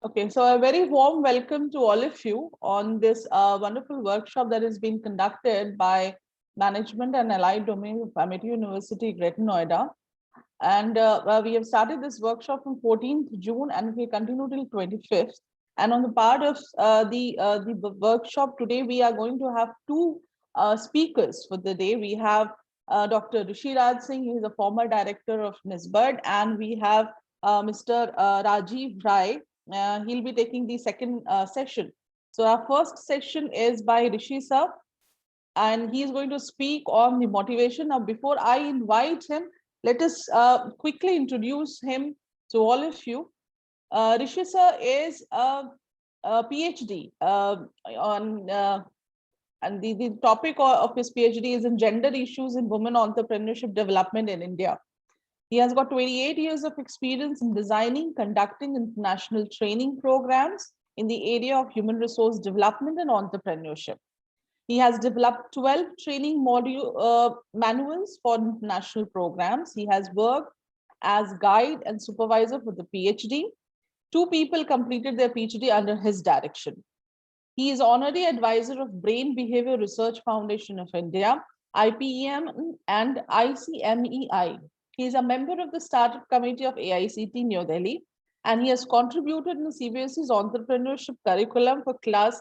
Okay, so a very warm welcome to all of you on this wonderful workshop that has been conducted by Management and Allied Domain of Amity University, Greater Noida. And we have started this workshop from 14th June and we continue till 25th. And on the part of the workshop today, we are going to have two speakers for the day. We have Dr. Rishi Raj Singh, he is a former director of NISBUD, and we have Mr. Rajiv Rai. He'll be taking the second session. So our first session is by Rishi sir, and he is going to speak on the motivation. Now, before I invite him, let us quickly introduce him to all of you. Rishi sir is a PhD on and the topic of his PhD is in gender issues in women entrepreneurship development in India. He has got 28 years of experience in designing, conducting international training programs in the area of human resource development and entrepreneurship. He has developed 12 training manuals for international programs. He has worked as guide and supervisor for the PhD. Two people completed their PhD under his direction. He is honorary advisor of Brain Behavior Research Foundation of India, IPEM and ICMEI. He is a member of the startup committee of AICT New Delhi, and he has contributed in CBSE's entrepreneurship curriculum for class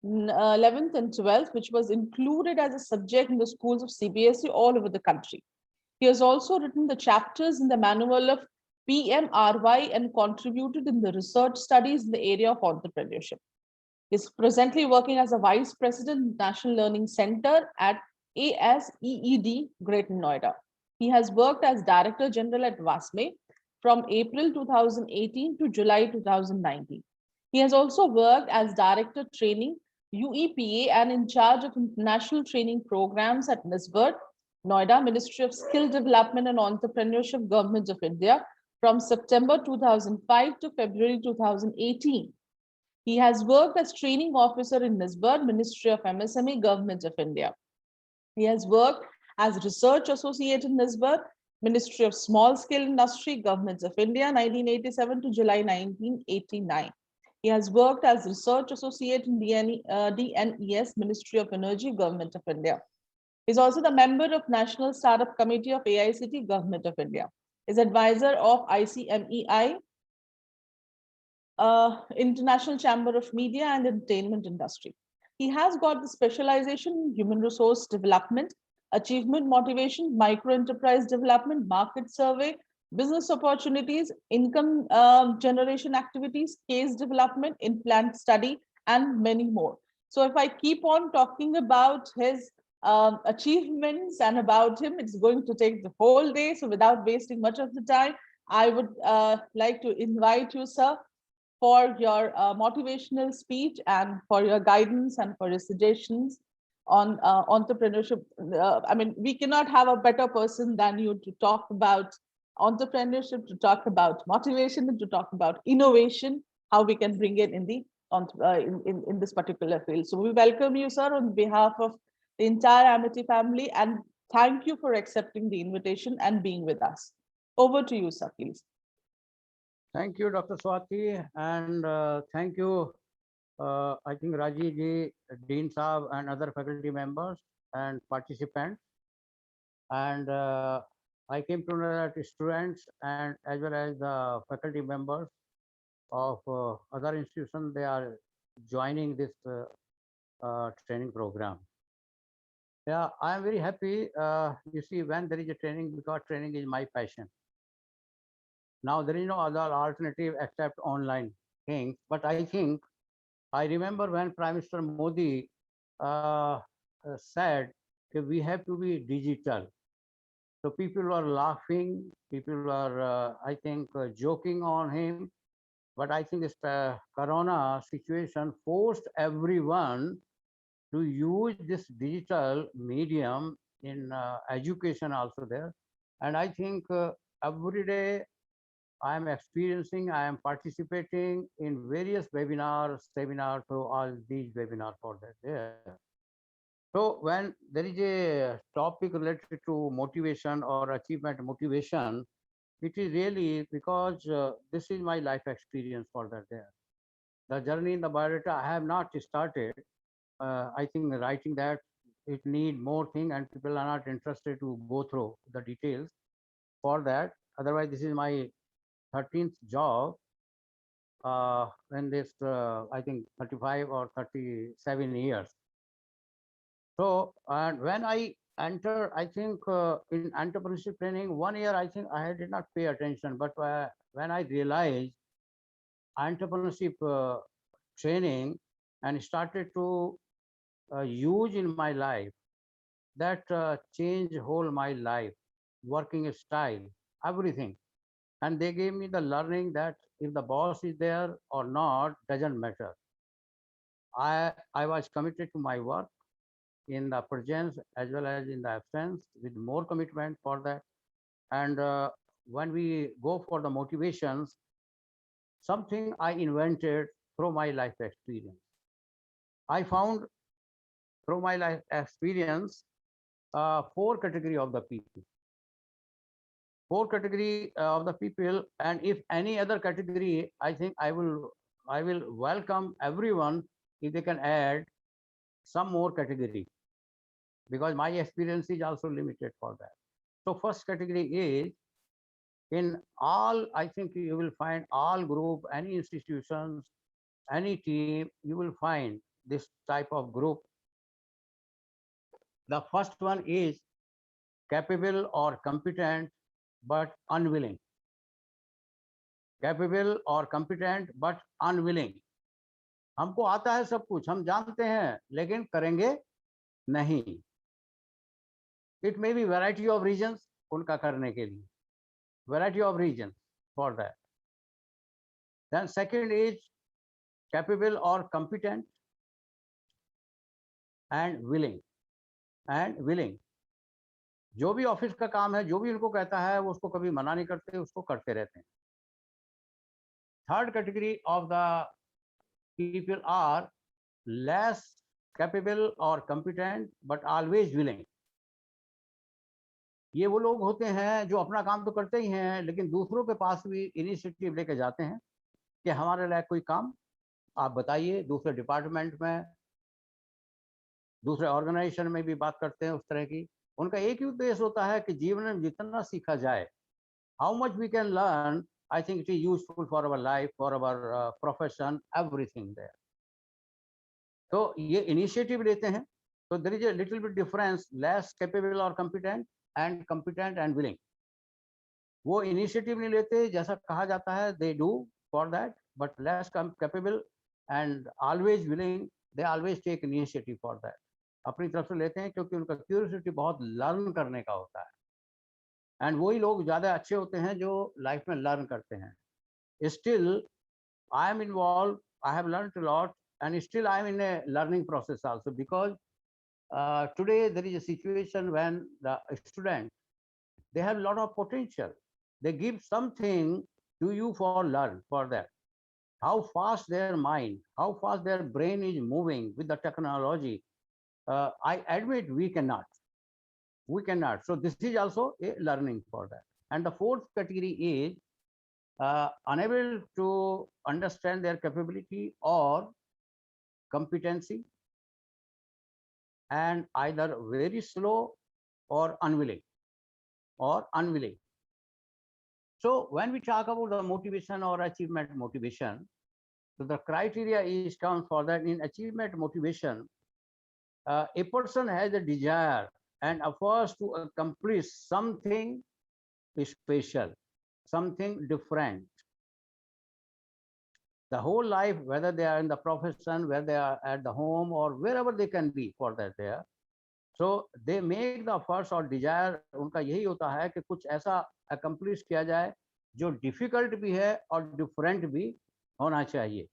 11th and 12th, which was included as a subject in the schools of CBSE all over the country. He has also written the chapters in the manual of PMRY and contributed in the research studies in the area of entrepreneurship. He is presently working as a vice president, National Learning Center at ASEED, Greater Noida. He has worked as director general at WASME from April 2018 to July 2019. He has also worked as director training, UEPA, and in charge of international training programs at NISBUD, Noida, Ministry of Skill Development and Entrepreneurship, Government of India, from September 2005 to February 2018. He has worked as training officer in NISBUD, Ministry of MSME, Government of India. He has worked as research associate in NISBUD, Ministry of Small Scale Industry, Government of India, 1987 to July 1989. He has worked as research associate in DNES, Ministry of Energy, Government of India. He is also the member of National Startup Committee of AICT, Government of India. He is advisor of ICMEI, International Chamber of Media and Entertainment Industry. He has got the specialization in human resource development, achievement motivation, micro enterprise development, market survey, business opportunities, income generation activities, case development, implant study, and many more. So if I keep on talking about his achievements and about him, it's going to take the whole day. So without wasting much of the time, I would like to invite you, sir, for your motivational speech and for your guidance and for your suggestions on entrepreneurship. I mean, we cannot have a better person than you to talk about entrepreneurship, to talk about motivation, and to talk about innovation, how we can bring it in the in this particular field. So we welcome you, sir, on behalf of the entire Amity family, and thank you for accepting the invitation and being with us. Over to you, sir, please. Thank you, Dr. Swati, and thank you, I think Rajiv ji, Dean Saab, and other faculty members and participants. And I came to know that students and as well as the faculty members of other institutions, they are joining this training program. Yeah, I am very happy. You see, when there is a training, because training is my passion. Now there is no other alternative except online things. But I think I remember when Prime Minister Modi said that we have to be digital. So people are laughing, people are, I think, joking on him. But I think this Corona situation forced everyone to use this digital medium in education also there. And I think every day I am experiencing, I am participating in various webinars, seminars, so all these webinars for that there. So when there is a topic related to motivation or achievement motivation, it is really because this is my life experience for that there. the journey in the biodata, I have not started. I think writing that it need more thing, and people are not interested to go through the details for that. Otherwise, this is my 13th job in this, I think 35 or 37 years. So, and when I enter, I think in entrepreneurship training, 1 year, I think I did not pay attention, but when I realized entrepreneurship training and started to use in my life, that changed whole my life, working style, everything. And they gave me the learning that if the boss is there or not, doesn't matter. I was committed to my work in the presence as well as in the absence with more commitment for that. And when we go for the motivations, something I invented through my life experience. I found through my life experience 4 category of the people. 4 category of the people, and if any other category, I think I will welcome everyone if they can add some more category, because my experience is also limited for that. So first category is, in all, I think you will find all group, any institutions, any team, you will find this type of group. The first one is capable or competent but unwilling. Capable or competent but unwilling. हमको आता है सब कुछ, हम जानते हैं, लेकिन करेंगे नहीं. It may be variety of reasons उनका करने के लिए, variety of reasons for that. Then second is capable or competent and willing. And willing. जो भी ऑफिस का काम है, जो भी उनको कहता है, वो उसको कभी मना नहीं करते, उसको करते रहते हैं. Third category of the people are less capable or competent but always willing. ये वो लोग होते हैं जो अपना काम तो करते ही हैं, लेकिन दूसरों के पास भी इनिशिएटिव लेके जाते हैं कि हमारे लायक कोई काम आप बताइए. दूसरे डिपार्टमेंट में, दूसरे ऑर्गेनाइजेशन में भी बात करते हैं उस तरह की. उनका एक ही उद्देश्य होता है कि जीवन में जितना सीखा जाए, how much we can learn, I think it is useful for our life, for our profession, everything there. तो ये इनिशिएटिव लेते हैं. तो there is a little bit difference, less capable और competent and competent and willing. वो initiative नहीं लेते, जैसा कहा जाता है they do for that, but less capable and always willing, they always take initiative for that. अपनी तरफ से लेते हैं क्योंकि उनका क्यूरियोसिटी बहुत लर्न करने का होता है. एंड वही लोग ज़्यादा अच्छे होते हैं जो लाइफ में लर्न करते हैं. Still I am involve, I have learn a lot, and still I am in a learning process also, because today there is a situation when the student, they have a lot of potential, they give something to you for learn for that. How fast their mind, how fast their brain is moving with the technology, I admit we cannot. So this is also a learning for that. And the fourth category is unable to understand their capability or competency, and either very slow or unwilling. So when we talk about the motivation or achievement motivation, so the criteria is comes for that. In achievement motivation, a person has a desire and efforts to accomplish something special, something different. The whole life, whether they are in the profession, whether they are at the home, or wherever they can be for that there. So they make the efforts or desire, उनका यही होता है कि कुछ ऐसा accomplish किया जाए जो difficult भी है और different भी होना चाहिए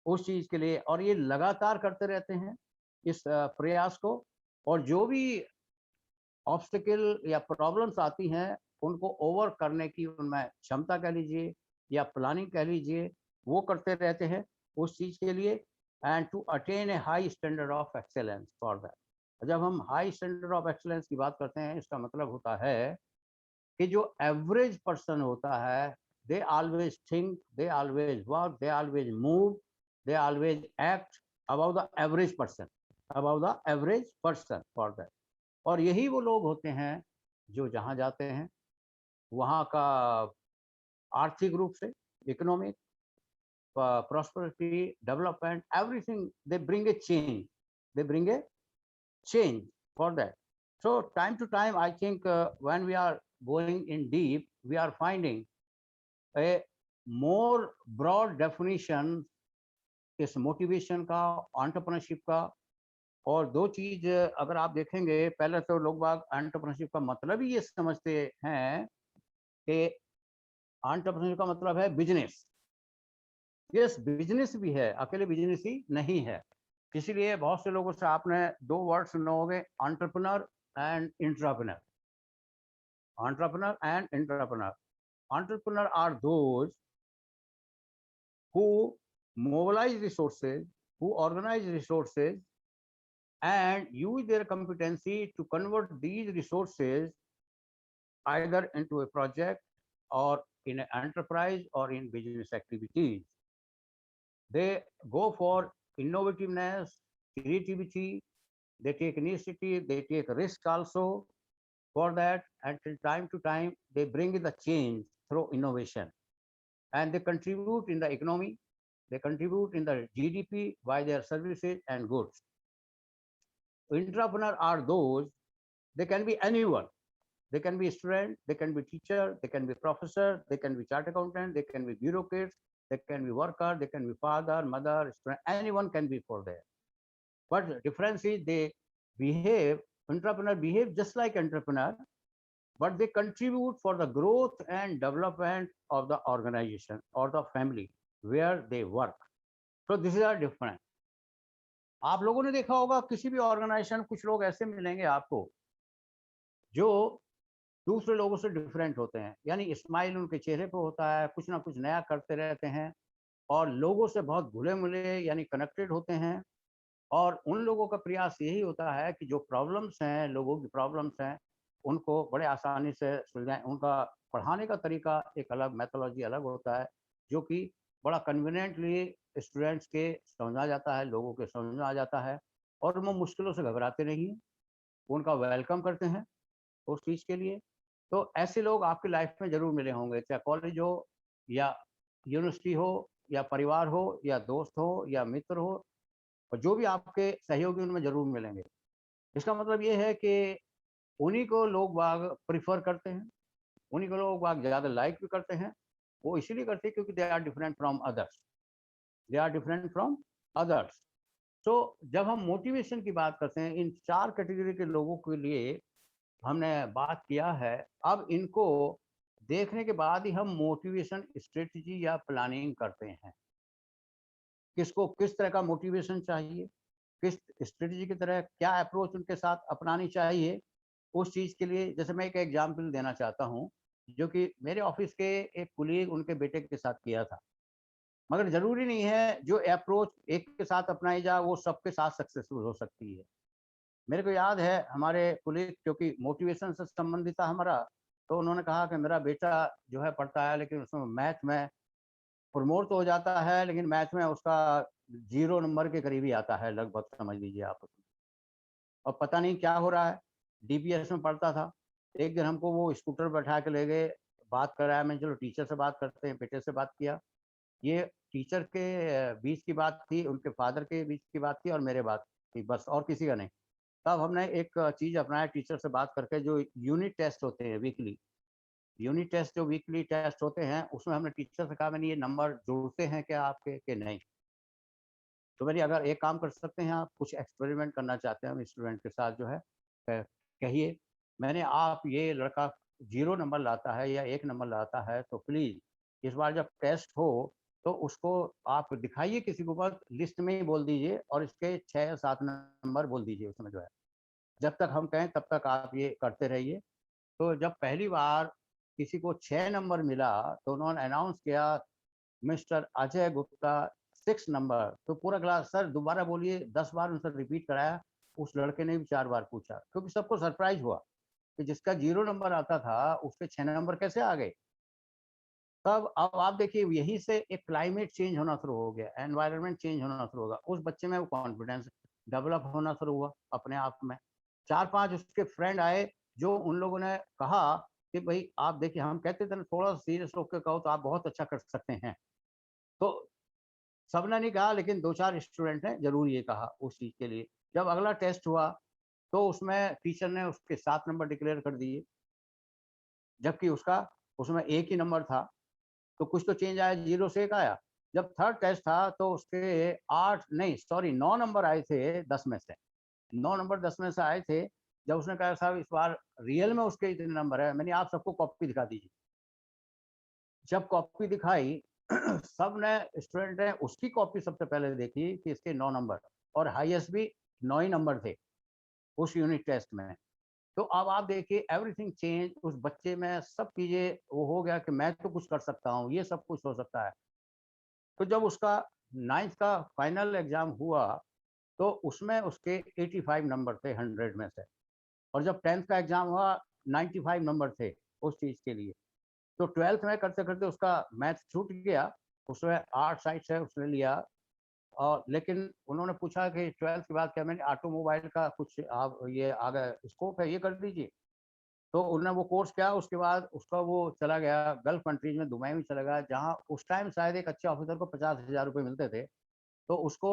उस चीज के लिए. और ये लगातार करते रहते हैं इस प्रयास को, और जो भी ऑब्स्टिकल या प्रॉब्लम्स आती हैं उनको ओवर करने की उनमें क्षमता कह लीजिए या प्लानिंग कह लीजिए, वो करते रहते हैं उस चीज के लिए. And to attain a high standard of excellence for that. जब हम हाई स्टैंडर्ड ऑफ एक्सेलेंस की बात करते हैं, इसका मतलब होता है कि जो एवरेज पर्सन होता है, they always think, they always work, they always move they always act above the average person, above the average person for that. और यही वो लोग होते हैं जो जहाँ जाते हैं वहाँ का आर्थिक रूप से, economic, prosperity, development, everything, they bring a change. They bring a change for that. So time to time, I think when we are going in deep, we are finding a more broad definition इस motivation का, entrepreneurship का। और दो चीज अगर आप देखेंगे, पहले तो लोग बाग एंटरप्रेन्योरशिप का मतलब ही ये समझते हैं कि एंटरप्रेन्योरशिप का मतलब है बिजनेस। यस, बिजनेस भी है, अकेले बिजनेस ही नहीं है। इसीलिए बहुत से लोगों से आपने दो वर्ड सुने होंगे, entrepreneur and intrapreneur. Entrepreneur and intrapreneur. Entrepreneur are those who mobilize resources, who organize resources, and use their competency to convert these resources either into a project or in an enterprise or in business activities. They go for innovativeness, creativity, they take initiative, they take risk also for that, and till time to time, they bring the change through innovation. And they contribute in the economy, they contribute in the GDP by their services and goods. Entrepreneurs are those, they can be anyone. They can be student, they can be teacher, they can be professor, they can be chartered accountant, they can be bureaucrats, they can be worker, they can be father, mother, student, anyone can be for there. But the difference is they behave, entrepreneur behave just like entrepreneur, but they contribute for the growth and development of the organization or the family where they work. So this is a difference. आप लोगों ने देखा होगा किसी भी organisation कुछ लोग ऐसे मिलेंगे आपको जो दूसरे लोगों से डिफरेंट होते हैं, यानी स्माइल उनके चेहरे पे होता है, कुछ ना कुछ नया करते रहते हैं और लोगों से बहुत घुले मिले यानी कनेक्टेड होते हैं। और उन लोगों का प्रयास यही होता है कि जो प्रॉब्लम्स हैं, लोगों की प्रॉब्लम्स हैं, उनको बड़े आसानी से सुलझाएं। उनका पढ़ाने का तरीका एक अलग, मेथोलॉजी अलग होता है, जो कि बड़ा कन्वीनियंटली स्टूडेंट्स के समझ आ जाता है, लोगों के समझ में आ जाता है और वो मुश्किलों से घबराते नहीं हैं, उनका वेलकम करते हैं उस चीज़ के लिए। तो ऐसे लोग आपकी लाइफ में ज़रूर मिले होंगे, चाहे कॉलेज हो या यूनिवर्सिटी हो या परिवार हो या दोस्त हो या मित्र हो, और जो भी आपके सहयोगी उनमें ज़रूर मिलेंगे। इसका मतलब ये है कि उन्हीं को लोग बाग प्रेफ़र करते हैं, उन्हीं को लोग बाग ज़्यादा लाइक भी करते हैं। वो इसीलिए करते हैं क्योंकि they are different from others, they are different from others. तो जब हम मोटिवेशन की बात करते हैं, इन 4 कैटेगरी के लोगों के लिए हमने बात किया है। अब इनको देखने के बाद ही हम मोटिवेशन स्ट्रेटजी या प्लानिंग करते हैं। किसको किस तरह का मोटिवेशन चाहिए, किस स्ट्रेटजी की तरह क्या अप्रोच उनके साथ अपनानी चाहिए, उस चीज़ के लिए जैसे मैं एक एग्जांपल देना चाहता हूँ, जो कि मेरे ऑफिस के एक कुलीग उनके बेटे के साथ किया था। मगर ज़रूरी नहीं है जो अप्रोच एक के साथ अपनाई जाए वो सबके साथ सक्सेसफुल हो सकती है। मेरे को याद है हमारे कुलीग, क्योंकि मोटिवेशन से संबंधित था हमारा, तो उन्होंने कहा कि मेरा बेटा जो है पढ़ता है लेकिन उसमें मैथ में प्रमोट तो हो जाता है, लेकिन मैथ में उसका 0 नंबर के करीब ही आता है लगभग, समझ लीजिए आप उसमें। और पता नहीं क्या हो रहा है, डीपीएस में पढ़ता था। एक दिन हमको वो स्कूटर बैठा के ले गए, बात कराया, मैंने चलो टीचर से बात करते हैं, बेटे से बात किया। ये टीचर के बीच की बात थी, उनके फादर के बीच की बात थी और मेरे बात थी, बस और किसी का नहीं। तब हमने एक चीज़ अपनाया टीचर से बात करके, जो यूनिट टेस्ट होते हैं वीकली, यूनिट टेस्ट जो वीकली टेस्ट होते हैं, उसमें हमने टीचर से कहा मैंने ये नंबर जुड़ते हैं क्या आपके कि नहीं। तो मैंने अगर एक काम कर सकते हैं, आप कुछ एक्सपेरिमेंट करना चाहते हैं हम स्टूडेंट के साथ जो है, कहिए मैंने आप ये लड़का 0 नंबर लाता है या 1 नंबर लाता है तो प्लीज़ इस बार जब टेस्ट हो तो उसको आप दिखाइए किसी को, बस लिस्ट में ही बोल दीजिए और इसके 6 या 7 नंबर बोल दीजिए उसमें जो है। जब तक हम कहें तब तक आप ये करते रहिए। तो जब पहली बार किसी को 6 नंबर मिला तो उन्होंने अनाउंस किया, मिस्टर अजय गुप्ता 6 नंबर। तो पूरा क्लास सर दोबारा बोलिए, 10 बार उनसे रिपीट कराया। उस लड़के ने भी 4 बार पूछा, क्योंकि सबको सरप्राइज हुआ कि जिसका 0 नंबर आता था उसके 6 नंबर कैसे आ गए। तब अब आप देखिए यहीं से एक क्लाइमेट चेंज होना शुरू हो गया, एनवायरनमेंट चेंज होना शुरू होगा, उस बच्चे में वो कॉन्फिडेंस डेवलप होना शुरू हुआ अपने आप में। 4-5 उसके फ्रेंड आए जो उन लोगों ने कहा कि भाई आप देखिए, हम कहते थे ना थोड़ा सीरियस होकर कहो तो आप बहुत अच्छा कर सकते हैं। तो सबने नहीं कहा, लेकिन 2-4 स्टूडेंट ने ज़रूर ये कहा उस चीज़ के लिए। जब अगला टेस्ट हुआ तो उसमें टीचर ने उसके 7 नंबर डिक्लेयर कर दिए, जबकि उसका उसमें 1 ही नंबर था। तो कुछ तो चेंज आया, 0 से 1 आया। जब थर्ड टेस्ट था तो उसके 8 नहीं सॉरी 9 नंबर आए थे 10 में से। 9 नंबर 10 में से आए थे। जब उसने कहा साहब इस बार रियल में उसके इतने नंबर है, मैंने आप सबको कॉपी दिखा दीजिए। जब कॉपी दिखाई सबने स्टूडेंट ने उसकी कॉपी सबसे पहले देखी कि इसके 9 नंबर और हाईएस्ट भी 9 ही नंबर थे उस यूनिट टेस्ट में। तो अब आप देखिए एवरीथिंग चेंज, उस बच्चे में सब चीज़ें वो हो गया कि मैं तो कुछ कर सकता हूँ, ये सब कुछ हो सकता है। तो जब उसका 9th का फाइनल एग्ज़ाम हुआ, तो उसमें उसके 85 नंबर थे 100 में से, और जब 10th का एग्ज़ाम हुआ 95 नंबर थे उस चीज़ के लिए। तो 12th में करते-करते उसका मैथ छूट गया, उसमें आर्ट साइड से उसने लिया, और लेकिन उन्होंने पूछा कि 12th के बाद क्या मैंने ऑटोमोबाइल का कुछ आप ये आगे स्कोप है, ये कर दीजिए। तो उन्होंने वो कोर्स किया, उसके बाद उसका वो चला गया गल्फ कंट्रीज़ में, दुबई में चला गया, जहाँ उस टाइम शायद एक अच्छे ऑफिसर को 50,000 रुपए मिलते थे, तो उसको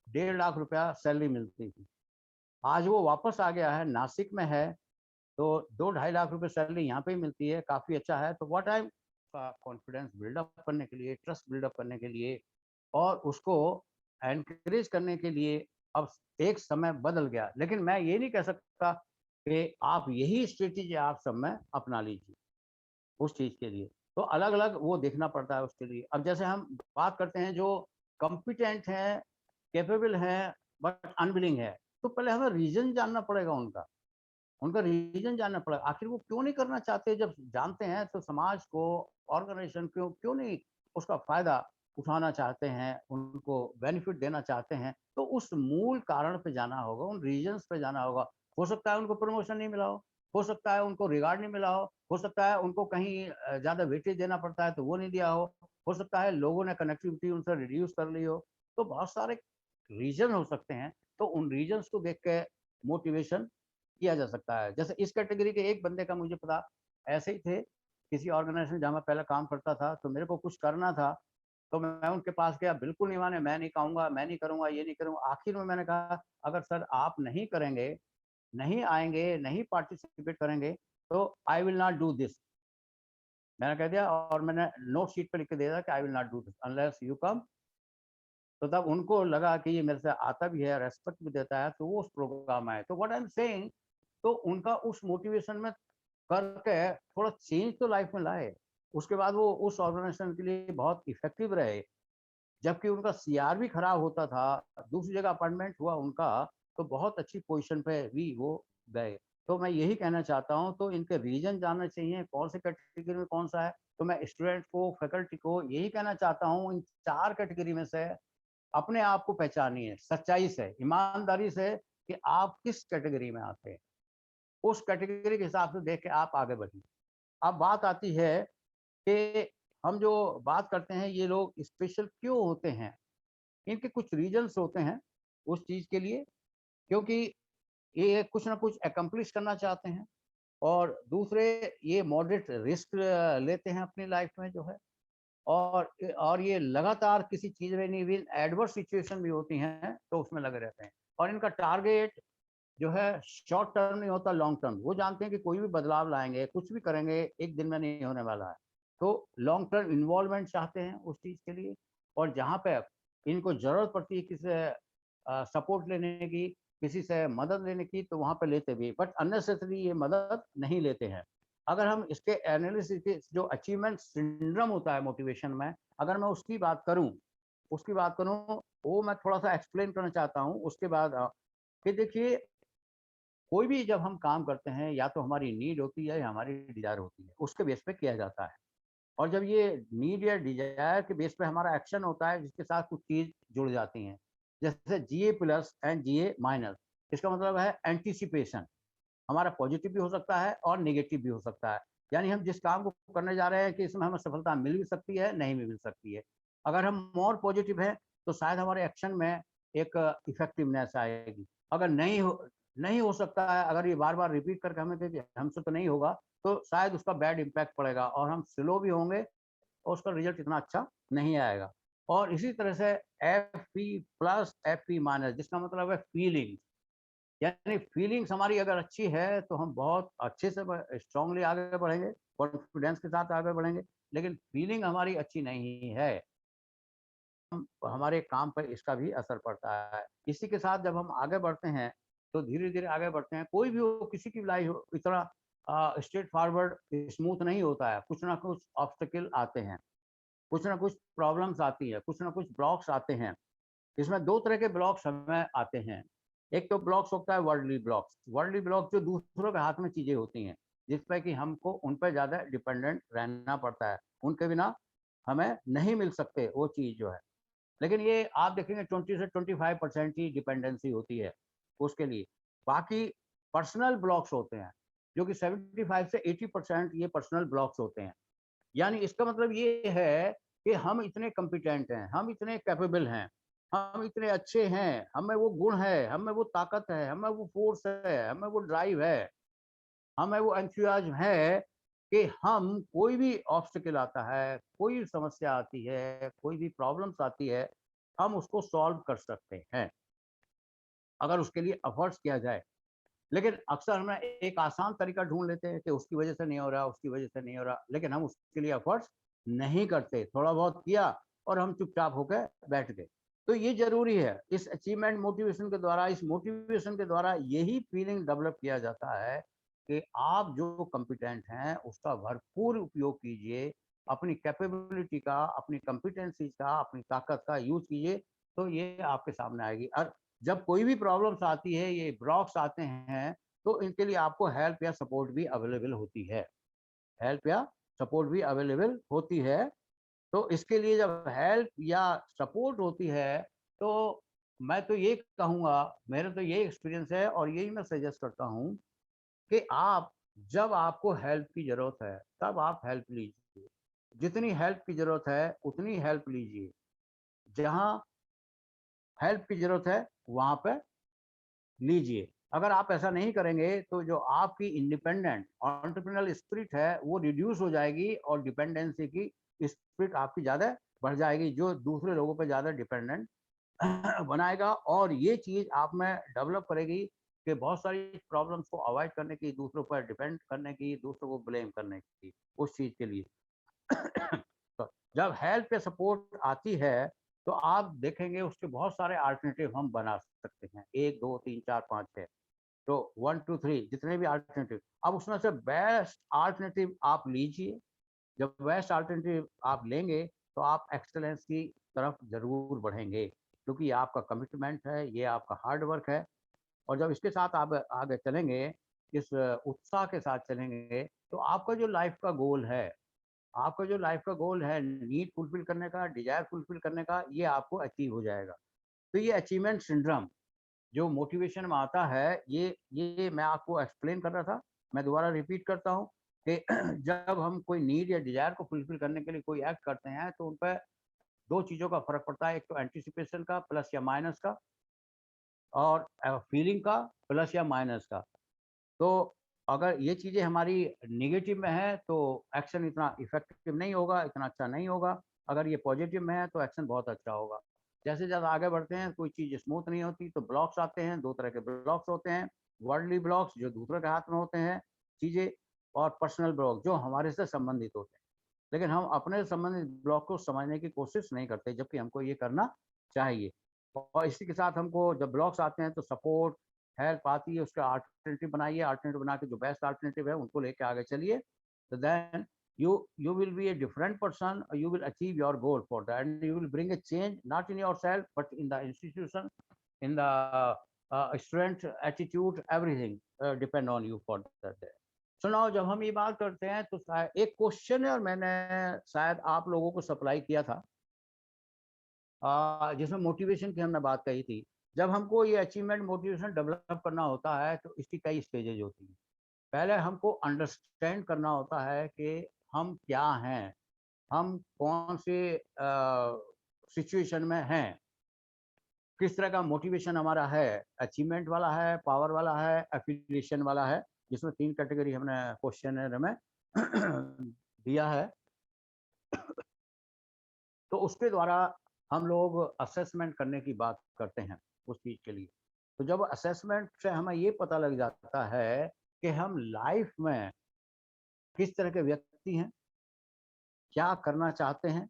1.5 लाख रुपया सैलरी मिलती थी। आज वो वापस आ गया है, नासिक में है, तो 2 ढाई लाख रुपए सैलरी यहाँ पे ही मिलती है, काफ़ी अच्छा है। तो व्हाट आई का कॉन्फिडेंस बिल्डअप करने के लिए, ट्रस्ट बिल्डअप करने के लिए और उसको एनकरेज करने के लिए अब एक समय बदल गया। लेकिन मैं ये नहीं कह सकता कि आप यही स्ट्रैटेजी आप सब में अपना लीजिए उस चीज़ के लिए। तो अलग-अलग वो देखना पड़ता है उसके लिए। अब जैसे हम बात करते हैं जो कॉम्पिटेंट हैं, कैपेबल हैं, बट अनविलिंग है, तो पहले हमें रीज़न जानना पड़ेगा उनका। उनका रीज़न जानना पड़ेगा, आखिर वो क्यों नहीं करना चाहते? जब जानते हैं तो समाज को, ऑर्गनाइज़ेशन को क्यों नहीं उसका फ़ायदा उठाना चाहते हैं, उनको बेनिफिट देना चाहते हैं, तो उस मूल कारण पे जाना होगा, उन रीज़न्स पे जाना होगा। हो सकता है उनको प्रमोशन नहीं मिला हो सकता है उनको रिगार्ड नहीं मिला हो सकता है उनको कहीं ज़्यादा वेटेज देना पड़ता है तो वो नहीं दिया हो सकता है लोगों ने कनेक्टिविटी उनसे रिड्यूस कर ली हो, तो बहुत सारे रीज़न हो सकते हैं। तो उन रीज़न्स को देख के मोटिवेशन किया जा सकता है। जैसे इस कैटेगरी के एक बंदे का मुझे पता ऐसे ही थे, किसी ऑर्गेनाइज़ेशन जहाँ मैं पहले काम करता था, तो मेरे को कुछ करना था, तो मैं उनके पास गया, बिल्कुल नहीं माने, मैं नहीं खाऊँगा, मैं नहीं करूँगा, ये नहीं करूँगा। आखिर में मैंने कहा, "अगर सर आप नहीं करेंगे, नहीं आएँगे, नहीं पार्टिसिपेट करेंगे, तो I will not do this." मैंने कह दिया और मैंने नोट शीट पे लिख के दे दिया कि I will not do this unless you come. तो तब उनको लगा कि ये मेरे से आता भी है, रिस्पेक्ट भी देता है, तो वो उस प्रोग्राम में आए। तो व्हाट आई एम सेइंग, तो उनका उस मोटिवेशन में करके थोड़ा चेंज तो लाइफ में लाए। उसके बाद वो उस ऑर्गेनाइजेशन के लिए बहुत इफ़ेक्टिव रहे। जबकि उनका सीआर भी खराब होता था, दूसरी जगह अपॉइंटमेंट हुआ उनका, तो बहुत अच्छी पोज़ीशन पे भी वो गए। तो मैं यही कहना चाहता हूँ, तो इनके रीज़न जानने चाहिए, कौन से कैटेगरी में कौन-सा है। तो मैं स्टूडेंट को, फैकल्टी को यही कहना चाहता हूँ, इन 4 कैटेगरी में से अपने आप को पहचानिए, सच्चाई से, ईमानदारी से कि आप किस कैटेगरी में आते हैं। उस कैटेगरी के हिसाब से देख के आप आगे बढ़िए। अब बात आती है कि हम जो बात करते हैं, ये लोग स्पेशल क्यों होते हैं? इनके कुछ रीज़न्स होते हैं उस चीज़ के लिए, क्योंकि ये कुछ ना कुछ अकम्प्लिश करना चाहते हैं और दूसरे ये मॉडरेट रिस्क लेते हैं अपनी लाइफ में जो है, और ये लगातार किसी चीज़ में नहीं, भी एडवर्स सिचुएशन भी होती हैं, तो उसमें लगे रहते हैं। और इनका टारगेट जो है शॉर्ट टर्म नहीं होता, लॉन्ग टर्म। वो जानते हैं कि कोई भी बदलाव लाएँगे, कुछ भी करेंगे, एक दिन में नहीं होने वाला है। तो लॉन्ग टर्म इन्वॉल्वमेंट चाहते हैं उस चीज़ के लिए, और जहाँ पे इनको ज़रूरत पड़ती है किसी से सपोर्ट लेने की, किसी से मदद लेने की, तो वहाँ पे लेते भी, बट अननेसेसरी ये मदद नहीं लेते हैं। अगर हम इसके एनालिसिस के जो अचीवमेंट सिंड्रोम होता है मोटिवेशन में, अगर मैं उसकी बात करूँ, वो मैं थोड़ा-सा एक्सप्लेन करना चाहता हूँ उसके बाद कि देखिए, कोई भी जब हम काम करते हैं, या तो हमारी नीड होती है या हमारी डिज़ायर होती है, उसके बेस पे किया जाता है। और जब ये नीड या डिज़ायर के बेस पे हमारा एक्शन होता है, जिसके साथ कुछ चीज़ जुड़ जाती हैं, जैसे जीए प्लस एंड जीए माइनस, इसका मतलब है एंटीसिपेशन। हमारा पॉजिटिव भी हो सकता है और नेगेटिव भी हो सकता है। यानी हम जिस काम को करने जा रहे हैं कि इसमें हमें सफलता मिल भी सकती है, नहीं भी मिल सकती है। अगर हम मोर पॉजिटिव हैं तो शायद हमारे एक्शन में एक इफेक्टिवनेस आएगी। अगर नहीं हो सकता है, अगर ये बार-बार रिपीट करके हमें कहे कि हमसे तो नहीं होगा, तो शायद उसका बैड इम्पैक्ट पड़ेगा और हम स्लो भी होंगे और उसका रिजल्ट इतना अच्छा नहीं आएगा। और इसी तरह से एफपी प्लस एफपी माइनस, जिसका मतलब है फीलिंग, यानी फीलिंग्स हमारी अगर अच्छी है तो हम बहुत अच्छे से स्ट्रांगली आगे बढ़ेंगे, कॉन्फिडेंस के साथ आगे बढ़ेंगे। लेकिन फीलिंग हमारी अच्छी नहीं है, हमारे काम पर इसका भी असर पड़ता है। इसी के साथ जब हम आगे बढ़ते हैं तो धीरे धीरे आगे बढ़ते हैं। कोई भी हो, किसी की भी लाइफ हो, इतना स्ट्रेट फॉरवर्ड स्मूथ नहीं होता है। कुछ ना कुछ ऑब्स्टेकल आते हैं, कुछ ना कुछ प्रॉब्लम्स आती है, कुछ ना कुछ ब्लॉक्स आते हैं। इसमें दो तरह के ब्लॉक्स हमें आते हैं। एक तो ब्लॉक्स होता है वर्ल्डली ब्लॉक्स। वर्ल्डली ब्लॉक जो दूसरों के हाथ में चीजें होती हैं, जिसपे कि हमको उन पर ज्यादा डिपेंडेंट रहना पड़ता है, उनके बिना हमें नहीं मिल सकते वो चीज जो है। लेकिन ये आप देखेंगे 20 से 25% की डिपेंडेंसी होती है उसके लिए। बाकी पर्सनल ब्लॉक्स होते हैं जो कि 75 से 80% ये पर्सनल ब्लॉक्स होते हैं। यानी इसका मतलब ये है कि हम इतने कॉम्पिटेंट हैं, हम इतने कैपेबल हैं, हम इतने अच्छे हैं, हमें वो गुण है, हमें वो ताकत है, हमें वो फोर्स है, हमें वो ड्राइव है, हमें वो एंथुसियाज्म है कि हम कोई भी ऑब्स्टिकल आता है, कोई भी समस्या आती है, कोई भी प्रॉब्लम्स आती है, हम उसको सॉल्व कर सकते हैं, अगर उसके लिए एफर्ट्स किया जाए। लेकिन अक्सर हम एक आसान तरीका ढूँढ लेते हैं कि उसकी वजह से नहीं हो रहा, उसकी वजह से नहीं हो रहा, लेकिन हम उसके लिए एफर्ट्स नहीं करते। थोड़ा बहुत किया और हम चुपचाप होकर बैठ गए। तो ये ज़रूरी है, इस अचीवमेंट मोटिवेशन के द्वारा, इस मोटिवेशन के द्वारा यही फीलिंग डेवलप किया जाता है कि आप जो कॉम्पिटेंट हैं, उसका भरपूर उपयोग कीजिए, अपनी कैपेबिलिटी का, अपनी कॉम्पिटेंसी का, अपनी ताकत का यूज़ कीजिए, तो ये आपके सामने आएगी। और जब कोई भी प्रॉब्लम्स आती है, ये ब्लॉक्स आते हैं, तो इनके लिए आपको हेल्प या सपोर्ट भी अवेलेबल होती है। हेल्प या सपोर्ट भी अवेलेबल होती है। तो इसके लिए जब हेल्प या सपोर्ट होती है, तो मैं तो ये कहूँगा, मेरा तो ये एक्सपीरियंस है और यही मैं सजेस्ट करता हूँ कि आप जब आपको हेल्प की ज़रूरत है, तब आप हेल्प लीजिए। जितनी हेल्प की ज़रूरत है, उतनी हेल्प लीजिए। जहाँ हेल्प की ज़रूरत है, वहाँ पे लीजिए। अगर आप ऐसा नहीं करेंगे तो जो आपकी इंडिपेंडेंट एंटरप्रेन्योरल स्पिरिट है वो रिड्यूस हो जाएगी और डिपेंडेंसी की स्पिरिट आपकी ज़्यादा बढ़ जाएगी, जो दूसरे लोगों पे ज़्यादा डिपेंडेंट बनाएगा। और ये चीज़ आप में डेवलप करेगी कि बहुत सारी प्रॉब्लम्स को अवॉइड करने की, दूसरों पर डिपेंड करने की, दूसरों को ब्लेम करने की, उस चीज़ के लिए। तो जब हेल्प या सपोर्ट आती है तो आप देखेंगे उसके बहुत सारे अल्टरनेटिव हम बना सकते हैं। 1 2 3 4 5 6, तो 1 2 3 जितने भी अल्टरनेटिव, अब उसमें से बेस्ट अल्टरनेटिव आप लीजिए। जब बेस्ट अल्टरनेटिव आप लेंगे तो आप एक्सेलेंस की तरफ ज़रूर बढ़ेंगे, क्योंकि ये आपका कमिटमेंट है, ये आपका हार्ड वर्क है। और जब इसके साथ आप आगे चलेंगे, इस उत्साह के साथ चलेंगे, तो आपका जो लाइफ का गोल है, आपका जो लाइफ का गोल है नीड फुलफिल करने का, डिजायर फुलफिल करने का, ये आपको अचीव हो जाएगा। तो ये अचीवमेंट सिंड्रोम जो मोटिवेशन में आता है, ये मैं आपको एक्सप्लेन कर रहा था। मैं दोबारा रिपीट करता हूँ कि जब हम कोई नीड या डिजायर को फुलफिल करने के लिए कोई एक्ट करते हैं तो उन पर दो चीज़ों का फ़र्क पड़ता है। एक तो एंटिसिपेशन का प्लस या माइनस का, और फीलिंग का प्लस या माइनस का। तो अगर ये चीज़ें हमारी नेगेटिव में है तो एक्शन इतना इफेक्टिव नहीं होगा, इतना अच्छा नहीं होगा। अगर ये पॉजिटिव में है तो एक्शन बहुत अच्छा होगा। जैसे जैसे आगे बढ़ते हैं कोई चीज़ स्मूथ नहीं होती तो ब्लॉक्स आते हैं। दो तरह के ब्लॉक्स होते हैं, वर्ल्डली ब्लॉक्स जो दूसरों के हाथ में होते हैं चीज़ें, और पर्सनल ब्लॉक जो हमारे से संबंधित होते हैं। लेकिन हम अपने संबंधित ब्लॉक को समझने की कोशिश नहीं करते, जबकि हमको ये करना चाहिए। और इसी के साथ हमको जब ब्लॉक्स आते हैं तो सपोर्ट, हेल्प आती है, उसका अल्टरनेटिव बनाइए, अल्टरनेटिव बना के जो बेस्ट अल्टरनेटिव है उनको लेके आगे चलिए। तो then you will be a different person, you will achieve your goal for that, and you will bring a change not in yourself but in the institution, in the strength, attitude, everything depend on you for that day. सुनाओ, जब हम ये बात करते हैं तो शायद एक क्वेश्चन है और मैंने शायद आप लोगों को सप्लाई किया था, जिसमें मोटिवेशन की हमने बात कही थी। जब हमको ये अचीवमेंट मोटिवेशन डेवलप करना होता है तो इसकी कई स्टेजेज होती हैं। पहले हमको अंडरस्टैंड करना होता है कि हम क्या हैं, हम कौन से सिचुएशन में हैं, किस तरह का मोटिवेशन हमारा है, अचीवमेंट वाला है, पावर वाला है, एफिलिएशन वाला है, जिसमें 3 कैटेगरी हमने क्वेश्चनर में दिया है। तो उसके द्वारा हम लोग असेसमेंट करने की बात करते हैं उस चीज़ के लिए। तो जब असेसमेंट से हमें ये पता लग जाता है कि हम लाइफ में किस तरह के व्यक्ति हैं, क्या करना चाहते हैं,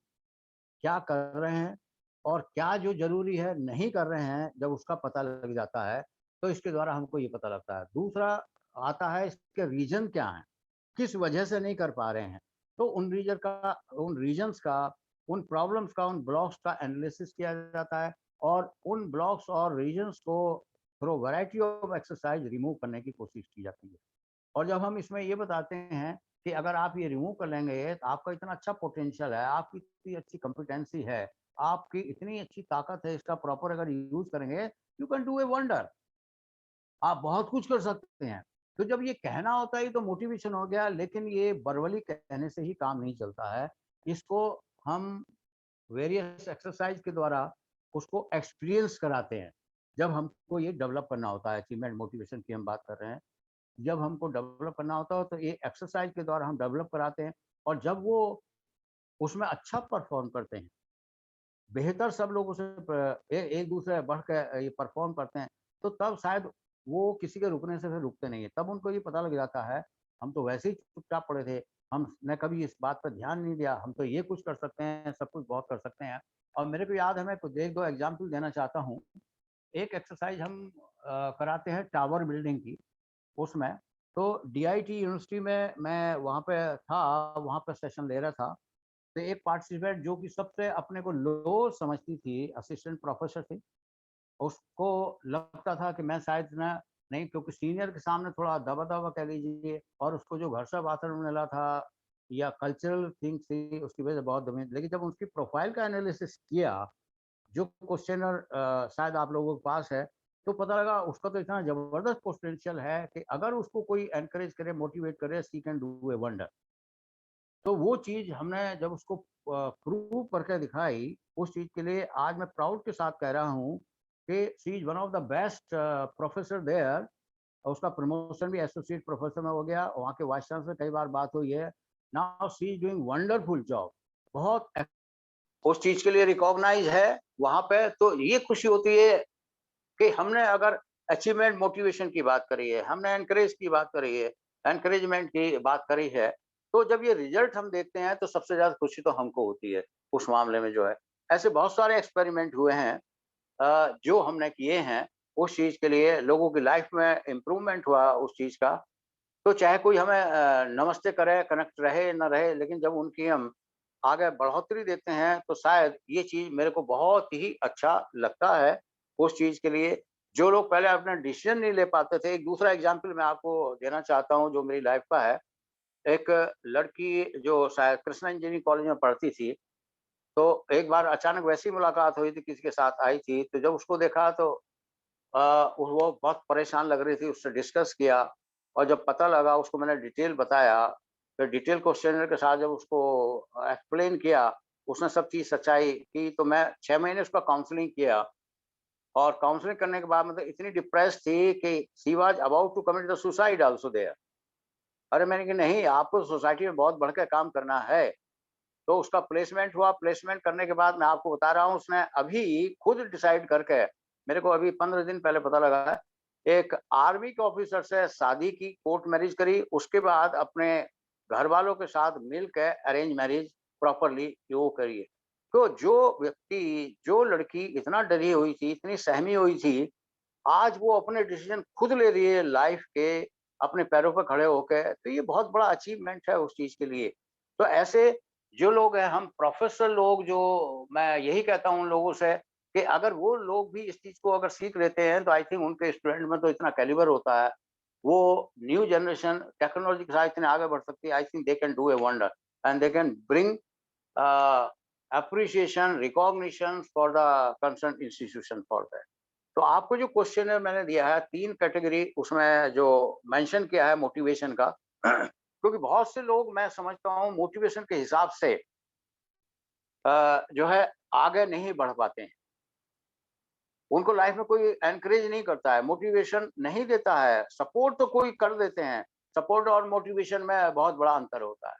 क्या कर रहे हैं और क्या जो ज़रूरी है नहीं कर रहे हैं, जब उसका पता लग जाता है, तो इसके द्वारा हमको ये पता लगता है। दूसरा आता है इसके रीज़न क्या हैं, किस वजह से नहीं कर पा रहे हैं। तो उन रीज़न्स का, उन प्रॉब्लम्स का, उन ब्लॉक्स का एनालिसिस किया जाता है और उन ब्लॉक्स और रीज़न्स को through variety of exercise remove करने की कोशिश की जाती है। और जब हम इसमें ये बताते हैं कि अगर आप ये रिमूव कर लेंगे तो आपका इतना अच्छा पोटेंशियल है, आपकी इतनी अच्छी कॉम्पिटेंसी है, आपकी इतनी अच्छी ताकत है, इसका प्रॉपर अगर यूज़ करेंगे, you can do a wonder. आप बहुत कुछ कर सकते हैं। तो जब ये कहना होता है, ये तो मोटिवेशन हो गया, लेकिन ये वर्बली कहने से ही काम नहीं चलता है। इसको हम वेरियस एक्सरसाइज के द्वारा उसको एक्सपीरियंस कराते हैं। जब हमको ये डेवलप करना होता है, अचीवमेंट मोटिवेशन की हम बात कर रहे हैं। जब हमको डेवलप करना होता है तो ये एक्सरसाइज के द्वारा हम डेवलप कराते हैं और जब वो उसमें अच्छा परफॉर्म करते हैं, बेहतर सब लोग उसे एक दूसरे से बढ़ के ये परफॉर्म करते हैं, तो तब शायद वो किसी के रुकने से फिर रुकते नहीं है। तब उनको ये पता लग जाता है, हम तो वैसे ही चुपचाप पड़े थे, हमने कभी इस बात पर ध्यान नहीं दिया, हम तो ये कुछ कर सकते हैं, सब कुछ बहुत कर सकते हैं। और मेरे को याद है, मैं कुछ 1-2 एग्जाम्पल देना चाहता हूँ। एक एक्सरसाइज हम कराते हैं टावर बिल्डिंग की, उसमें तो डीआईटी यूनिवर्सिटी में मैं वहाँ पे था, वहाँ पे सेशन ले रहा था। तो एक पार्टिसिपेंट जो कि सबसे अपने को लो समझती थी, असिस्टेंट प्रोफेसर थी, उसको लगता था कि मैं शायद ना नहीं, क्योंकि सीनियर के सामने थोड़ा दबा-दबा कह लीजिए और उसको जो घर से वातावरण मिला था या कल्चरल थिंग्स थी, उसकी वजह से बहुत दबी। लेकिन जब उसकी प्रोफाइल का एनालिसिस किया, जो क्वेश्चनर शायद आप लोगों के पास है, तो पता लगा उसका तो इतना ज़बरदस्त पोटेंशियल है कि अगर उसको कोई एनकरेज करे, मोटिवेट करे, she can do a wonder. तो वो चीज़ हमने जब उसको प्रूव करके दिखाई, उस चीज़ के लिए आज मैं प्राउड के साथ कह रहा हूँ कि she is one of the best professor there. उसका प्रमोशन भी एसोसिएट प्रोफेसर में हो गया। वहाँ के वाइस चांसलर कई बार बात हुई है। Now she is doing wonderful job. बहुत उस चीज़ के लिए रिकॉग्नाइज़ है वहाँ पे। तो ये खुशी होती है कि हमने अगर अचीवमेंट मोटिवेशन की बात करी है, हमने एनकरेज की बात करी है, एनकरेजमेंट की बात करी है, तो जब ये रिजल्ट हम देखते हैं तो सबसे ज़्यादा खुशी तो हमको होती है उस मामले में जो है। ऐसे बहुत सारे एक्सपेरिमेंट हुए हैं जो हमने किए हैं, उस चीज़ के लिए लोगों की लाइफ में इम्प्रूवमेंट हुआ उस चीज़ का। तो चाहे कोई हमें नमस्ते करे, कनेक्ट रहे ना रहे, लेकिन जब उनकी हम आगे बढ़ोतरी देते हैं, तो शायद ये चीज़ मेरे को बहुत ही अच्छा लगता है उस चीज़ के लिए। जो लोग पहले अपना डिसीज़न नहीं ले पाते थे, एक दूसरा एग्ज़ाम्पल मैं आपको देना चाहता हूँ जो मेरी लाइफ़ का है। एक लड़की जो शायद कृष्णा इंजीनियरिंग कॉलेज में पढ़ती थी, तो एक बार अचानक वैसी ही मुलाकात हुई थी, किसी के साथ आई थी, तो जब उसको देखा तो वो बहुत परेशान लग रही थी, उससे डिस्कस किया और जब पता लगा उसको मैंने डिटेल बताया, फिर डिटेल क्वेश्चनर के साथ जब उसको एक्सप्लेन किया, उसने सब चीज़ सच्चाई की, तो मैं 6 महीने उसका काउंसलिंग किया और काउंसलिंग करने के बाद मतलब इतनी डिप्रेस्ड थी कि she was about to commit the suicide also there. अरे मैंने कहा नहीं, आपको सोसाइटी में बहुत बढ़ के काम करना है। तो उसका प्लेसमेंट हुआ, प्लेसमेंट करने के बाद मैं आपको बता रहा हूँ, उसने अभी खुद डिसाइड करके, मेरे को अभी 15 दिन पहले पता लगा है, एक आर्मी के ऑफिसर से शादी की, कोर्ट मैरिज करी, उसके बाद अपने घर वालों के साथ मिल के अरेंज मैरिज प्रॉपरली वो करिए। तो जो व्यक्ति, जो लड़की इतना डरी हुई थी, इतनी सहमी हुई थी, आज वो अपने डिसीजन खुद ले रही है लाइफ के, अपने पैरों पर खड़े होके, तो ये बहुत बड़ा अचीवमेंट है उस चीज़ के लिए। तो ऐसे जो लोग हैं, हम प्रोफेशनल लोग, जो मैं यही कहता हूँ उन लोगों से कि अगर वो लोग भी इस चीज़ को अगर सीख लेते हैं, तो आई थिंक उनके स्टूडेंट में तो इतना कैलिबर होता है, वो न्यू जनरेशन टेक्नोलॉजी के साथ इतने आगे बढ़ सकती है। आई think they can do a wonder and they can bring appreciation, recognition for the concerned institution for that. तो आपको जो क्वेश्चन है मैंने दिया है 3 कैटेगरी उसमें जो मेंशन किया है मोटिवेशन का क्योंकि बहुत से लोग मैं समझता हूँ मोटिवेशन के हिसाब से जो है आगे नहीं बढ़ पाते हैं। उनको लाइफ में कोई एनकरेज नहीं करता है, मोटिवेशन नहीं देता है, सपोर्ट तो कोई कर देते हैं। सपोर्ट और मोटिवेशन में बहुत बड़ा अंतर होता है।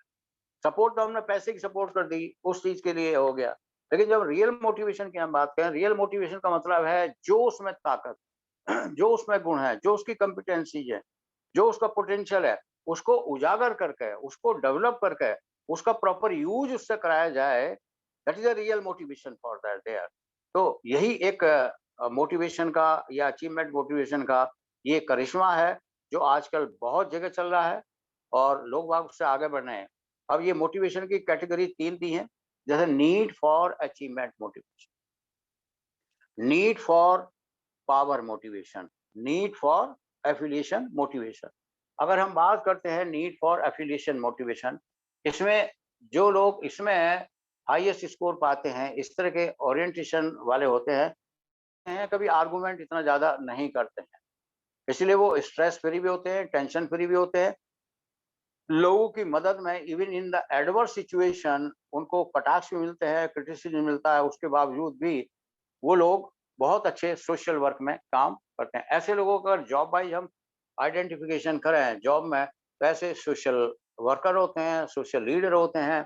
सपोर्ट तो हमने पैसे की सपोर्ट कर दी, उस चीज के लिए हो गया। लेकिन जब रियल मोटिवेशन की हम बात करें, रियल मोटिवेशन का मतलब है जो उसमें ताकत, जो उसमें गुण है, जो उसकी कॉम्पिटेंसीज है, जो उसका पोटेंशियल है, उसको उजागर करके, उसको डेवलप करके, उसका प्रॉपर यूज उससे कराया जाए, that is a real motivation for that there. तो यही एक मोटिवेशन का या अचीवमेंट मोटिवेशन का ये करिश्मा है जो आजकल बहुत जगह चल रहा है और लोग बाग उससे आगे बढ़ रहे हैं। अब ये मोटिवेशन की कैटेगरी 3 दी है, जैसे need for achievement motivation, need for power motivation, need for affiliation motivation. अगर हम बात करते हैं नीड फॉर एफिलिएशन मोटिवेशन, इसमें जो लोग इसमें हाईएस्ट स्कोर पाते हैं, इस तरह के ओरिएंटेशन वाले होते हैं, कभी आर्गुमेंट इतना ज्यादा नहीं करते हैं, इसलिए वो स्ट्रेस फ्री भी होते हैं, टेंशन फ्री भी होते हैं। लोगों की मदद में even in the adverse situation उनको कटाक्ष भी मिलते हैं, क्रिटिसिज्म मिलता है, उसके बावजूद भी वो लोग बहुत अच्छे सोशल वर्क में काम करते हैं। ऐसे लोगों का अगर जॉब वाइज हम आइडेंटिफिकेशन करें जॉब में, तो ऐसे सोशल वर्कर होते हैं, सोशल लीडर होते हैं,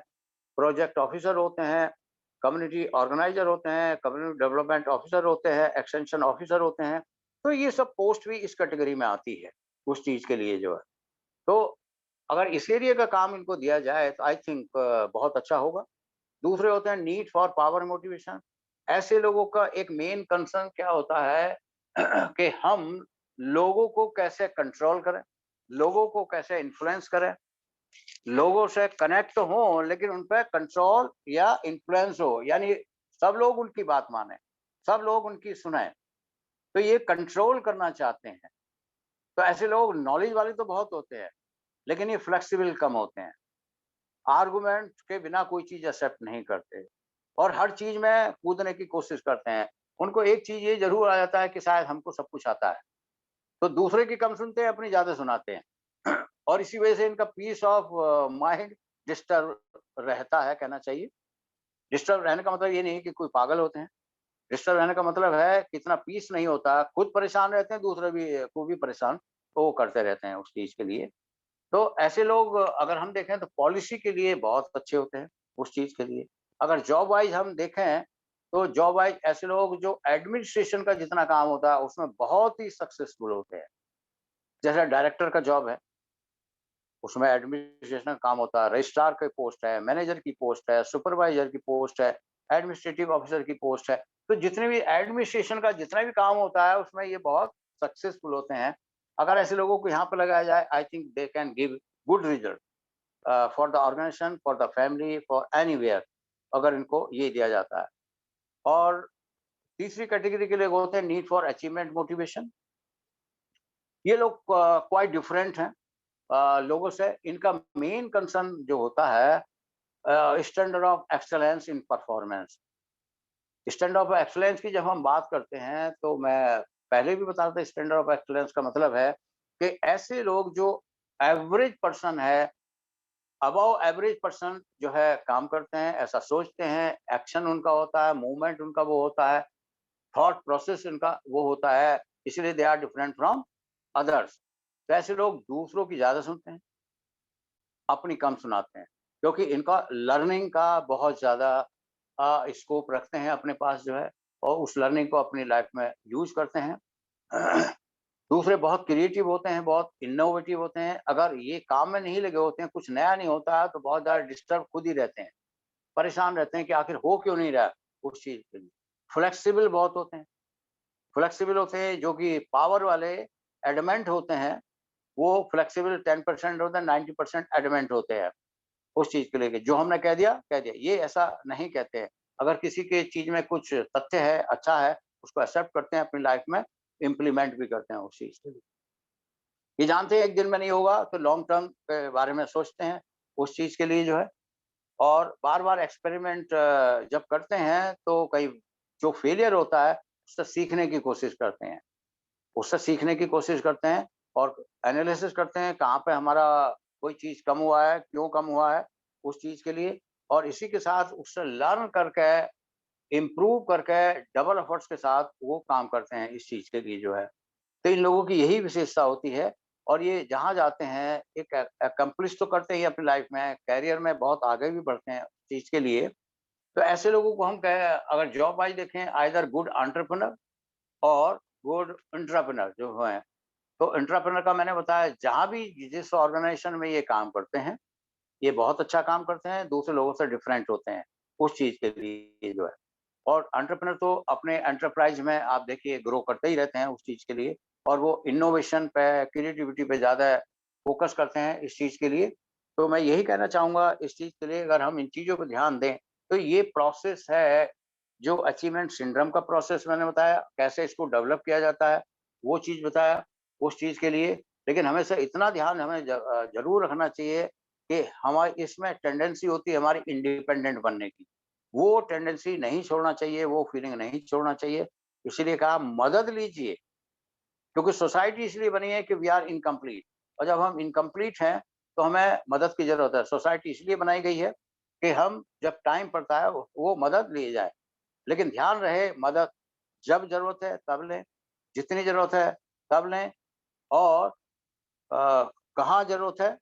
प्रोजेक्ट ऑफिसर होते हैं, कम्युनिटी ऑर्गेनाइजर होते हैं, कम्युनिटी डेवलपमेंट ऑफिसर होते हैं, एक्सटेंशन ऑफिसर होते हैं। तो ये सब पोस्ट भी इस कैटेगरी में आती है उस चीज के लिए जो है। तो अगर इस एरिया का काम इनको दिया जाए तो आई थिंक बहुत अच्छा होगा। दूसरे होते हैं नीड फॉर पावर मोटिवेशन। ऐसे लोगों का एक मेन कंसर्न क्या होता है कि हम लोगों को कैसे कंट्रोल करें, लोगों को कैसे इन्फ्लुएंस करें, लोगों से कनेक्ट हो लेकिन उन पर कंट्रोल या इन्फ्लुएंस हो, यानी सब लोग उनकी बात माने, सब लोग उनकी सुने, तो ये कंट्रोल करना चाहते हैं। तो ऐसे लोग नॉलेज वाले तो बहुत होते हैं लेकिन ये फ्लेक्सिबल कम होते हैं, आर्गुमेंट के बिना कोई चीज एक्सेप्ट नहीं करते और हर चीज में कूदने की कोशिश करते हैं। उनको एक चीज ये जरूर आ जाता है कि शायद हमको सब कुछ आता है, तो दूसरे की कम सुनते हैं, अपनी ज्यादा सुनाते हैं और इसी वजह से इनका पीस ऑफ माइंड डिस्टर्ब रहता है, कहना चाहिए। डिस्टर्ब रहने का मतलब ये नहीं कि कोई पागल होते हैं, डिस्टर्ब रहने का मतलब है कि इतना पीस नहीं होता, खुद परेशान रहते हैं, दूसरे भी को भी परेशान तो वो करते रहते हैं उस चीज के लिए। तो ऐसे लोग अगर हम देखें तो पॉलिसी के लिए बहुत अच्छे होते हैं उस चीज के लिए। अगर जॉब वाइज हम देखें तो जॉब वाइज ऐसे लोग जो एडमिनिस्ट्रेशन का जितना काम होता है उसमें बहुत ही सक्सेसफुल होते हैं। जैसे डायरेक्टर का जॉब है, उसमें एडमिनिस्ट्रेशन का काम होता है, रजिस्ट्रार की पोस्ट है, मैनेजर की पोस्ट है, सुपरवाइजर की पोस्ट है, एडमिनिस्ट्रेटिव ऑफिसर की पोस्ट है। तो जितने भी एडमिनिस्ट्रेशन का जितना भी काम होता है उसमें ये बहुत सक्सेसफुल होते हैं। अगर ऐसे लोगों को यहाँ पर लगाया जाए I think they can give good result for the organisation, for the family, for anywhere, अगर इनको ये दिया जाता है। और तीसरी कैटेगरी के लोग होते हैं नीड फॉर अचीवमेंट मोटिवेशन। ये लोग क्वाइट डिफरेंट हैं लोगों से। इनका मेन कंसर्न जो होता है standard of excellence in performance. Standard of excellence की जब हम बात करते हैं तो मैं पहले भी बता रहा था, स्टैंडर्ड ऑफ एक्सलेंस का मतलब है कि ऐसे लोग जो एवरेज पर्सन है, अबव एवरेज पर्सन जो है काम करते हैं, ऐसा सोचते हैं, एक्शन उनका होता है, मूवमेंट उनका वो होता है, थॉट प्रोसेस उनका वो होता है, इसलिए they are different from others. तो ऐसे लोग दूसरों की ज्यादा सुनते हैं, अपनी कम सुनाते हैं, क्योंकि इनका लर्निंग का बहुत ज्यादा स्कोप रखते हैं अपने पास जो है, और उस लर्निंग को अपनी लाइफ में यूज करते हैं। दूसरे बहुत क्रिएटिव होते हैं, बहुत इनोवेटिव होते हैं। अगर ये काम में नहीं लगे होते हैं, कुछ नया नहीं होता है, तो बहुत ज़्यादा डिस्टर्ब खुद ही रहते हैं, परेशान रहते हैं कि आखिर हो क्यों नहीं रहा उस चीज़ के लिए। फ्लेक्सिबल बहुत होते हैं, फ्लेक्सिबल होते हैं, जो कि पावर वाले एडमेंट होते हैं, वो फ्लेक्सिबल 10% होते हैं, 90% एडमेंट होते हैं उस चीज़ को लेके। जो हमने कह दिया, ये ऐसा नहीं कहते हैं। अगर किसी के चीज़ में कुछ तथ्य है, अच्छा है, उसको एक्सेप्ट करते हैं, अपनी लाइफ में इम्प्लीमेंट भी करते हैं उस चीज़ के लिए। ये जानते हैं एक दिन में नहीं होगा, तो लॉन्ग टर्म के बारे में सोचते हैं उस चीज़ के लिए जो है। और बार-बार एक्सपेरिमेंट जब करते हैं तो कई जो फेलियर होता है, उससे सीखने की कोशिश करते हैं, उससे सीखने की कोशिश करते हैं और एनालिसिस करते हैं कहाँ पे हमारा कोई चीज़ कम हुआ है, क्यों कम हुआ है उस चीज़ के लिए, और इसी के साथ उससे लर्न करके इम्प्रूव करके डबल एफर्ट्स के साथ वो काम करते हैं इस चीज़ के लिए जो है। तो इन लोगों की यही विशेषता होती है और ये जहाँ जाते हैं एक अकम्प्लिश तो करते ही अपनी लाइफ में, करियर में बहुत आगे भी बढ़ते हैं चीज़ के लिए। तो ऐसे लोगों को हम कहें, अगर जॉब वाइज देखें, आइदर गुड एंटरप्रेन्योर और गुड एंटरप्रेन्योर जो हैं। तो एंटरप्रेन्योर का मैंने बताया, जहाँ भी जिस ऑर्गेनाइजेशन में ये काम करते हैं, ये बहुत अच्छा काम करते हैं, दूसरे लोगों से डिफरेंट होते हैं उस चीज़ के लिए जो है। और एंटरप्रेन्योर तो अपने एंटरप्राइज में आप देखिए ग्रो करते ही रहते हैं उस चीज़ के लिए, और वो इनोवेशन पे, क्रिएटिविटी पे ज़्यादा फोकस करते हैं इस चीज़ के लिए। तो मैं यही कहना चाहूँगा इस चीज़ के लिए, अगर हम इन चीज़ों पे ध्यान दें, तो ये प्रोसेस है जो अचीवमेंट सिंड्रोम का प्रोसेस मैंने बताया, कैसे इसको डेवलप किया जाता है, वो चीज़ बताया उस चीज़ के लिए। लेकिन हमेशा इतना ध्यान हमें ज़रूर रखना चाहिए कि हमारी इसमें टेंडेंसी होती है हमारी इंडिपेंडेंट बनने की। वो टेंडेंसी नहीं छोड़ना चाहिए, वो फीलिंग नहीं छोड़ना चाहिए। इसीलिए कहा मदद लीजिए, क्योंकि सोसाइटी इसलिए बनी है कि वी आर इनकम्प्लीट, और जब हम इनकम्प्लीट हैं तो हमें मदद की ज़रूरत है। सोसाइटी इसलिए बनाई गई है कि हम जब टाइम पड़ता है वो मदद ली जाए। लेकिन ध्यान रहे, मदद जब ज़रूरत है तब लें, जितनी ज़रूरत है तब लें, और कहाँ ज़रूरत है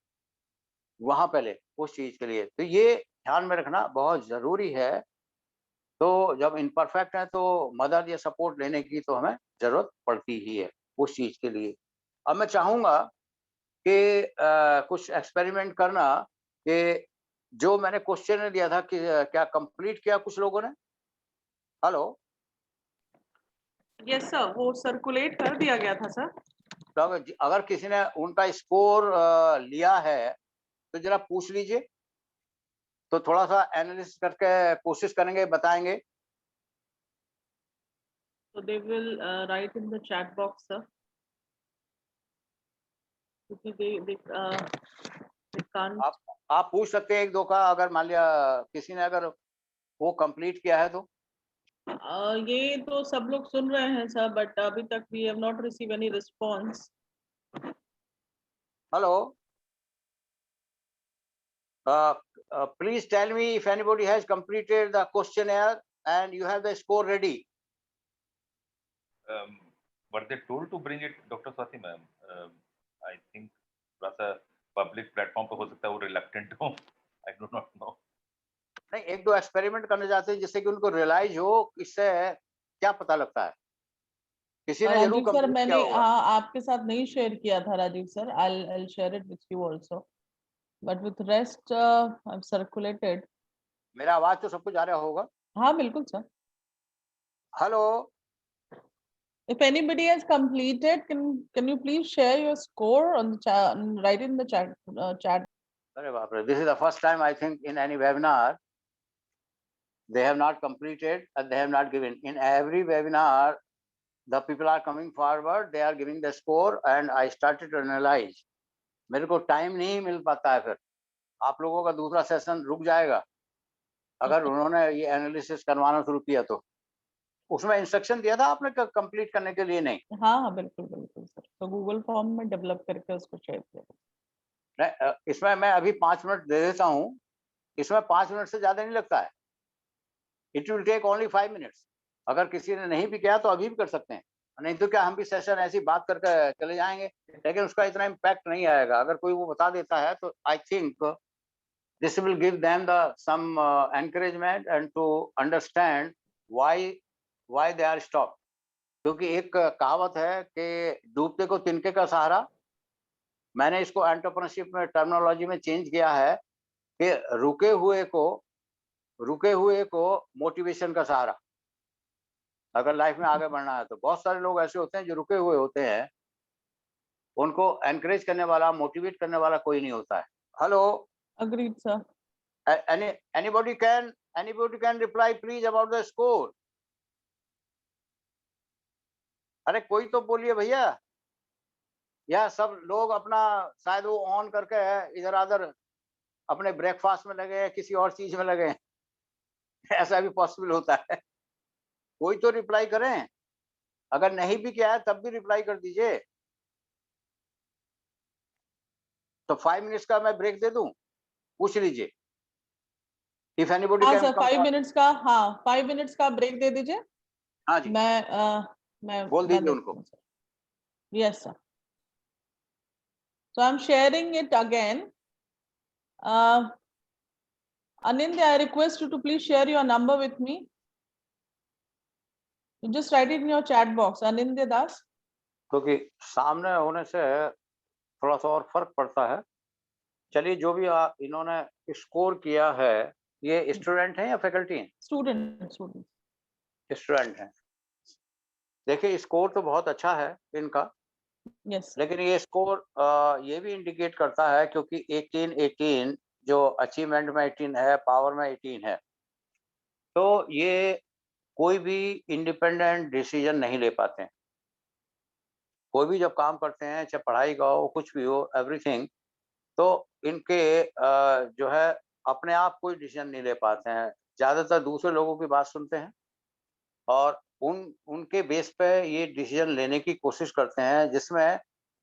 वहाँ पे लें उस चीज़ के लिए। तो ये ध्यान में रखना बहुत ज़रूरी है। तो जब इम्परफेक्ट है तो मदद या सपोर्ट लेने की तो हमें ज़रूरत पड़ती ही है उस चीज़ के लिए। अब मैं चाहूँगा कि कुछ एक्सपेरिमेंट करना कि जो मैंने क्वेश्चन दिया था कि क्या कंप्लीट किया कुछ लोगों ने? हेलो? यस सर, वो सर्कुलेट कर दिया गया था सर। तो अगर किसी ने उनका स्कोर लिया है, तो ज़रा पूछ लीजिए। तो थोड़ा-सा एनालिसिस करके कोशिश करेंगे, बताएँगे। So they will write in the chat box, sir. क्योंकि they can't. आप पूछ सकते हैं 1-2 का, अगर मान लिया किसी ने अगर वो कंप्लीट किया है तो। ये तो सब लोग सुन रहे हैं सर, बट अभी तक we have not received any response. Hello? Please tell me if anybody has completed the questionnaire and you have the score ready. Were they told to bring it, Dr. Swati ma'am? I think थोड़ा सा public platform पे हो सकता है वो reluctant हो, I do not know. नहीं, 1-2 experiment करने जाते हैं जिससे कि उनको रियलाइज हो इससे क्या पता लगता है। किसी ने जरूर राजीव सर, कंप्लीट किया मैंने होगा। हाँ आपके साथ नहीं शेयर किया था Rajiv sir. I'll share it with you also, but with rest I've circulated. मेरा आवाज तो सबको जा रहा होगा। हाँ बिल्कुल sir. Hello? If anybody has completed, can you please share your score on the chat, write in the chat. अरे बाप रे, this is the first time I think in any webinar they have not completed and they have not given. In every webinar the people are coming forward, they are giving the score and I started to analyze. मेरे को time नहीं मिल पाता है, फिर आप लोगों का दूसरा सेशन रुक जाएगा अगर उन्होंने ये एनालिसिस करवाना शुरू किया तो। उसमें इंस्ट्रक्शन दिया था आपने कंप्लीट करने के लिए? नहीं, हाँ हाँ बिल्कुल बिल्कुल सर, तो गूगल फॉर्म में डेवलप करके उसको शेयर किया। इसमें मैं अभी 5 मिनट दे देता हूँ। इसमें 5 मिनट से ज्यादा नहीं लगता है। It will take only 5 minutes. अगर किसी ने नहीं भी किया तो अभी भी कर सकते हैं, नहीं तो क्या हम भी सेशन ऐसी बात करके चले जाएंगे, लेकिन उसका इतना इम्पैक्ट नहीं आएगा। अगर कोई वो बता देता है तो I think this will give them the some encouragement and to understand why they are stop. क्योंकि एक कहावत है कि डूबते को तिनके का सहारा। मैंने इसको एंटरप्रेन्योरशिप में टर्मिनोलॉजी में चेंज किया है कि रुके हुए को मोटिवेशन का सहारा। अगर लाइफ में आगे बढ़ना है तो बहुत सारे लोग ऐसे होते हैं जो रुके हुए होते हैं, उनको एनकरेज करने वाला, मोटिवेट करने वाला कोई नहीं होता है। Hello? Agreed sir. anybody can reply please about the score? अरे कोई तो बोलिए भैया। या सब लोग अपना शायद वो ऑन करके इधर उधर अपने ब्रेकफास्ट में लगे हैं, किसी और चीज में लगे हैं। ऐसा भी पॉसिबल होता है। कोई तो रिप्लाई करें। अगर नहीं भी किया है तब भी रिप्लाई कर दीजिए। तो 5 मिनट्स का मैं ब्रेक दे दूं, पूछ लीजिए। इफ एनीबॉडी हाँ कैन सर, कम। 5 मिनट्स का, हाँ 5 मिनट्स का ब्रेक दे दीजिए। हाँ जी, मैं बोल दीजिए देखती उनको। हूँ sir. Yes sir, so I'm sharing it again. Anindya, I request you to please share your number with me. You just write it in your chat box. Anindya Das. क्योंकि सामने होने से थोड़ा सा और फर्क पड़ता है। चलिए, जो भी इन्होंने स्कोर किया है, ये स्टूडेंट हैं या फैकल्टी हैं? Student. स्टूडेंट हैं। देखिए, स्कोर तो बहुत अच्छा है इनका, Yes. लेकिन ये स्कोर ये भी इंडिकेट करता है, क्योंकि 18 जो अचीवमेंट में 18 है, पावर में 18 है, तो ये कोई भी इंडिपेंडेंट डिसीजन नहीं ले पाते हैं। कोई भी जब काम करते हैं, चाहे पढ़ाई का हो, कुछ भी हो, एवरीथिंग, तो इनके जो है अपने आप कोई डिसीजन नहीं ले पाते हैं। ज़्यादातर दूसरे लोगों की बात सुनते हैं और उनके बेस पे ये डिसीजन लेने की कोशिश करते हैं, जिसमें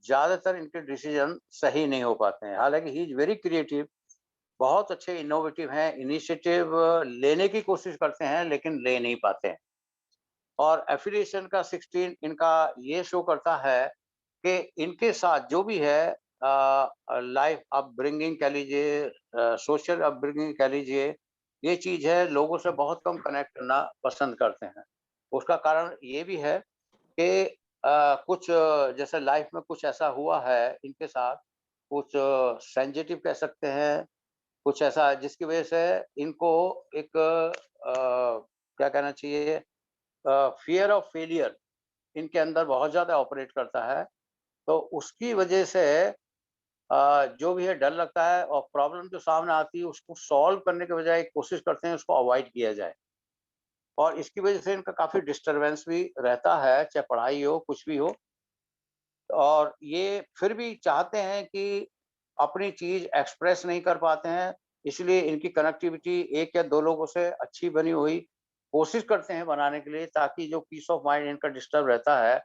ज़्यादातर इनके डिसीजन सही नहीं हो पाते हैं। हालाँकि ही इज़ वेरी क्रिएटिव, बहुत अच्छे इनोवेटिव हैं, इनिशिएटिव लेने की कोशिश करते हैं, लेकिन ले नहीं पाते हैं। और एफिलिएशन का 16 इनका ये शो करता है कि इनके साथ जो भी है लाइफ अपब्रिंगिंग कह लीजिए, सोशल अपब्रिंगिंग कह लीजिए, ये चीज़ है, लोगों से बहुत कम कनेक्ट करना पसंद करते हैं। उसका कारण ये भी है कि कुछ जैसे लाइफ में कुछ ऐसा हुआ है इनके साथ, कुछ सेंसिटिव कह सकते हैं, कुछ ऐसा जिसकी वजह से इनको एक क्या कहना चाहिए, फियर ऑफ फेलियर इनके अंदर बहुत ज़्यादा ऑपरेट करता है। तो उसकी वजह से जो भी है डर लगता है, और प्रॉब्लम जो सामने आती है उसको सॉल्व करने के बजाय कोशिश करते हैं उसको अवॉइड किया जाए, और इसकी वजह से इनका काफ़ी डिस्टरबेंस भी रहता है, चाहे पढ़ाई हो, कुछ भी हो। और ये फिर भी चाहते हैं कि अपनी चीज़ एक्सप्रेस नहीं कर पाते हैं, इसलिए इनकी कनेक्टिविटी 1 या 2 लोगों से अच्छी बनी हुई कोशिश करते हैं बनाने के लिए, ताकि जो पीस ऑफ माइंड इनका डिस्टर्ब रहता है,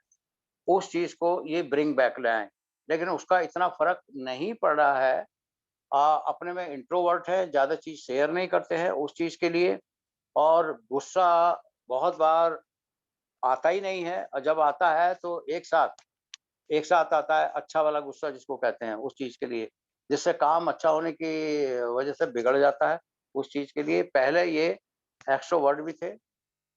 उस चीज़ को ये ब्रिंग बैक लाएँ। लेकिन उसका इतना फ़र्क नहीं पड़ रहा है। अपने में इंट्रोवर्ट है, ज़्यादा चीज़ शेयर नहीं करते हैं उस चीज़ के लिए, और गुस्सा बहुत बार आता ही नहीं है, और जब आता है तो एक साथ आता है, अच्छा वाला गुस्सा जिसको कहते हैं, उस चीज़ के लिए, जिससे काम अच्छा होने की वजह से बिगड़ जाता है उस चीज़ के लिए। पहले ये एक्स्ट्रोवर्ट भी थे,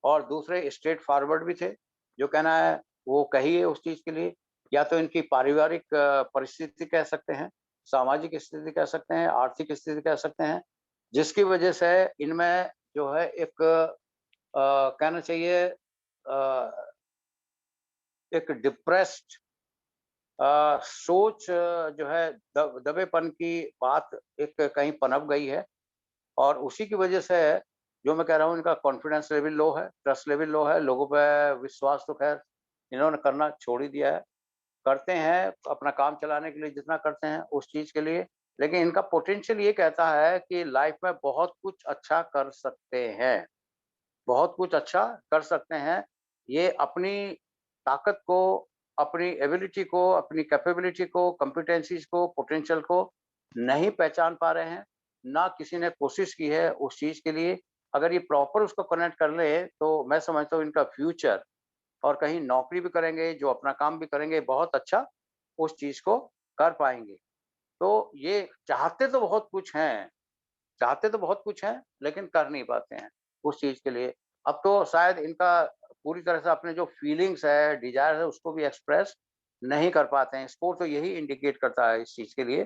और दूसरे स्ट्रेट फॉरवर्ड भी थे, जो कहना है वो कहिए उस चीज़ के लिए। या तो इनकी पारिवारिक परिस्थिति कह सकते हैं, सामाजिक स्थिति कह सकते हैं, आर्थिक स्थिति कह सकते हैं, जिसकी वजह से इनमें जो है एक कहना चाहिए एक डिप्रेस्ड सोच जो है, दबेपन की बात एक कहीं पनप गई है, और उसी की वजह से जो मैं कह रहा हूँ, इनका कॉन्फिडेंस लेवल लो है, ट्रस्ट लेवल लो है, लोगों पे विश्वास तो खैर इन्होंने करना छोड़ ही दिया है। करते हैं अपना काम चलाने के लिए जितना करते हैं उस चीज़ के लिए, लेकिन इनका पोटेंशियल ये कहता है कि लाइफ में बहुत कुछ अच्छा कर सकते हैं, बहुत कुछ अच्छा कर सकते हैं। ये अपनी ताकत को, अपनी एबिलिटी को, अपनी कैपेबिलिटी को, कॉम्पिटेंसीज़ को, पोटेंशियल को नहीं पहचान पा रहे हैं, ना किसी ने कोशिश की है उस चीज़ के लिए। अगर ये प्रॉपर उसको कनेक्ट कर ले, तो मैं समझता हूँ इनका फ्यूचर, और कहीं नौकरी भी करेंगे, जो अपना काम भी करेंगे, बहुत अच्छा उस चीज़ को कर पाएँगे। तो ये चाहते तो बहुत कुछ हैं, लेकिन कर नहीं पाते हैं उस चीज़ के लिए। अब तो शायद इनका पूरी तरह से अपने जो फीलिंग्स है, डिज़ायर है, उसको भी एक्सप्रेस नहीं कर पाते हैं। स्कोर तो यही इंडिकेट करता है इस चीज़ के लिए।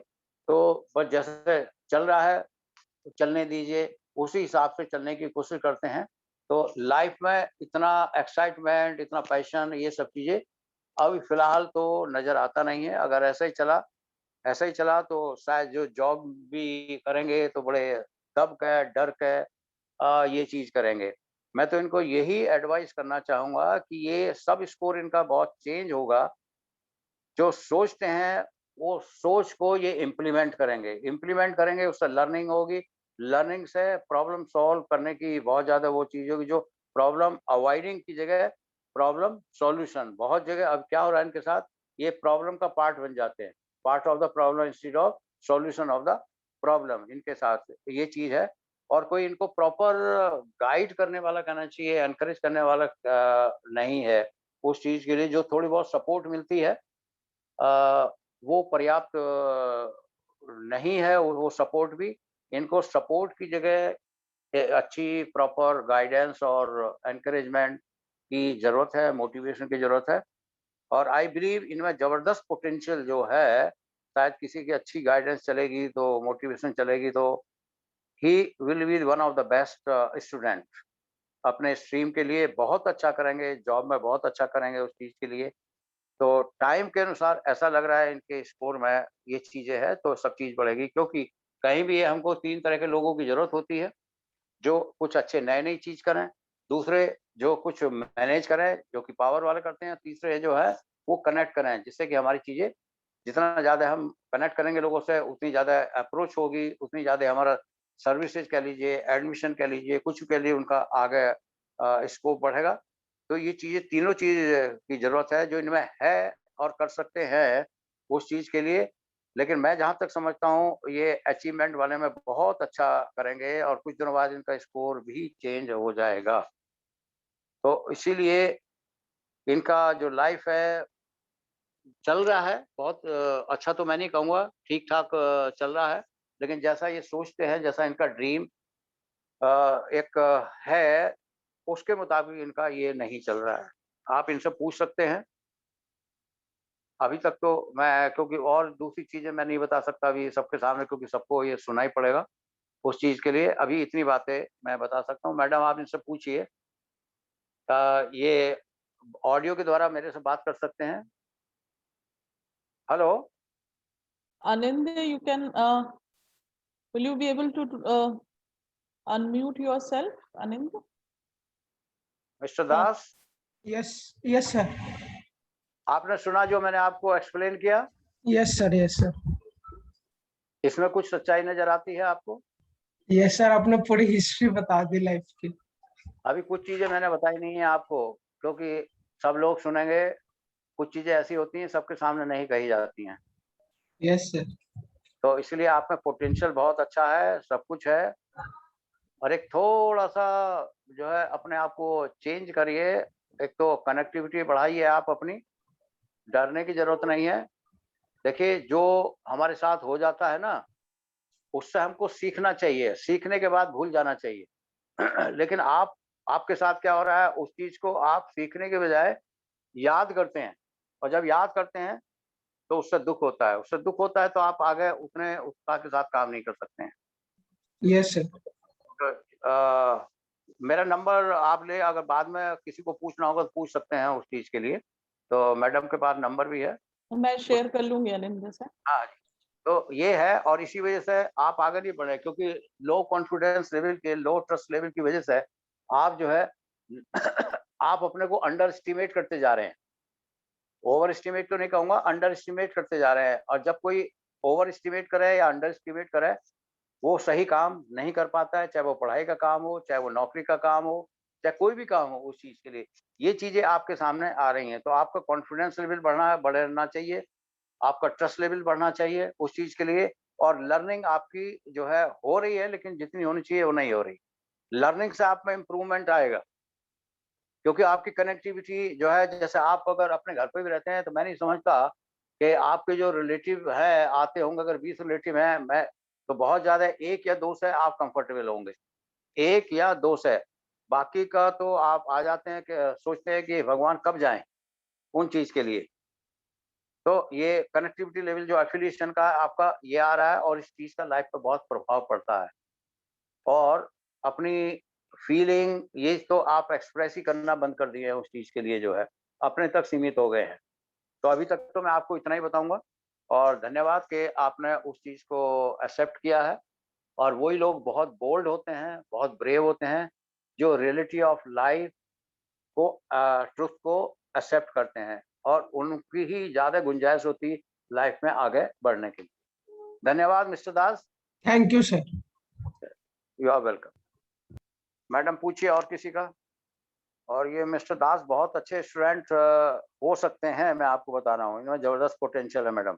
तो बस जैसे चल रहा है, तो चलने दीजिए, उसी हिसाब से चलने की कोशिश करते हैं। तो लाइफ में इतना एक्साइटमेंट, इतना पैशन, ये सब चीज़ें अभी फ़िलहाल तो नज़र आता नहीं है। अगर ऐसा ही चला तो शायद जो जॉब भी करेंगे तो बड़े दब के, डर के ये चीज़ करेंगे। मैं तो इनको यही एडवाइस करना चाहूँगा कि ये सब स्कोर इनका बहुत चेंज होगा। जो सोचते हैं, वो सोच को ये इम्प्लीमेंट करेंगे, उससे लर्निंग होगी। लर्निंग से प्रॉब्लम सॉल्व करने की बहुत ज़्यादा वो चीज़ होगी, जो प्रॉब्लम अवॉइडिंग की जगह प्रॉब्लम सॉल्यूशन। बहुत जगह अब क्या हो रहा है इनके साथ, ये प्रॉब्लम का पार्ट बन जाते हैं, part of the problem instead of solution of the problem. इनके साथ ये चीज है। और कोई इनको प्रॉपर गाइड करने वाला कहना चाहिए, एनकरेज करने वाला नहीं है उस चीज के लिए। जो थोड़ी बहुत सपोर्ट मिलती है वो पर्याप्त नहीं है। वो सपोर्ट भी, इनको सपोर्ट की जगह अच्छी प्रॉपर गाइडेंस और एनकरेजमेंट की जरूरत है, मोटिवेशन की जरूरत है। और आई बिलीव इनमें जबरदस्त पोटेंशियल जो है, शायद किसी की अच्छी गाइडेंस चलेगी तो, मोटिवेशन चलेगी तो he will be one of the best student. अपने स्ट्रीम के लिए बहुत अच्छा करेंगे, जॉब में बहुत अच्छा करेंगे उस चीज के लिए। तो टाइम के अनुसार ऐसा लग रहा है इनके स्कोर में ये चीजें है तो सब चीज बढ़ेगी। क्योंकि कहीं भी हमको 3 तरह के लोगों की जरूरत होती है, जो कुछ अच्छे नए नई चीज करें, दूसरे जो कुछ मैनेज करें जो कि पावर वाले करते हैं, तीसरे जो है वो कनेक्ट करें, जिससे कि हमारी चीजें जितना ज्यादा हम कनेक्ट करेंगे लोगों से, उतनी ज्यादा अप्रोच होगी, उतनी ज्यादा हमारा सर्विसेज कह लीजिए, एडमिशन कह लीजिए, कुछ कह लीजिए, उनका आगे स्कोप बढ़ेगा। तो ये चीजें, तीनों चीज की जरूरत है जो इनमें है और कर सकते हैं उस चीज के लिए। लेकिन मैं जहां तक समझता हूँ ये अचीवमेंट वाले में बहुत अच्छा करेंगे और कुछ दिनों बाद इनका स्कोर भी चेंज हो जाएगा। तो इसीलिए इनका जो लाइफ है चल रहा है बहुत अच्छा, तो मैं नहीं कहूँगा, ठीक ठाक चल रहा है। लेकिन जैसा ये सोचते हैं, जैसा इनका ड्रीम एक है, उसके मुताबिक इनका ये नहीं चल रहा है। आप इनसे पूछ सकते हैं। अभी तक तो मैं, क्योंकि और दूसरी चीजें मैं नहीं बता सकता अभी सबके सामने, क्योंकि सबको ये सुना ही पड़ेगा उस चीज के लिए। अभी इतनी बातें मैं बता सकता हूँ। मैडम आप इनसे पूछिए, ये ऑडियो के द्वारा मेरे से बात कर सकते हैं। Hello Anindya, you can, will you be able to unmute yourself, Anindya? Mister Das, Yes, sir. आपने सुना जो मैंने आपको एक्सप्लेन किया? Yes, sir. इसमें कुछ सच्चाई नजर आती है आपको? Yes, sir. आपने पूरी हिस्ट्री बता दी लाइफ की। अभी कुछ चीजें मैंने बताई नहीं है आपको, क्योंकि सब लोग सुनेंगे। कुछ चीजें ऐसी होती हैं सबके सामने नहीं कही जाती हैं। Yes, sir. तो इसलिए आप में पोटेंशियल बहुत अच्छा है, सब कुछ है। और एक थोड़ा सा जो है अपने आप को चेंज करिए। एक तो कनेक्टिविटी बढ़ाइए आप अपनी, डरने की जरूरत नहीं है। देखिए जो हमारे साथ हो जाता है ना, उससे हमको सीखना चाहिए, सीखने के बाद भूल जाना चाहिए। लेकिन आपके साथ क्या हो रहा है, उस चीज को आप सीखने के बजाय याद करते हैं, और जब याद करते हैं तो उससे दुख होता है। उससे दुख होता है तो आप आगे उतने उत्साह के साथ काम नहीं कर सकते हैं। Yes, sir. तो, मेरा नंबर आप ले, अगर बाद में किसी को पूछना होगा तो पूछ सकते हैं उस चीज के लिए। तो मैडम के पास नंबर भी है, मैं शेयर कर लूंगी अनिंद्य से। हाँ। तो ये है, और इसी वजह से आप आगे नहीं बढ़े, क्योंकि लो कॉन्फिडेंस लेवल के, लो ट्रस्ट लेवल की वजह से आप जो है आप अपने को अंडर एस्टिमेट करते जा रहे हैं। ओवर एस्टिमेट तो नहीं कहूंगा, अंडर एस्टिमेट करते जा रहे हैं। और जब कोई ओवर एस्टिमेट करे या अंडर एस्टिमेट करे, वो सही काम नहीं कर पाता है, चाहे वो पढ़ाई का काम हो, चाहे वो नौकरी का काम हो, चाहे कोई भी काम हो उस चीज के लिए। ये चीजें आपके सामने आ रही हैं, तो आपका कॉन्फिडेंस लेवल बढ़ना चाहिए, आपका ट्रस्ट लेवल बढ़ना चाहिए उस चीज के लिए। और लर्निंग आपकी जो है हो रही है, लेकिन जितनी होनी चाहिए वो नहीं हो रही। लर्निंग से आप में इम्प्रूवमेंट आएगा, क्योंकि आपकी कनेक्टिविटी जो है, जैसे आप अगर अपने घर पे भी रहते हैं तो मैं नहीं समझता कि आपके जो रिलेटिव है आते होंगे, अगर 20 रिलेटिव हैं, मैं तो बहुत ज्यादा 1 या 2 से आप कंफर्टेबल होंगे, 1 या 2 से। बाकी का तो आप आ जाते हैं कि सोचते हैं कि भगवान कब जाएं उन चीज के लिए। तो ये कनेक्टिविटी लेवल जो एफिलिएशन का आपका ये आ रहा है, और इस चीज का लाइफ पर बहुत प्रभाव पड़ता है। और अपनी फीलिंग ये तो आप एक्सप्रेस ही करना बंद कर दिए हैं उस चीज के लिए, जो है अपने तक सीमित हो गए हैं। तो अभी तक तो मैं आपको इतना ही बताऊंगा, और धन्यवाद कि आपने उस चीज को एक्सेप्ट किया है। और वही लोग बहुत बोल्ड होते हैं, बहुत ब्रेव होते हैं, जो रियलिटी ऑफ लाइफ को, ट्रुथ को एक्सेप्ट करते हैं, और उनकी ही ज्यादा गुंजाइश होती लाइफ में आगे बढ़ने के लिए। धन्यवाद mister Das, Thank you, sir. You are welcome. Madam पूछिए और किसी का, और ये मिस्टर दास बहुत अच्छे स्टूडेंट हो सकते हैं, मैं आपको बता रहा हूँ, इनमें जबरदस्त पोटेंशियल है मैडम।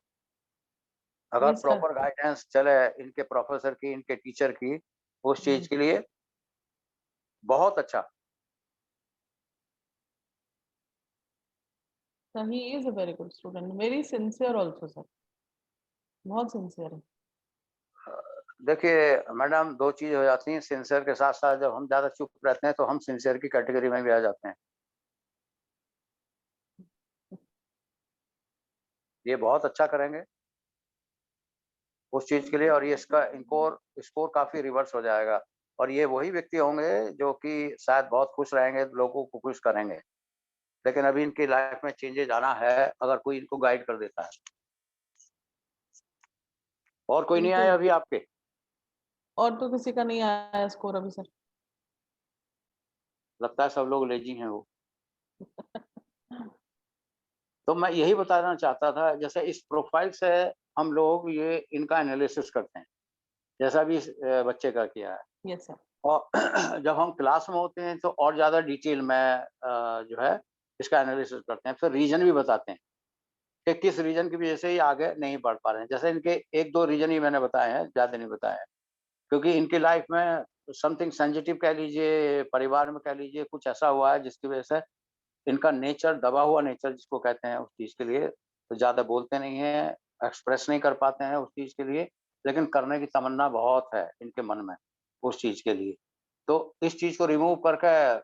अगर Yes, sir. प्रॉपर गाइडेंस चले इनके प्रोफेसर की, इनके टीचर की, उस चीज के लिए बहुत अच्छा। So he is a very good student, very sincere also, sir. बहुत sincere है। देखिए मैडम, दो चीज हो जाती हैं, सिंसियर के साथ साथ जब हम ज्यादा चुप रहते हैं तो हम सिंसियर की कैटेगरी में भी आ जाते हैं। ये बहुत अच्छा करेंगे उस चीज के लिए, और ये इसका स्कोर काफी रिवर्स हो जाएगा, और ये वही व्यक्ति होंगे जो कि शायद बहुत खुश रहेंगे, लोगों को खुश करेंगे। लेकिन अभी इनकी लाइफ में चेंजेस आना है अगर कोई इनको गाइड कर देता है। और कोई नहीं बिल्कुल। आया अभी आपके? और तो किसी का नहीं आया स्कोर अभी सर। लगता है सब लोग लेजी हैं वो। तो मैं यही बताना चाहता था, जैसे इस प्रोफाइल से हम लोग ये इनका एनालिसिस करते हैं, जैसा भी इस बच्चे का किया है। Yes sir. और जब हम क्लास में होते हैं तो और ज़्यादा डिटेल में जो है इसका एनालिसिस करते हैं, फिर रीजन भी बताते हैं कि किस रीजन की वजह से ये आगे नहीं बढ़ पा रहे हैं। जैसे इनके एक दो रीजन ही मैंने बताए हैं, ज़्यादा नहीं बताए हैं, क्योंकि इनकी लाइफ में समथिंग सेंसिटिव कह लीजिए, परिवार में कह लीजिए, कुछ ऐसा हुआ है जिसकी वजह से इनका नेचर, दबा हुआ नेचर जिसको कहते हैं, उस चीज़ के लिए तो ज़्यादा बोलते नहीं हैं, एक्सप्रेस नहीं कर पाते हैं उस चीज़ के लिए, लेकिन करने की तमन्ना बहुत है इनके मन में उस चीज़ के लिए। तो इस चीज़ को रिमूव करके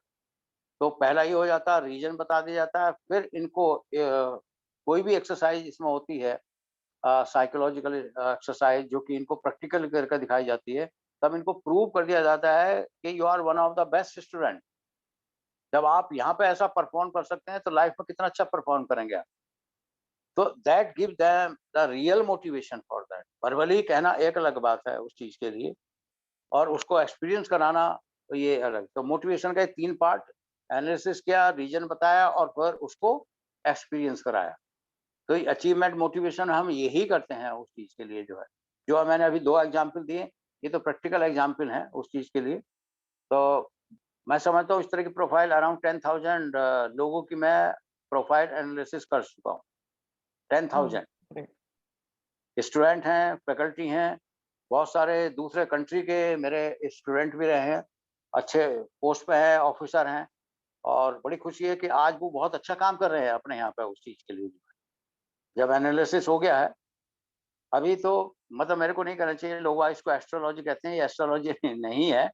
तो पहला ही हो जाता है, रीज़न बता दिया जाता है। फिर इनको कोई भी एक्सरसाइज़ इसमें होती है, साइकोलॉजिकल एक्सरसाइज़ जो कि इनको प्रैक्टिकल करके दिखाई जाती है, तब इनको प्रूव कर दिया जाता है कि you are one of the best student. जब आप यहाँ पे ऐसा परफॉर्म कर सकते हैं तो लाइफ में कितना अच्छा परफॉर्म करेंगे आप। तो that give them the real motivation for that. Verbally कहना एक अलग बात है उस चीज के लिए, और उसको एक्सपीरियंस कराना तो ये अलग। तो मोटिवेशन का 3 पार्ट, एनालिसिस किया, रीजन बताया और फिर उसको एक्सपीरियंस कराया। तो ये अचीवमेंट मोटिवेशन हम यही करते हैं उस चीज के लिए जो है। जो मैंने अभी 2 एग्जाम्पल दिए, ये तो प्रैक्टिकल एग्जाम्पल हैं उस चीज के लिए। तो मैं समझता हूँ इस तरह की प्रोफाइल अराउंड 10,000 लोगों की मैं प्रोफाइल एनालिसिस कर चुका हूँ। 10,000 great. स्टूडेंट हैं, फैकल्टी हैं, बहुत सारे दूसरे कंट्री के मेरे स्टूडेंट भी रहे हैं, अच्छे पोस्ट पे हैं, ऑफिसर हैं, और बड़ी खुशी है कि आज वो बहुत अच्छा काम कर रहे हैं अपने यहाँ पे उस चीज़ के लिए। जब एनालिसिस हो गया है, अभी तो मतलब मेरे को नहीं कहना चाहिए, लोग इसको एस्ट्रोलॉजी कहते हैं, ये एस्ट्रोलॉजी नहीं है,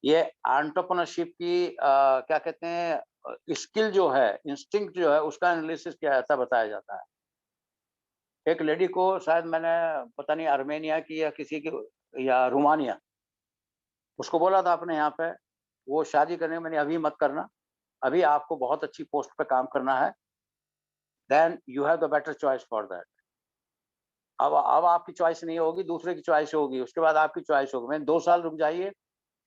ये एंटरप्रेन्योरशिप की क्या कहते हैं, स्किल जो है, इंस्टिंक्ट जो है, उसका एनालिसिस किया जाता है, बताया जाता है। एक लेडी को शायद मैंने पता नहीं आर्मेनिया की या किसी की या रोमानिया, उसको बोला था अपने यहाँ पे, वो शादी करने मैंने अभी मत करना, अभी आपको बहुत अच्छी पोस्ट पे काम करना है, then you have the better choice for that. अब आपकी चॉइस नहीं होगी, दूसरे की चॉइस होगी, उसके बाद आपकी चॉइस होगी। मैंने 2 साल रुक जाइए,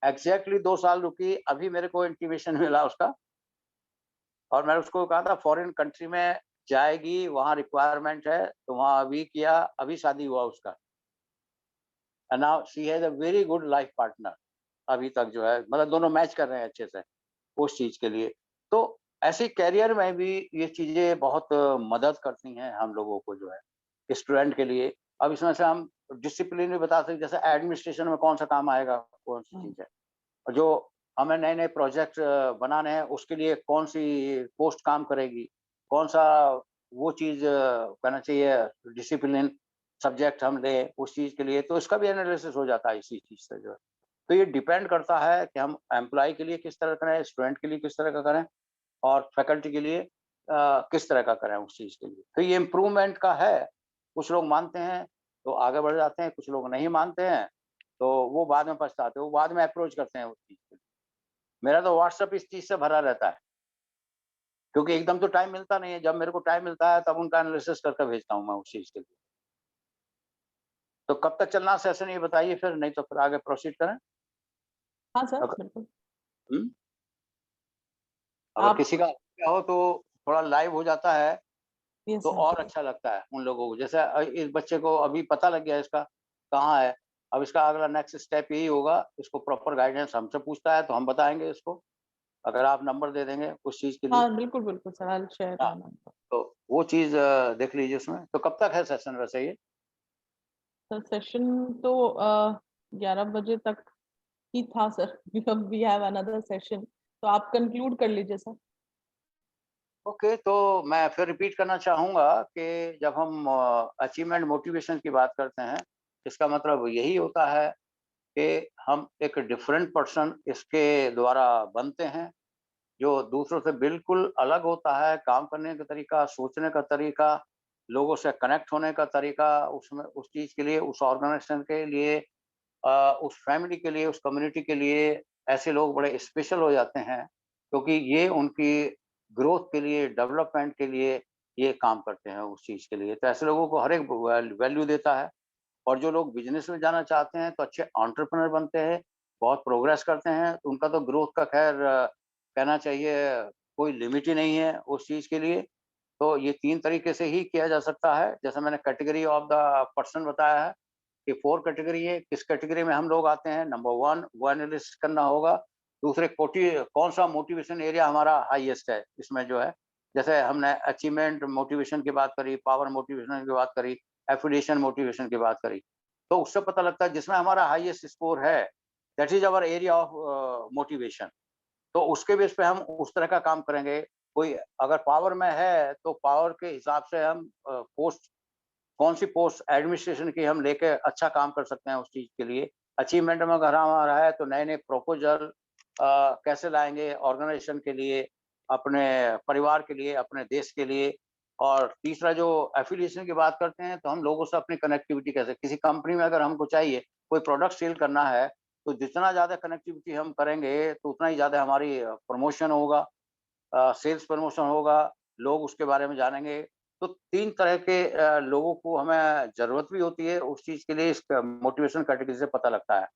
एग्जैक्टली 2 साल रुकी, अभी मेरे को इंटीमेशन मिला उसका, और मैंने उसको कहा था फॉरेन कंट्री में जाएगी, वहाँ रिक्वायरमेंट है, तो वहाँ अभी किया, अभी शादी हुआ उसका, and now she has a very good life partner. अभी तक जो है मतलब दोनों मैच कर रहे हैं अच्छे से उस चीज के लिए। तो ऐसे करियर में भी ये चीजें बहुत मदद करती हैं हम लोगों को जो है, स्टूडेंट के लिए। अब इसमें से हम डिसिप्लिन भी बता सकते, जैसे एडमिनिस्ट्रेशन में कौन सा काम आएगा, कौन सी चीज है, और जो हमें नए नए प्रोजेक्ट बनाने हैं उसके लिए कौन सी पोस्ट काम करेगी, कौन सा वो चीज कहना चाहिए डिसिप्लिन सब्जेक्ट हम लें उस चीज के लिए, तो इसका भी एनालिसिस हो जाता है इसी चीज से जो है। तो ये डिपेंड करता है कि हम एम्प्लॉय के लिए किस तरह करें, स्टूडेंट के लिए किस तरह का करें, और फैकल्टी के लिए किस तरह का करें उस चीज के लिए। तो ये इम्प्रूवमेंट का है, कुछ लोग मानते हैं तो आगे बढ़ जाते हैं, कुछ लोग नहीं मानते हैं तो वो बाद में पछताते हैं, वो बाद में अप्रोच करते हैं उस चीज के लिए। मेरा तो व्हाट्सएप इस चीज से भरा रहता है, क्योंकि एकदम तो टाइम मिलता नहीं है, जब मेरे को टाइम मिलता है तब उनका एनालिसिस करके भेजता हूँ मैं उस चीज के लिए। तो कब तक चलना सेशन ये बताइए, फिर नहीं तो फिर आगे प्रोसीड करें। हाँ सर अगर बिल्कुल। हम्म? अगर आप किसी का क्या हो तो थोड़ा लाइव हो जाता है यस तो सर। और अच्छा लगता है उन लोगों को। जैसे इस बच्चे को अभी पता लग गया इसका कहाँ है, अब इसका अगला नेक्स्ट स्टेप यही होगा, इसको प्रॉपर गाइडेंस हमसे पूछता है तो हम बताएंगे इसको, अगर आप नंबर दे देंगे उस चीज के लिए, हाँ बिल्कुल बिल्कुल सर, I'll share हाँ। our number. तो वो चीज देख लीजिए उसमें। तो कब तक है सेशन वैसे ये? सर सेशन तो 11 बजे तक ही था sir. We have another session, तो आप कंक्लूड कर लीजिए सर। ओके, तो मैं फिर रिपीट करना चाहूँगा कि जब हम अचीवमेंट मोटिवेशन की बात करते हैं, इसका मतलब यही होता है कि हम एक डिफरेंट पर्सन इसके द्वारा बनते हैं, जो दूसरों से बिल्कुल अलग होता है। काम करने का तरीका, सोचने का तरीका, लोगों से कनेक्ट होने का तरीका, उसमें उस चीज़ के लिए, उस ऑर्गेनाइजेशन के लिए, उस फैमिली के लिए, उस कम्युनिटी के लिए ऐसे लोग बड़े स्पेशल हो जाते हैं, क्योंकि ये उनकी ग्रोथ के लिए, डेवलपमेंट के लिए ये काम करते हैं उस चीज़ के लिए। तो ऐसे लोगों को हर एक वैल्यू देता है। और जो लोग बिजनेस में जाना चाहते हैं तो अच्छे एंटरप्रेन्योर बनते हैं, बहुत प्रोग्रेस करते हैं, तो उनका तो ग्रोथ का खैर कहना चाहिए कोई लिमिट ही नहीं है उस चीज़ के लिए। तो ये 3 तरीके से ही किया जा सकता है। जैसे मैंने कैटेगरी ऑफ द पर्सन बताया है कि 4 कैटेगरी है, किस कैटेगरी में हम लोग आते हैं। नंबर 1 वो एनालिसिस करना होगा। दूसरे कौन सा मोटिवेशन एरिया हमारा हाईएस्ट है इसमें जो है। जैसे हमने अचीवमेंट मोटिवेशन की बात करी, पावर मोटिवेशन की बात करी, एफिलिएशन मोटिवेशन की बात करी। तो उससे पता लगता है जिसमें हमारा हाईएस्ट स्कोर है, that is our area of motivation. तो उसके बेस पे हम उस तरह का काम करेंगे। कोई अगर पावर में है तो पावर के हिसाब से हम पोस्ट, कौन सी पोस्ट एडमिनिस्ट्रेशन की हम लेके अच्छा काम कर सकते हैं उस चीज़ के लिए। अचीवमेंट में अगर हमारा है तो नए-नए प्रपोज़ल कैसे लाएँगे ऑर्गेनाइजेशन के लिए, अपने परिवार के लिए, अपने देश के लिए। और तीसरा जो एफिलिएशन की बात करते हैं, तो हम लोगों से अपनी कनेक्टिविटी कैसे, किसी कंपनी में अगर हमको चाहिए, कोई प्रोडक्ट सेल करना है, तो जितना ज़्यादा कनेक्टिविटी हम करेंगे, तो उतना ही ज़्यादा हमारी प्रमोशन होगा, सेल्स प्रमोशन होगा, लोग उसके बारे में जानेंगे। तो 3 तरह के लोगों को हमें ज़रूरत भी होती है उस चीज़ के लिए, इस मोटिवेशन कैटेगरी से पता लगता है,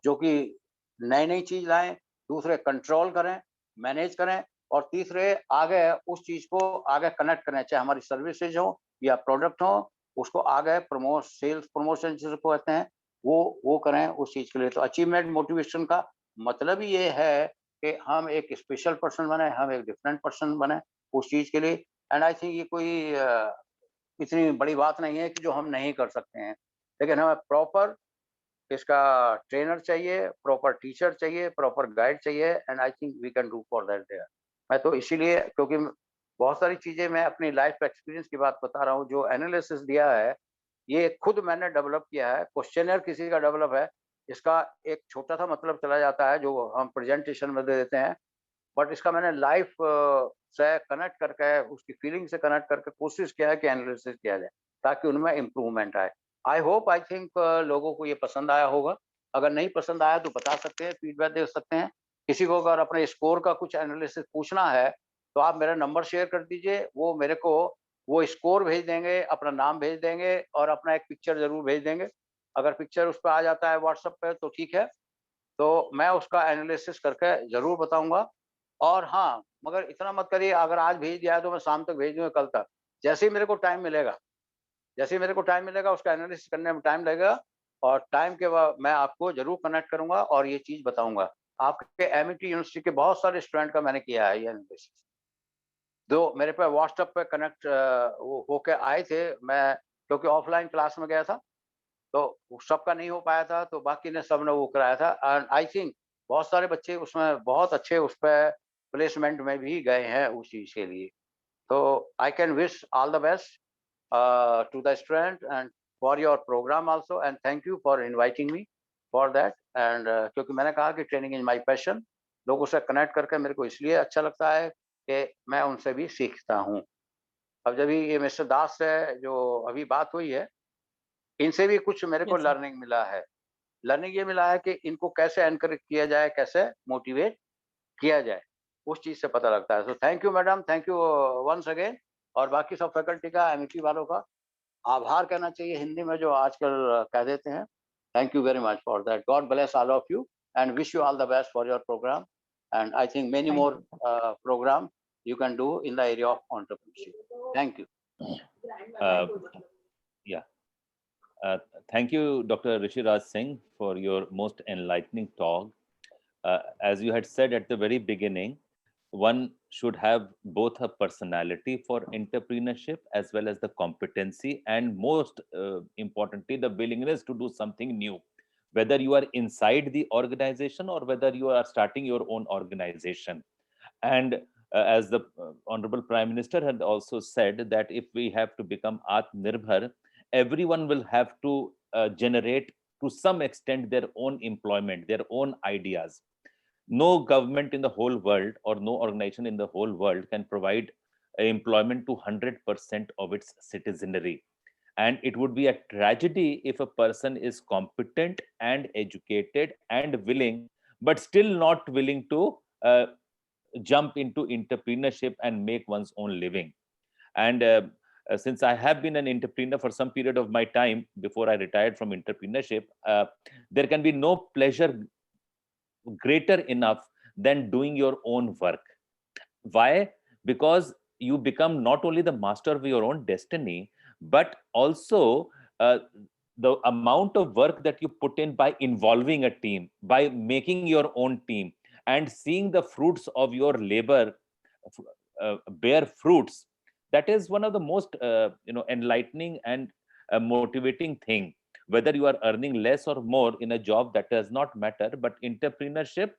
जो कि नई-नई चीज़ लाएँ, दूसरे कंट्रोल करें, मैनेज करें और तीसरे आगे उस चीज़ को आगे कनेक्ट करें, चाहे हमारी सर्विसेज हो या प्रोडक्ट हो, उसको आगे सेल्स प्रमोशन जिसको कहते हैं, वो करें उस चीज़ के लिए। तो अचीवमेंट मोटिवेशन का मतलब ही ये है कि हम एक स्पेशल पर्सन बने, हम एक डिफरेंट पर्सन बने उस चीज़ के लिए। एंड आई थिंक ये कोई इतनी बड़ी बात नहीं है कि जो हम नहीं कर सकते हैं। लेकिन हमें प्रॉपर इसका ट्रेनर चाहिए, प्रॉपर टीचर चाहिए, प्रॉपर गाइड चाहिए and I think we can do for that there. मैं तो इसीलिए, क्योंकि बहुत सारी चीज़ें मैं अपनी लाइफ एक्सपीरियंस की बात बता रहा हूँ, जो एनालिसिस दिया है, ये खुद मैंने डेवलप किया है। क्वेश्चनर किसी का डेवलप है, इसका एक छोटा-सा मतलब चला जाता है जो हम प्रेजेंटेशन में दे देते हैं। बट इसका मैंने लाइफ से कनेक्ट करके, उसकी फीलिंग से कनेक्ट करके कोशिश किया है कि एनालिसिस किया जाए, ताकि उनमें इम्प्रूवमेंट आए। आई होप, आई थिंक लोगों को ये पसंद आया होगा। अगर नहीं पसंद आया तो बता सकते हैं, फीडबैक दे सकते हैं। किसी को अगर अपने स्कोर का कुछ एनालिसिस पूछना है, तो आप मेरा नंबर शेयर कर दीजिए, वो मेरे को वो स्कोर भेज देंगे, अपना नाम भेज देंगे और अपना एक पिक्चर ज़रूर भेज देंगे। अगर पिक्चर उस पे आ जाता है व्हाट्सएप पे तो ठीक है, तो मैं उसका एनालिसिस करके ज़रूर बताऊँगा। और हाँ, मगर इतना मत करिए, अगर आज भेज दिया है तो मैं शाम तक भेज दूँगा, कल तक। जैसे ही मेरे को टाइम मिलेगा, जैसे ही मेरे को टाइम मिलेगा, उसका एनालिसिस करने में टाइम लगेगा और टाइम के बाद मैं आपको ज़रूर कनेक्ट करूँगा और ये चीज़ बताऊँगा। आपके एमिटी यूनिवर्सिटी के बहुत सारे स्टूडेंट का मैंने किया है ये एनालिसिस। जो मेरे पे व्हाट्सएप पे कनेक्ट वो होके आए थे, मैं क्योंकि ऑफलाइन क्लास में गया था, तो वो सबका नहीं हो पाया था, तो बाकी ने सबने वो कराया था एंड आई थिंक बहुत सारे बच्चे उसमें बहुत अच्छे उस पे प्लेसमेंट में भी गए हैं उस चीज़ के लिए। तो I can wish all the best to the student and for your program also and thank you for inviting me for that and क्योंकि मैंने कहा कि ट्रेनिंग इज माय पैशन। लोगों से कनेक्ट करके मेरे को इसलिए अच्छा लगता है कि मैं उनसे भी सीखता हूँ। अब जब ये मिस्टर दास से जो अभी बात हुई है, इनसे भी कुछ मेरे को Yes, sir. लर्निंग मिला है। लर्निंग ये मिला है कि इनको कैसे एनकरेज किया जाए, कैसे मोटिवेट किया जाए, उस चीज़ से पता लगता है। So thank you madam, thank you once again. और बाकी सब फैकल्टी का, एमिटी वालों का आभार कहना चाहिए हिंदी में, जो आजकल कह देते हैं। Thank you very much for that. God bless all of you and wish you all the best for your programme and I think many Thank more you, sir. Programme you can do in the area of entrepreneurship. Thank you. Uh, yeah. Thank you, Dr. Rishiraj Singh, for your most enlightening talk. As you had said at the very beginning, one should have both a personality for entrepreneurship as well as the competency, and most importantly, the willingness to do something new, whether you are inside the organization or whether you are starting your own organization. And as the Honorable Prime Minister had also said, that if we have to become Atmanirbhar, everyone will have to generate to some extent their own employment, their own ideas. No government in the whole world or no organization in the whole world can provide employment to 100% of its citizenry. And it would be a tragedy if a person is competent and educated and willing, but still not willing to jump into entrepreneurship and make one's own living. And since I have been an entrepreneur for some period of my time before I retired from entrepreneurship, there can be no pleasure greater enough than doing your own work. Why? Because you become not only the master of your own destiny, but also the amount of work that you put in by involving a team, by making your own team, and seeing the fruits of your labor bear fruits. That is one of the most enlightening and motivating thing. Whether you are earning less or more in a job, that does not matter. But entrepreneurship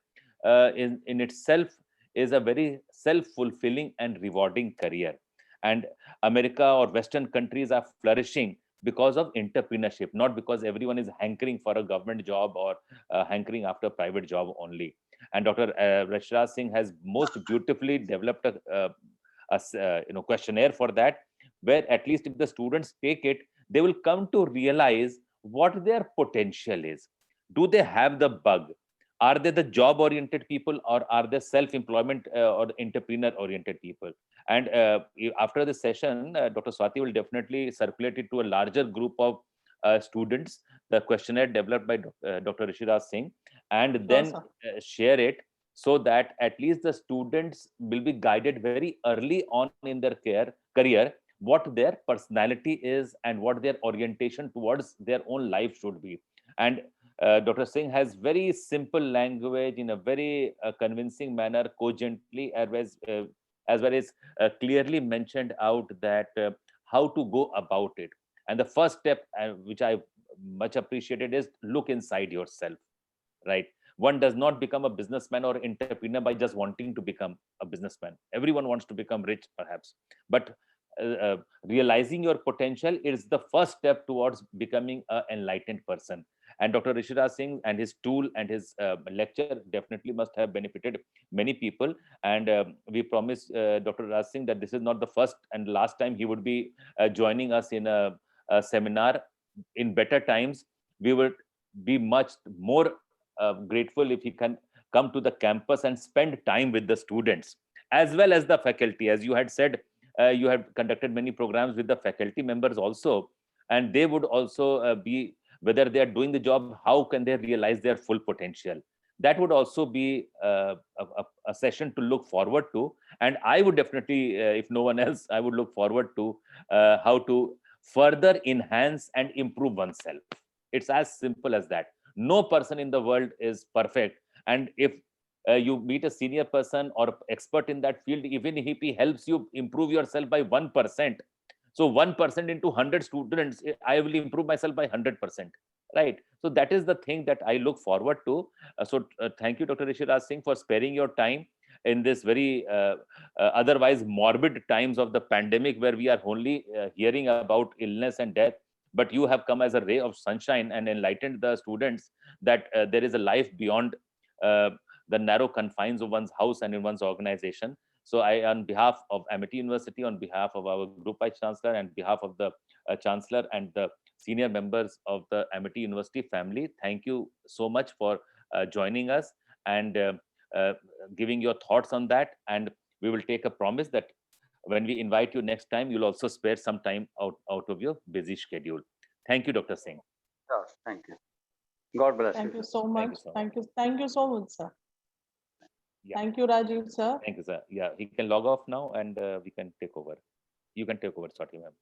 in itself is a very self-fulfilling and rewarding career. And America or Western countries are flourishing because of entrepreneurship, not because everyone is hankering for a government job or hankering after a private job only. And Dr. Rashraj Singh has most beautifully developed a questionnaire for that, where at least if the students take it, they will come to realize what their potential is. Do they have the bug? Are they the job oriented people, or are they self-employment or entrepreneur oriented people? And after the session, Dr. Swati will definitely circulate it to a larger group of students, the questionnaire developed by Dr. Rishiraj Singh, and then share it, so that at least the students will be guided very early on in their career what their personality is and what their orientation towards their own life should be. And Dr. Singh has very simple language, in a very convincing manner, cogently, as well as clearly mentioned out that how to go about it. And the first step, which I much appreciated, is look inside yourself, right? One does not become a businessman or entrepreneur by just wanting to become a businessman. Everyone wants to become rich, perhaps, but realizing your potential is the first step towards becoming an enlightened person. And Dr. Rishiraj Singh and his tool and his lecture definitely must have benefited many people. And we promise Dr. Raj Singh that this is not the first and last time he would be joining us in a seminar. In better times, we would be much more grateful if he can come to the campus and spend time with the students as well as the faculty. As you had said, you have conducted many programs with the faculty members also, and they would also be, whether they are doing the job, how can they realize their full potential. That would also be a session to look forward to. And I would definitely, if no one else, I would look forward to how to further enhance and improve oneself. It's as simple as that. No person in the world is perfect. And if you meet a senior person or expert in that field, even if he helps you improve yourself by 1%, so 1% into 100 students, I will improve myself by 100%, right? So that is the thing that I look forward to. Thank you, Dr. Rishiraj Singh, for sparing your time in this very otherwise morbid times of the pandemic, where we are only hearing about illness and death. But you have come as a ray of sunshine and enlightened the students that there is a life beyond the narrow confines of one's house and in one's organization. So I, on behalf of Amity University, on behalf of our Group Vice Chancellor, and behalf of the Chancellor and the senior members of the Amity University family, thank you so much for joining us and giving your thoughts on that. And we will take a promise that when we invite you next time, you'll also spare some time out of your busy schedule. Thank you, Dr. Singh. Yes, thank you. God bless you. Thank you so much. Thank you so much. Thank you so much, sir. Yeah. Thank you, Rajiv, sir. Thank you, sir. Yeah, he can log off now, and we can take over. You can take over, Swati ma'am.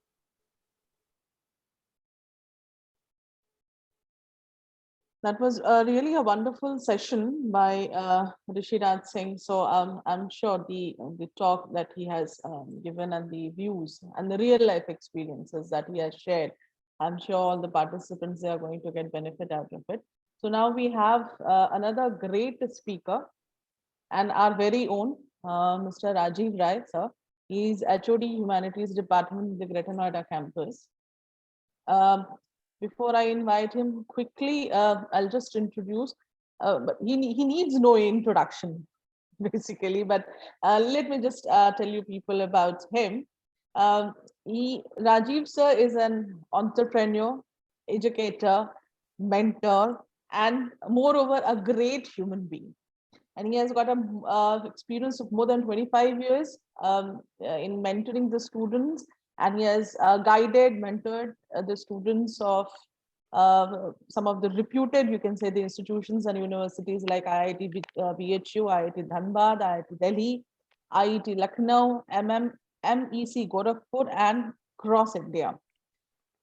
That was really a wonderful session by Rishi Raj Singh. So I'm sure the talk that he has given and the views and the real life experiences that he has shared, I'm sure all the participants are going to get benefit out of it. So now we have another great speaker and our very own Mr. Rajiv Rai, sir. He's HOD Humanities Department in the Greater Noida campus. Um, Before I invite him quickly, I'll just introduce, but he needs no introduction, basically, but let me just tell you people about him. Rajiv sir is an entrepreneur, educator, mentor, and moreover, a great human being. And he has got a experience of more than 25 years in mentoring the students, and he has guided, mentored the students of some of the reputed, you can say, the institutions and universities like IIT BHU, IIT Dhanbad, IIT Delhi, IIT Lucknow, MEC Gorakhpur, and Cross India.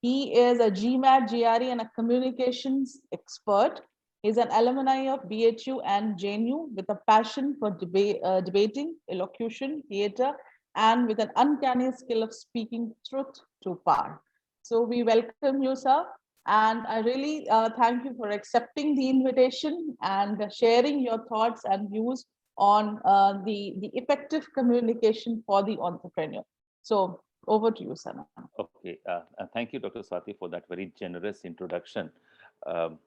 He is a GMAT, GRE, and a communications expert. He's an alumni of BHU and JNU with a passion for debating, elocution, theater, and with an uncanny skill of speaking truth to power. So we welcome you, sir. And I really thank you for accepting the invitation and sharing your thoughts and views on the effective communication for the entrepreneur. So over to you, sir. Okay, thank you, Dr. Swati, for that very generous introduction. Um,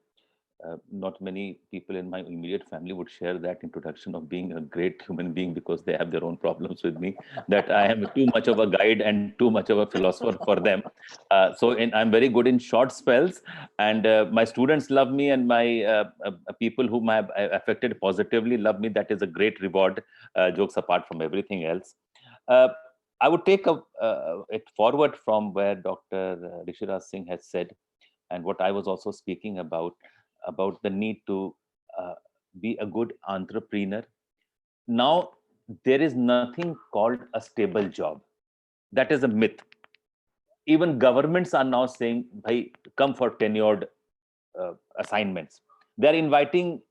not many people in my immediate family would share that introduction of being a great human being, because they have their own problems with me, that I am too much of a guide and too much of a philosopher for them. I'm very good in short spells, and my students love me, and my people whom I have affected positively love me. That is a great reward, jokes apart from everything else. I would take it forward from where Dr. Rishi Raj Singh has said, and what I was also speaking about the need to be a good entrepreneur. Now, there is nothing called a stable job. That is a myth. Even governments are now saying, "Bhai, come for tenured assignments." They're inviting,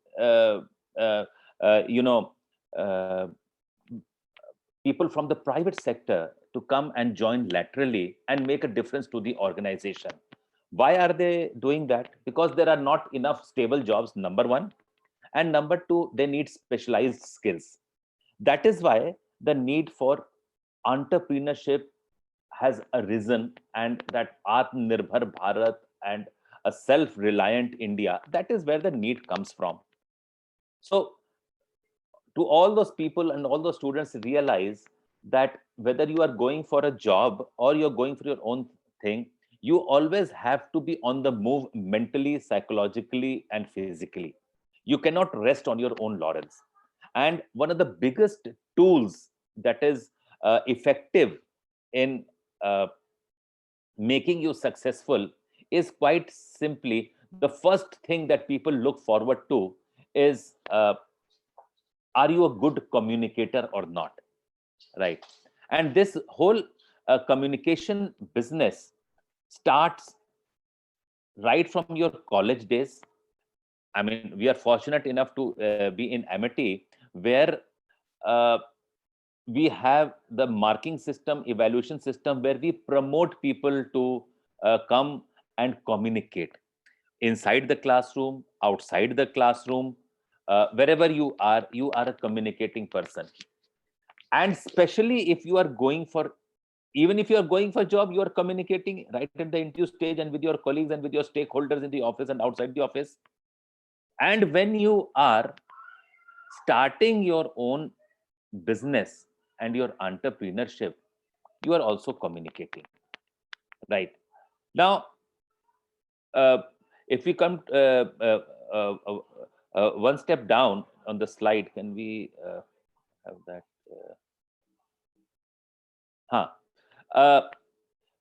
you know, people from the private sector to come and join laterally and make a difference to the organization. Why are they doing that? Because there are not enough stable jobs, number one. And number two, they need specialized skills. That is why the need for entrepreneurship has arisen, and that Atmanirbhar Bharat and a self-reliant India, that is where the need comes from. So to all those people and all those students, realize that whether you are going for a job or you're going for your own thing, you always have to be on the move mentally, psychologically, and physically. You cannot rest on your own laurels. And one of the biggest tools that is effective in making you successful is quite simply, the first thing that people look forward to is, are you a good communicator or not? Right. And this whole communication business starts right from your college days. I mean, we are fortunate enough to be in Amity, where we have the marking system, evaluation system, where we promote people to come and communicate inside the classroom, outside the classroom, wherever you are a communicating person. And especially if you are going for, even if you are going for a job, you are communicating right at the interview stage and with your colleagues and with your stakeholders in the office and outside the office. And when you are starting your own business and your entrepreneurship, you are also communicating. Right. Now, if we come one step down on the slide, can we have that?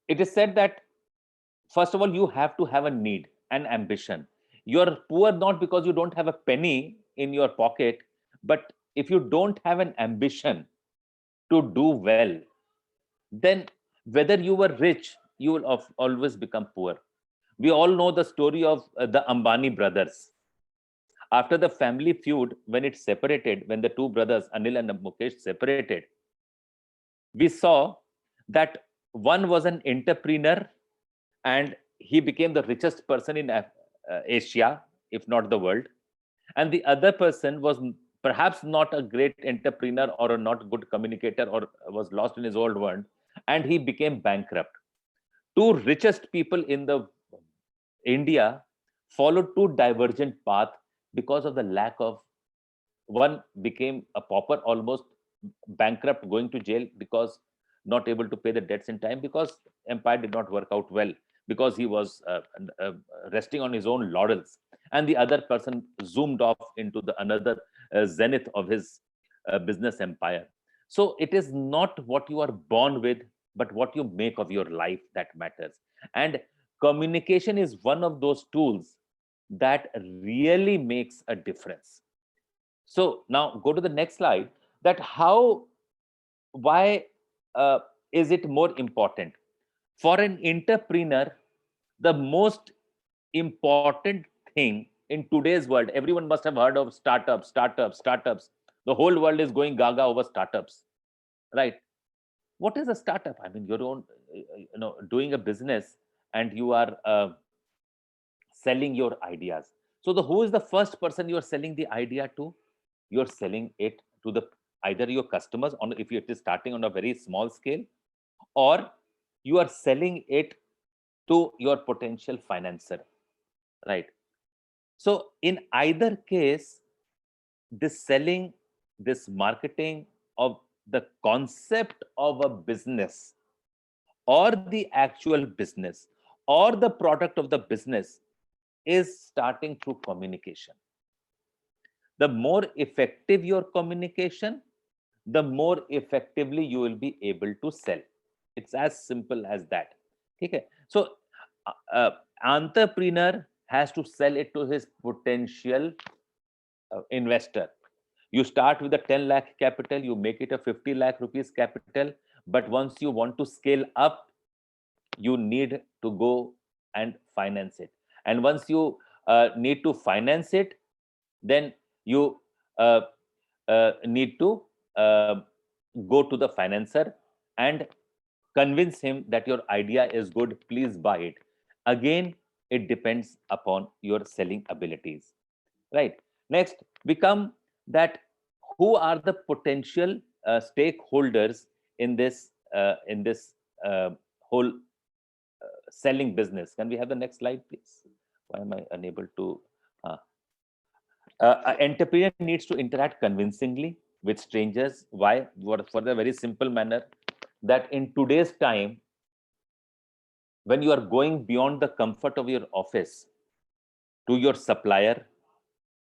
It is said that, first of all, you have to have a need, an ambition. You're poor not because you don't have a penny in your pocket, but if you don't have an ambition to do well, then whether you were rich, you will always become poor. We all know the story of the Ambani brothers. After the family feud, when it separated, when the two brothers, Anil and Mukesh, separated, we saw that one was an entrepreneur and he became the richest person in Asia, if not the world. And the other person was perhaps not a great entrepreneur or a not good communicator or was lost in his old world, and he became bankrupt. Two richest people in the India followed two divergent paths because of the lack of, one became a pauper, almost bankrupt, going to jail because not able to pay the debts in time, because empire did not work out well, because he was resting on his own laurels. And the other person zoomed off into the another zenith of his business empire. So it is not what you are born with, but what you make of your life that matters. And communication is one of those tools that really makes a difference. So now go to the next slide. That why is it more important? For an entrepreneur, the most important thing in today's world, everyone must have heard of startups, startups, startups. The whole world is going gaga over startups, right? What is a startup? I mean, your own, doing a business and you are selling your ideas. So who is the first person you are selling the idea to? You're selling it to the either your customers, on if it is starting on a very small scale, or you are selling it to your potential financer, right? So in either case, this selling, this marketing of the concept of a business or the actual business or the product of the business is starting through communication. The more effective your communication, the more effectively you will be able to sell. It's as simple as that. Okay. So entrepreneur has to sell it to his potential investor. You start with a 10 lakh capital, you make it a 50 lakh rupees capital, but once you want to scale up, you need to go and finance it. And once you need to finance it, then you need to go to the financer and convince him that your idea is good, please buy it. Again, it depends upon your selling abilities, right? Next, we come that who are the potential stakeholders in this whole selling business. Can we have the next slide, please? Why am I unable to? An entrepreneur needs to interact convincingly with strangers. Why? For the very simple manner that in today's time, when you are going beyond the comfort of your office to your supplier,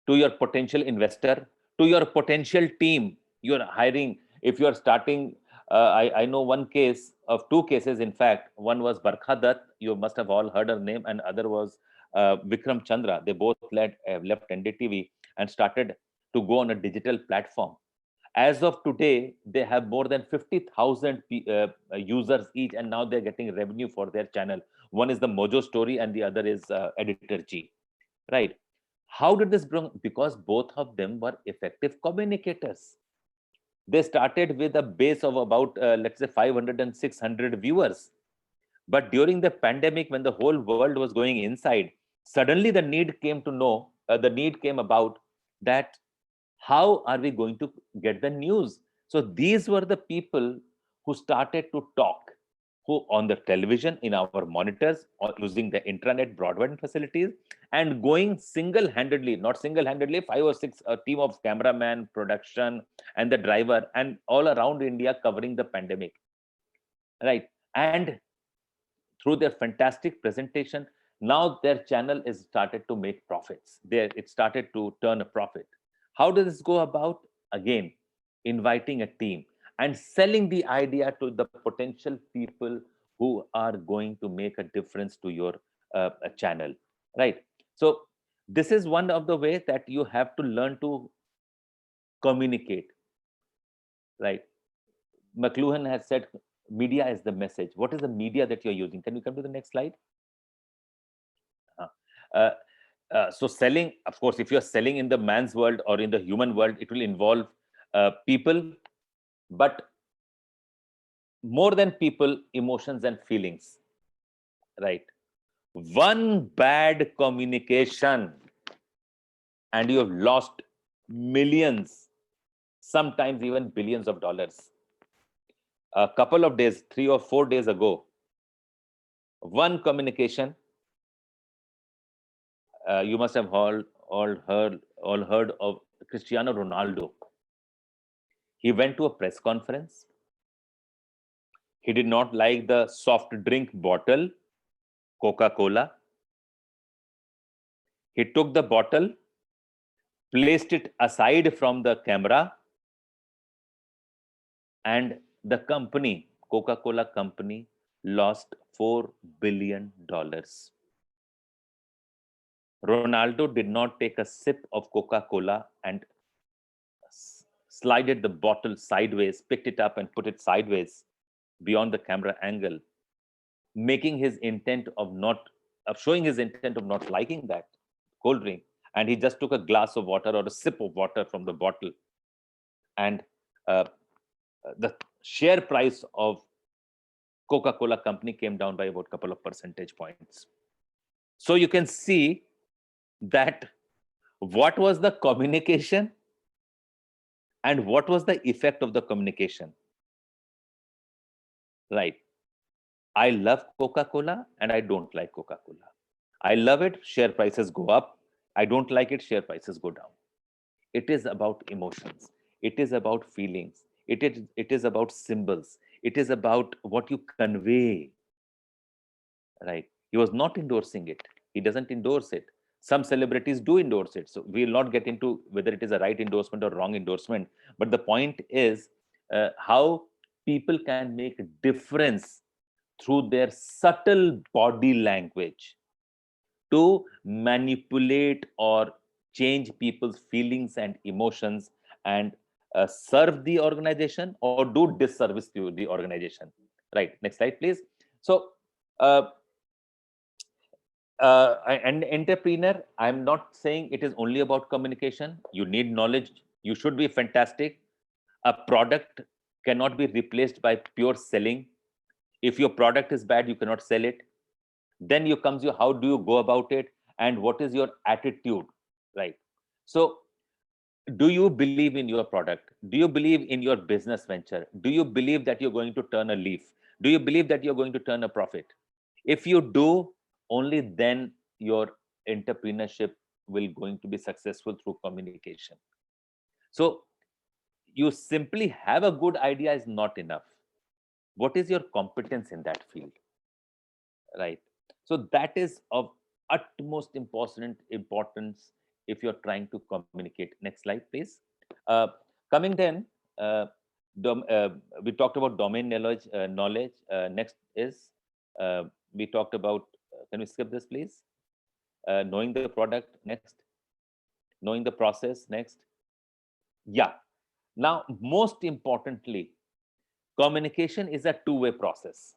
to your potential investor, to your potential team you're hiring, if you're starting, I know one case of two cases, in fact. One was Barkha Dutt, you must have all heard her name, and other was Vikram Chandra. They both left NDTV and started to go on a digital platform. As of today, they have more than 50,000 users each, and now they're getting revenue for their channel. One is the Mojo Story and the other is Editor G, right? How did this bring? Because both of them were effective communicators. They started with a base of about, let's say, 500 and 600 viewers. But during the pandemic, when the whole world was going inside, suddenly the need came about that how are we going to get the news? So these were the people who started to talk, who on the television, in our monitors, or using the intranet broadband facilities, and going single-handedly, not single-handedly, 5 or 6, a team of cameraman, production, and the driver, and all around India covering the pandemic, right? And through their fantastic presentation, now their channel is started to make profits. It started to turn a profit. How does this go about? Again, inviting a team and selling the idea to the potential people who are going to make a difference to your channel, right? So this is one of the ways that you have to learn to communicate, right? McLuhan has said media is the message. What is the media that you're using? Can you come to the next slide? Uh, So selling, of course, if you're selling in the man's world or in the human world, it will involve people, but more than people, emotions and feelings, right? One bad communication and you have lost millions, sometimes even billions of dollars. A couple of days, 3 or 4 days ago, one communication, you must have all heard of Cristiano Ronaldo. He went to a press conference. He did not like the soft drink bottle, Coca-Cola. He took the bottle, placed it aside from the camera, and the company, Coca-Cola company, lost $4 billion. Ronaldo did not take a sip of Coca-Cola and slided the bottle sideways, picked it up and put it sideways beyond the camera angle, making his intent of showing his intent of not liking that cold drink. And he just took a glass of water or a sip of water from the bottle. And the share price of Coca-Cola company came down by about a couple of percentage points. So you can see that what was the communication and what was the effect of the communication, right? I love Coca-Cola and I don't like Coca-Cola. I love it, share prices go up. I don't like it, share prices go down. It is about emotions. It is about feelings. It is about symbols. It is about what you convey, right? He was not endorsing it. He doesn't endorse it. Some celebrities do endorse it. So we'll not get into whether it is a right endorsement or wrong endorsement. But the point is how people can make a difference through their subtle body language to manipulate or change people's feelings and emotions and serve the organization or do disservice to the organization. Right. Next slide, please. So, an entrepreneur, I'm not saying it is only about communication. You need knowledge. You should be fantastic. A product cannot be replaced by pure selling. If your product is bad, you cannot sell it. Then you comes how do you go about it and what is your attitude, right? So do you believe in your product? Do you believe in your business venture? Do you believe that you're going to turn a leaf? Do you believe that you're going to turn a profit? If you do, only then your entrepreneurship will going to be successful through communication. So you simply have a good idea is not enough. What is your competence in that field, right? So that is of utmost importance if you're trying to communicate. Next slide, please. Coming then, uh, we talked about domain knowledge. Next is we talked about. Can we skip this, please? Knowing the product. Next, knowing the process. Next, yeah. Now, most importantly, communication is a two-way process,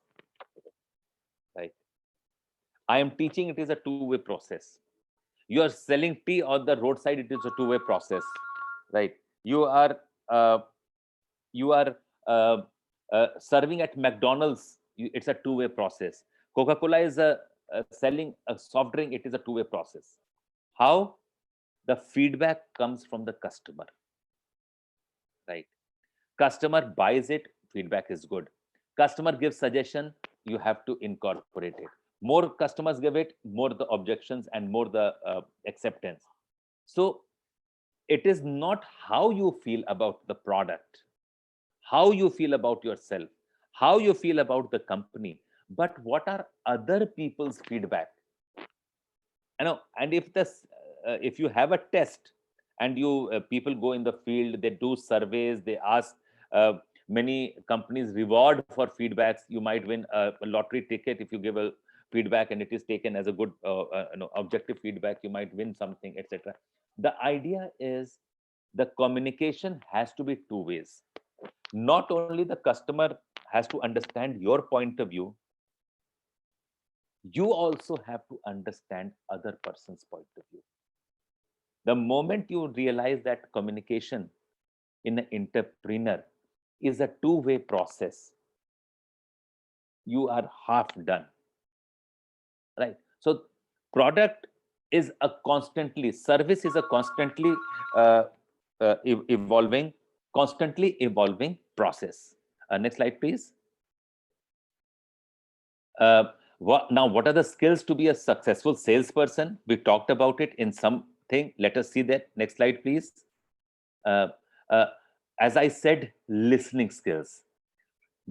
right? I am teaching it is a two-way process. You are selling tea on the roadside, it is a two-way process, right? You are uh, you are serving at McDonald's, it's a two-way process. Coca-Cola is selling a soft drink, it is a two-way process. How? The feedback comes from the customer, right? Customer buys it, feedback is good. Customer gives suggestion, you have to incorporate it. More customers give it, more the objections and more the acceptance. So it is not how you feel about the product, how you feel about yourself, how you feel about the company, but what are other people's feedback. And if you have a test and you people go in the field, they do surveys, they ask, many companies reward for feedbacks. You might win a lottery ticket if you give a feedback and it is taken as a good objective feedback, you might win something, etc. The idea is the communication has to be two ways. Not only the customer has to understand your point of view, you also have to understand other person's point of view. The moment you realize that communication in an entrepreneur is a two-way process, you are half done, right? So product is a constantly, service is a constantly constantly evolving process. Next slide, please. What are the skills to be a successful salesperson? We talked about it in something. Let us see that. Next slide, please. Uh, uh, as I said, listening skills.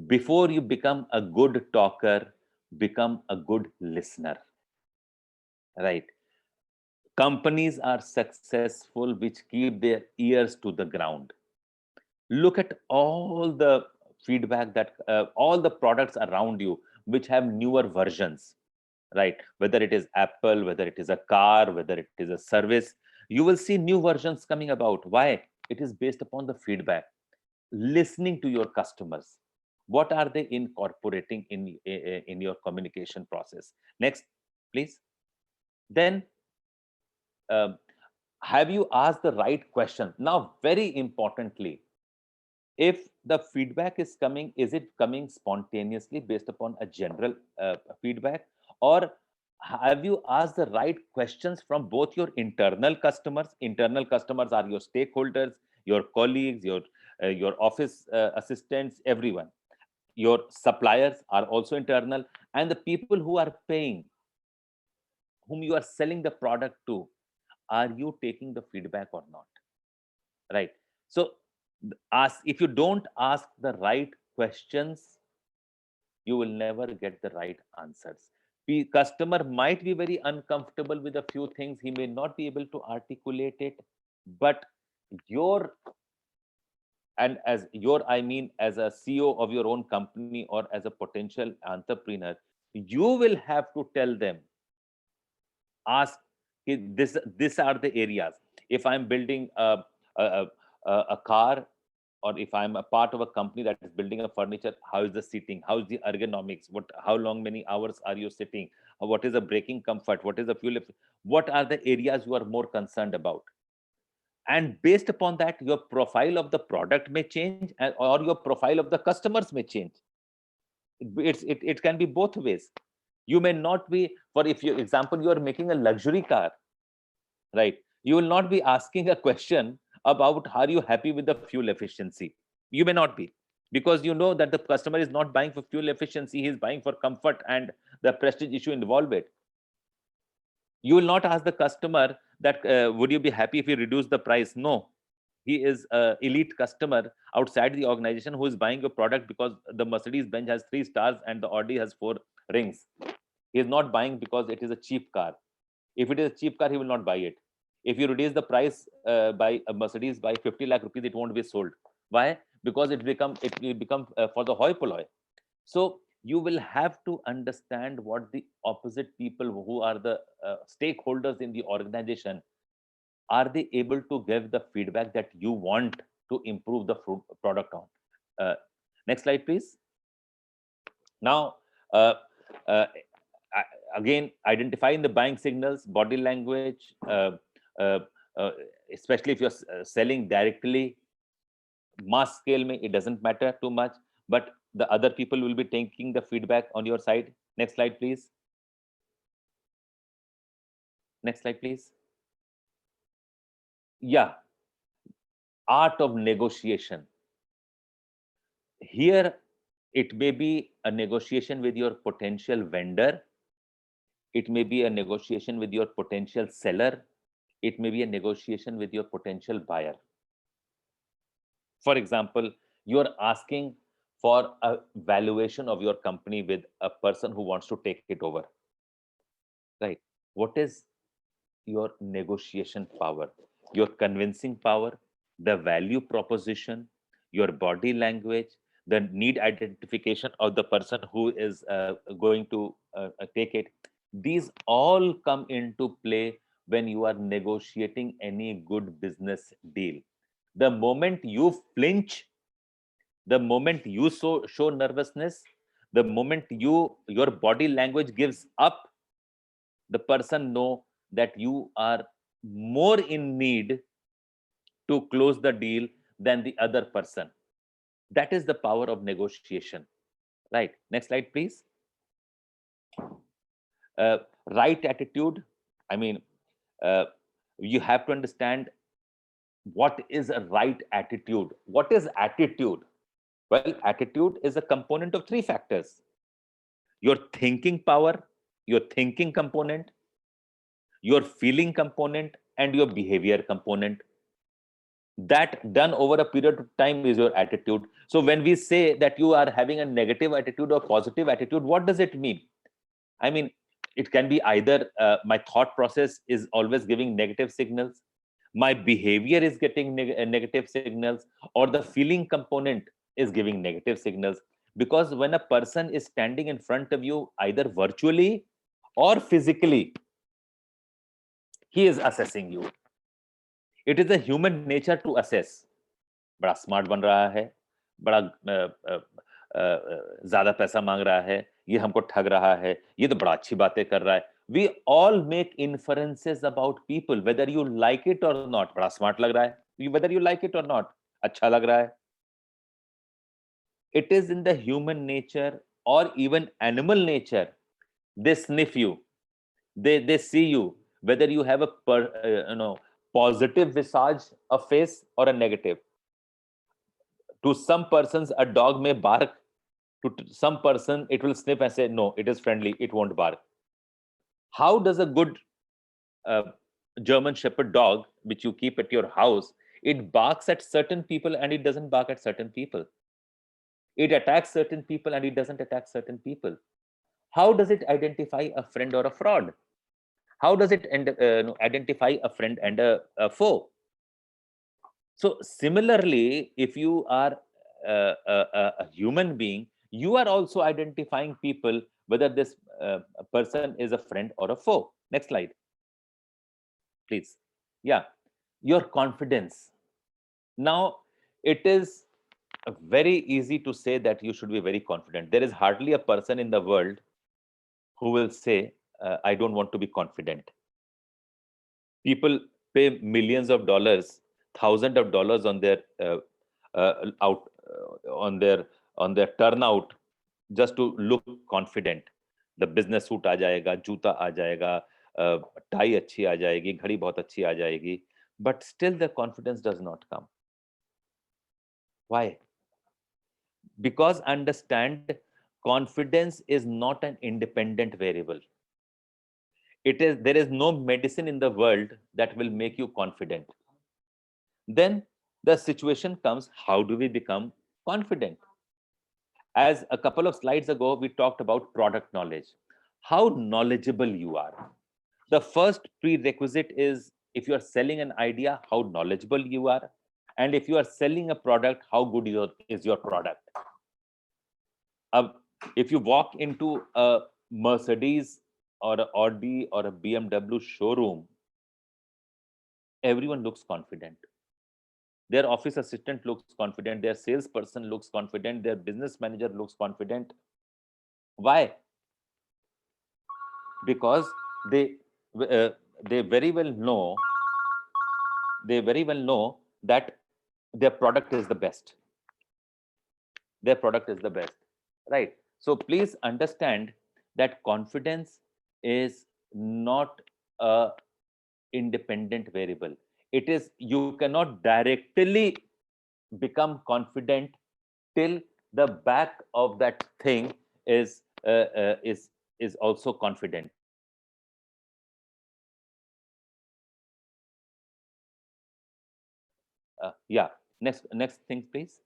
Before you become a good talker, become a good listener, right? Companies are successful which keep their ears to the ground. Look at all the feedback that all the products around you which have newer versions, right? Whether it is Apple, whether it is a car, whether it is a service, you will see new versions coming about. Why? It is based upon the feedback. Listening to your customers, what are they incorporating in your communication process? Next, please. Then have you asked the right question? Now, very importantly, if the feedback is coming, is it coming spontaneously based upon a general feedback, or have you asked the right questions from both your internal customers? Internal customers are your stakeholders, your colleagues, your office assistants, everyone. Your suppliers are also internal, and the people who are paying, whom you are selling the product to, are you taking the feedback or not, right? So ask, if you don't ask the right questions, you will never get the right answers. The customer might be very uncomfortable with a few things, he may not be able to articulate it, but your, and as your, I mean as a CEO of your own company or as a potential entrepreneur, you will have to tell them, ask, this are the areas. If I'm building a car, or if I'm a part of a company that is building a furniture, how is the seating, how is the ergonomics, how long, many hours are you sitting, what is the braking comfort, what is the fuel, what are the areas you are more concerned about? And based upon that, your profile of the product may change, or your profile of the customers may change. It can be both ways. You may not be, for if you example, you are making a luxury car, right? You will not be asking a question about, are you happy with the fuel efficiency? You may not be, because you know that the customer is not buying for fuel efficiency, he is buying for comfort and the prestige issue involved it. You will not ask the customer that would you be happy if we reduce the price? No, he is a elite customer outside the organization who is buying a product because the Mercedes-Benz has 3 stars and the Audi has 4 rings. He is not buying because it is a cheap car. If it is a cheap car, he will not buy it. If you reduce the price by a Mercedes by 50 lakh rupees, it won't be sold. Why? Because it will become for the hoi polloi. So you will have to understand what the opposite people who are the stakeholders in the organization, are they able to give the feedback that you want to improve the product on? Uh, Next slide, please. Now, uh, uh, again, identifying the buying signals, body language, uh, uh, especially if you're selling directly, mass scale, it doesn't matter too much, but the other people will be taking the feedback on your side. Next slide, please. Next slide, please. Yeah, art of negotiation. Here, it may be a negotiation with your potential vendor. It may be a negotiation with your potential seller. It may be a negotiation with your potential buyer. For example, you're asking for a valuation of your company with a person who wants to take it over, right? What is your negotiation power, your convincing power, the value proposition, your body language, the need identification of the person who is going to take it? These all come into play when you are negotiating any good business deal. The moment you flinch, the moment you show nervousness, The moment your body language gives up, the person know that you are more in need to close the deal than the other person. That is the power of negotiation. Right. Next slide, please. Right attitude. I mean, you have to understand what is a right attitude. What is attitude? Well, attitude is a component of three factors: your thinking power, your thinking component, your feeling component, and your behavior component. That done over a period of time is your attitude. So when we say that you are having a negative attitude or positive attitude, what does it mean? I mean, it can be either my thought process is always giving negative signals, my behavior is getting negative signals, or the feeling component is giving negative signals. Because when a person is standing in front of you, either virtually or physically, he is assessing you. It is a human nature to assess. बड़ा smart बन रहा है, बड़ा ज्यादा पैसा मांग रहा है, ये हमको ठग रहा है, ये तो बड़ा अच्छी बातें कर रहा है. We all make inferences about people, whether you like it or not. बड़ा स्मार्ट लग रहा है, whether you like it or not, अच्छा लग रहा है. It is in the human nature or even animal nature. They sniff you, they see you, whether you have a positive visage, a face, or a negative. To some persons, a dog may bark. To some person, it will sniff and say, no, it is friendly, it won't bark. How does a good German Shepherd dog, which you keep at your house, it barks at certain people and it doesn't bark at certain people? It attacks certain people and it doesn't attack certain people. How does it identify a friend or a fraud? How does it identify a friend and a foe? So similarly, if you are a human being, you are also identifying people, whether this person is a friend or a foe. Next slide, please. Yeah, your confidence. Now, it is very easy to say that you should be very confident. There is hardly a person in the world who will say, I don't want to be confident. People pay millions of dollars, thousands of dollars on their on their turnout just to look confident. The business suit आ जाएगा, जूता आ जाएगा, tie अच्छी आ जाएगी, घड़ी बहुत अच्छी आ जाएगी, but still the confidence does not come. Why? Because understand, confidence is not an independent variable. There is no medicine in the world that will make you confident. Then the situation comes, how do we become confident? As a couple of slides ago, we talked about product knowledge, how knowledgeable you are. The first prerequisite is, if you are selling an idea, how knowledgeable you are. And if you are selling a product, how good is your product. If you walk into a Mercedes or an Audi or a BMW showroom, everyone looks confident. Their office assistant looks confident, their salesperson looks confident, their business manager looks confident. Why? Because they very well know that their product is the best. Their product is the best, right? So please understand that confidence is not a independent variable. It is, you cannot directly become confident till the back of that thing is also confident. Yeah, next thing, please.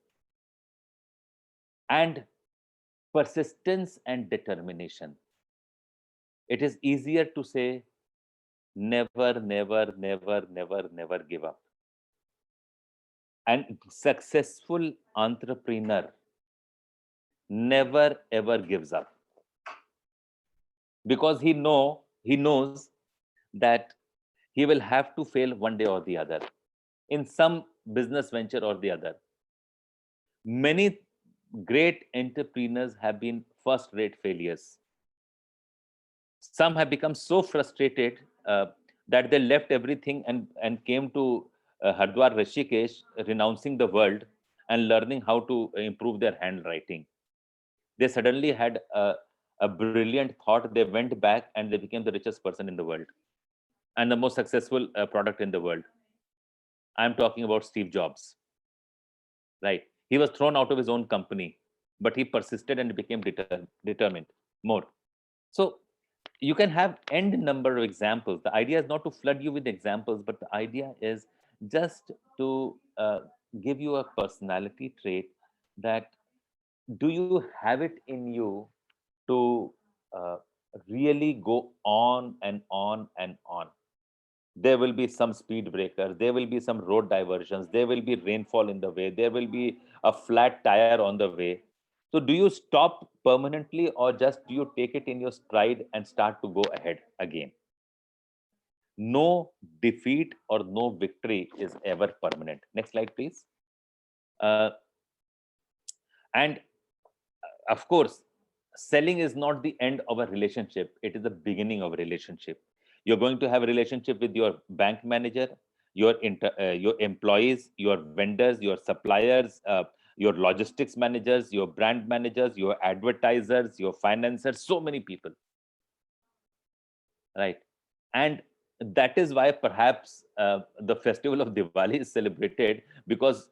And persistence and determination. It is easier to say never, never, never, never, never give up. And successful entrepreneur never ever gives up, because he knows that he will have to fail one day or the other in some business venture or the other. Many great entrepreneurs have been first-rate failures. Some have become so frustrated that they left everything and came to Hardwar Rishikesh, renouncing the world and learning how to improve their handwriting. They suddenly had a brilliant thought. They went back and they became the richest person in the world and the most successful product in the world. I'm talking about Steve Jobs, right? He was thrown out of his own company, but he persisted and became determined more. So you can have end number of examples. The idea is not to flood you with examples, but the idea is just to give you a personality trait that do you have it in you to really go on and on and on. There will be some speed breakers, there will be some road diversions, there will be rainfall in the way, there will be a flat tire on the way. So do you stop permanently, or just do you take it in your stride and start to go ahead again? No defeat or no victory is ever permanent. Next slide, please. And of course, selling is not the end of a relationship, it is the beginning of a relationship. You're going to have a relationship with your bank manager, your employees, your vendors, your suppliers, your logistics managers, your brand managers, your advertisers, your financiers, so many people, right? And that is why perhaps the festival of Diwali is celebrated, because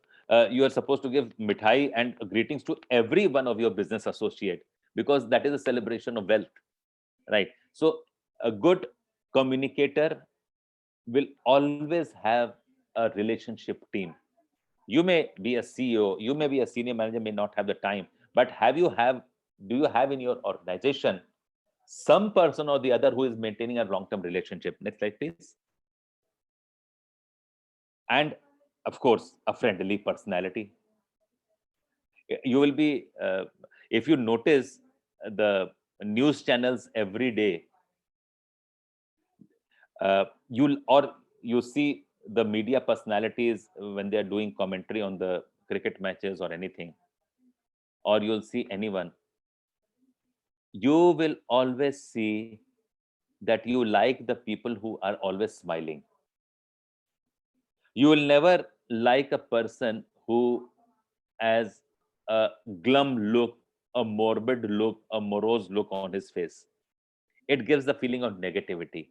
you are supposed to give mithai and greetings to every one of your business associate, because that is a celebration of wealth, right? So a good communicator will always have a relationship team. You may be a CEO, you may be a senior manager, may not have the time, but do you have in your organization some person or the other who is maintaining a long-term relationship? Next slide, please. And of course, a friendly personality. You will be, if you notice the news channels every day, you see the media personalities when they're doing commentary on the cricket matches or anything, or you'll see anyone, you will always see that you like the people who are always smiling. You will never like a person who has a glum look, a morbid look, a morose look on his face. It gives the feeling of negativity.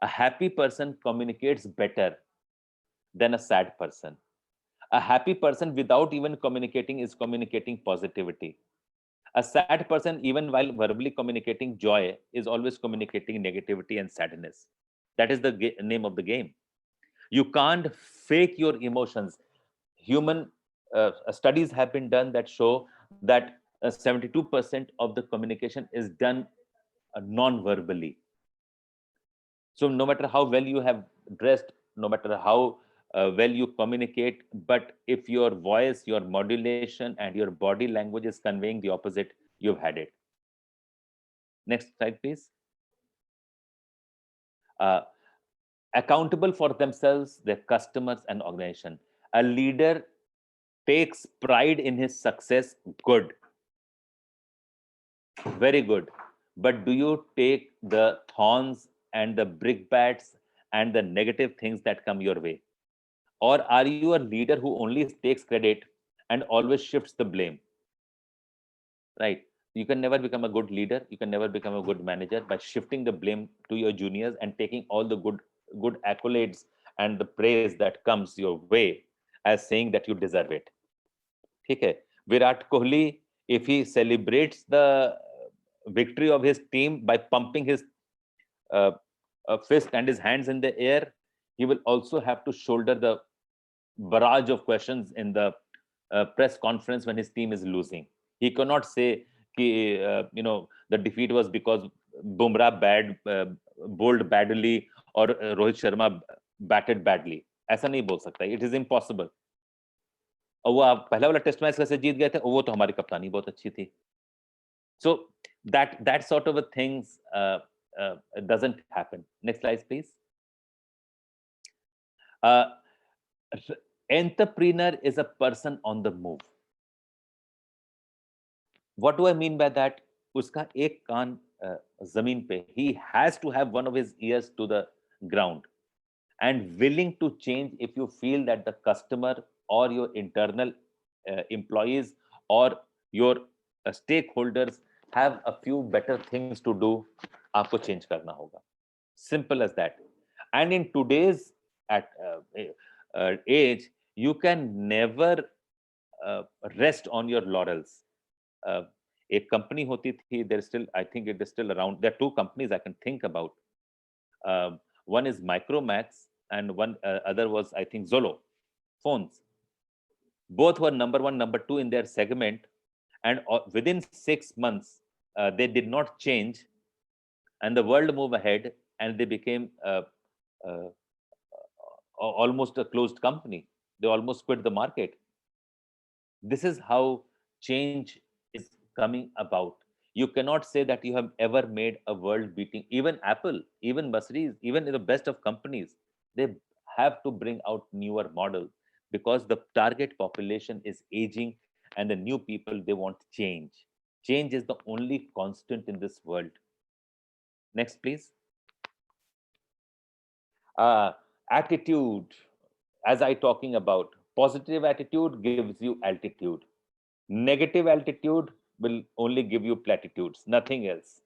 A happy person communicates better than a sad person. A happy person, without even communicating, is communicating positivity. A sad person, even while verbally communicating joy, is always communicating negativity and sadness. That is the name of the game. You can't fake your emotions. Human studies have been done that show that 72% of the communication is done non-verbally. So no matter how well you have dressed, no matter how well you communicate, but if your voice, your modulation, and your body language is conveying the opposite, you've had it. Next slide, please. Accountable for themselves, their customers, and organization. A leader takes pride in his success. Good, very good. But do you take the thorns and the brickbats and the negative things that come your way? Or are you a leader who only takes credit and always shifts the blame? Right? You can never become a good leader. You can never become a good manager by shifting the blame to your juniors and taking all the good accolades and the praise that comes your way as saying that you deserve it. Okay. Virat Kohli, if he celebrates the victory of his team by pumping his fist and his hands in the air, he will also have to shoulder the barrage of questions in the press conference when his team is losing. He cannot say, the defeat was because Bumrah bowled badly or Rohit Sharma batted badly. ऐसा नहीं बोल सकता. It is impossible. और वो आप पहला वाला test match कैसे जीत गए थे, वो तो हमारी कप्तानी बहुत अच्छी थी. So that sort of a things doesn't happen. Next slide, please. Entrepreneur is a person on the move. What do I mean by that? Uska ek kaan zameen pe. He has to have one of his ears to the ground and willing to change if you feel that the customer or your internal employees or your stakeholders have a few better things to do. आपको change करना होगा. Simple as that. And in today's age, you can never rest on your laurels. एक company होती थी, there is still, I think it is still around. There are two companies I can think about. One is Micromax and one other was, I think, Zolo phones. Both were number one, number two in their segment, and within 6 months, they did not change, and the world moved ahead, and they became almost a closed company. They almost quit the market. This is how change is coming about. You cannot say that you have ever made a world beating, even Apple, even Mercedes, even in the best of companies, they have to bring out newer models because the target population is aging and the new people, they want change. Change is the only constant in this world. Next, please. Attitude, as I talking about, positive attitude gives you altitude. Negative altitude will only give you platitudes, nothing else.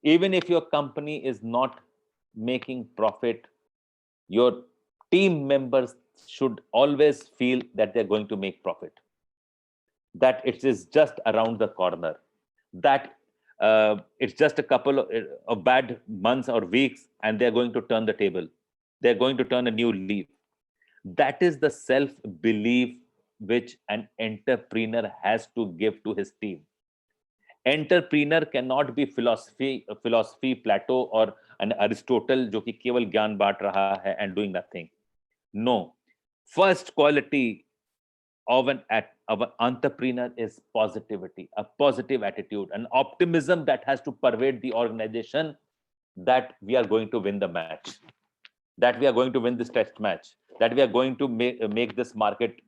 Even if your company is not making profit, your team members should always feel that they're going to make profit, that it is just around the corner, that it's just a couple of bad months or weeks and they're going to turn the table. They're going to turn a new leaf. That is the self-belief which an entrepreneur has to give to his team. Entrepreneur cannot be philosophy Plato or an Aristotle जो कि केवल ज्ञान बांट रहा है and doing nothing. No. First quality of an entrepreneur is positivity, a positive attitude, an optimism that has to pervade the organization, that we are going to win the match, that we are going to win this test match, that we are going to make this market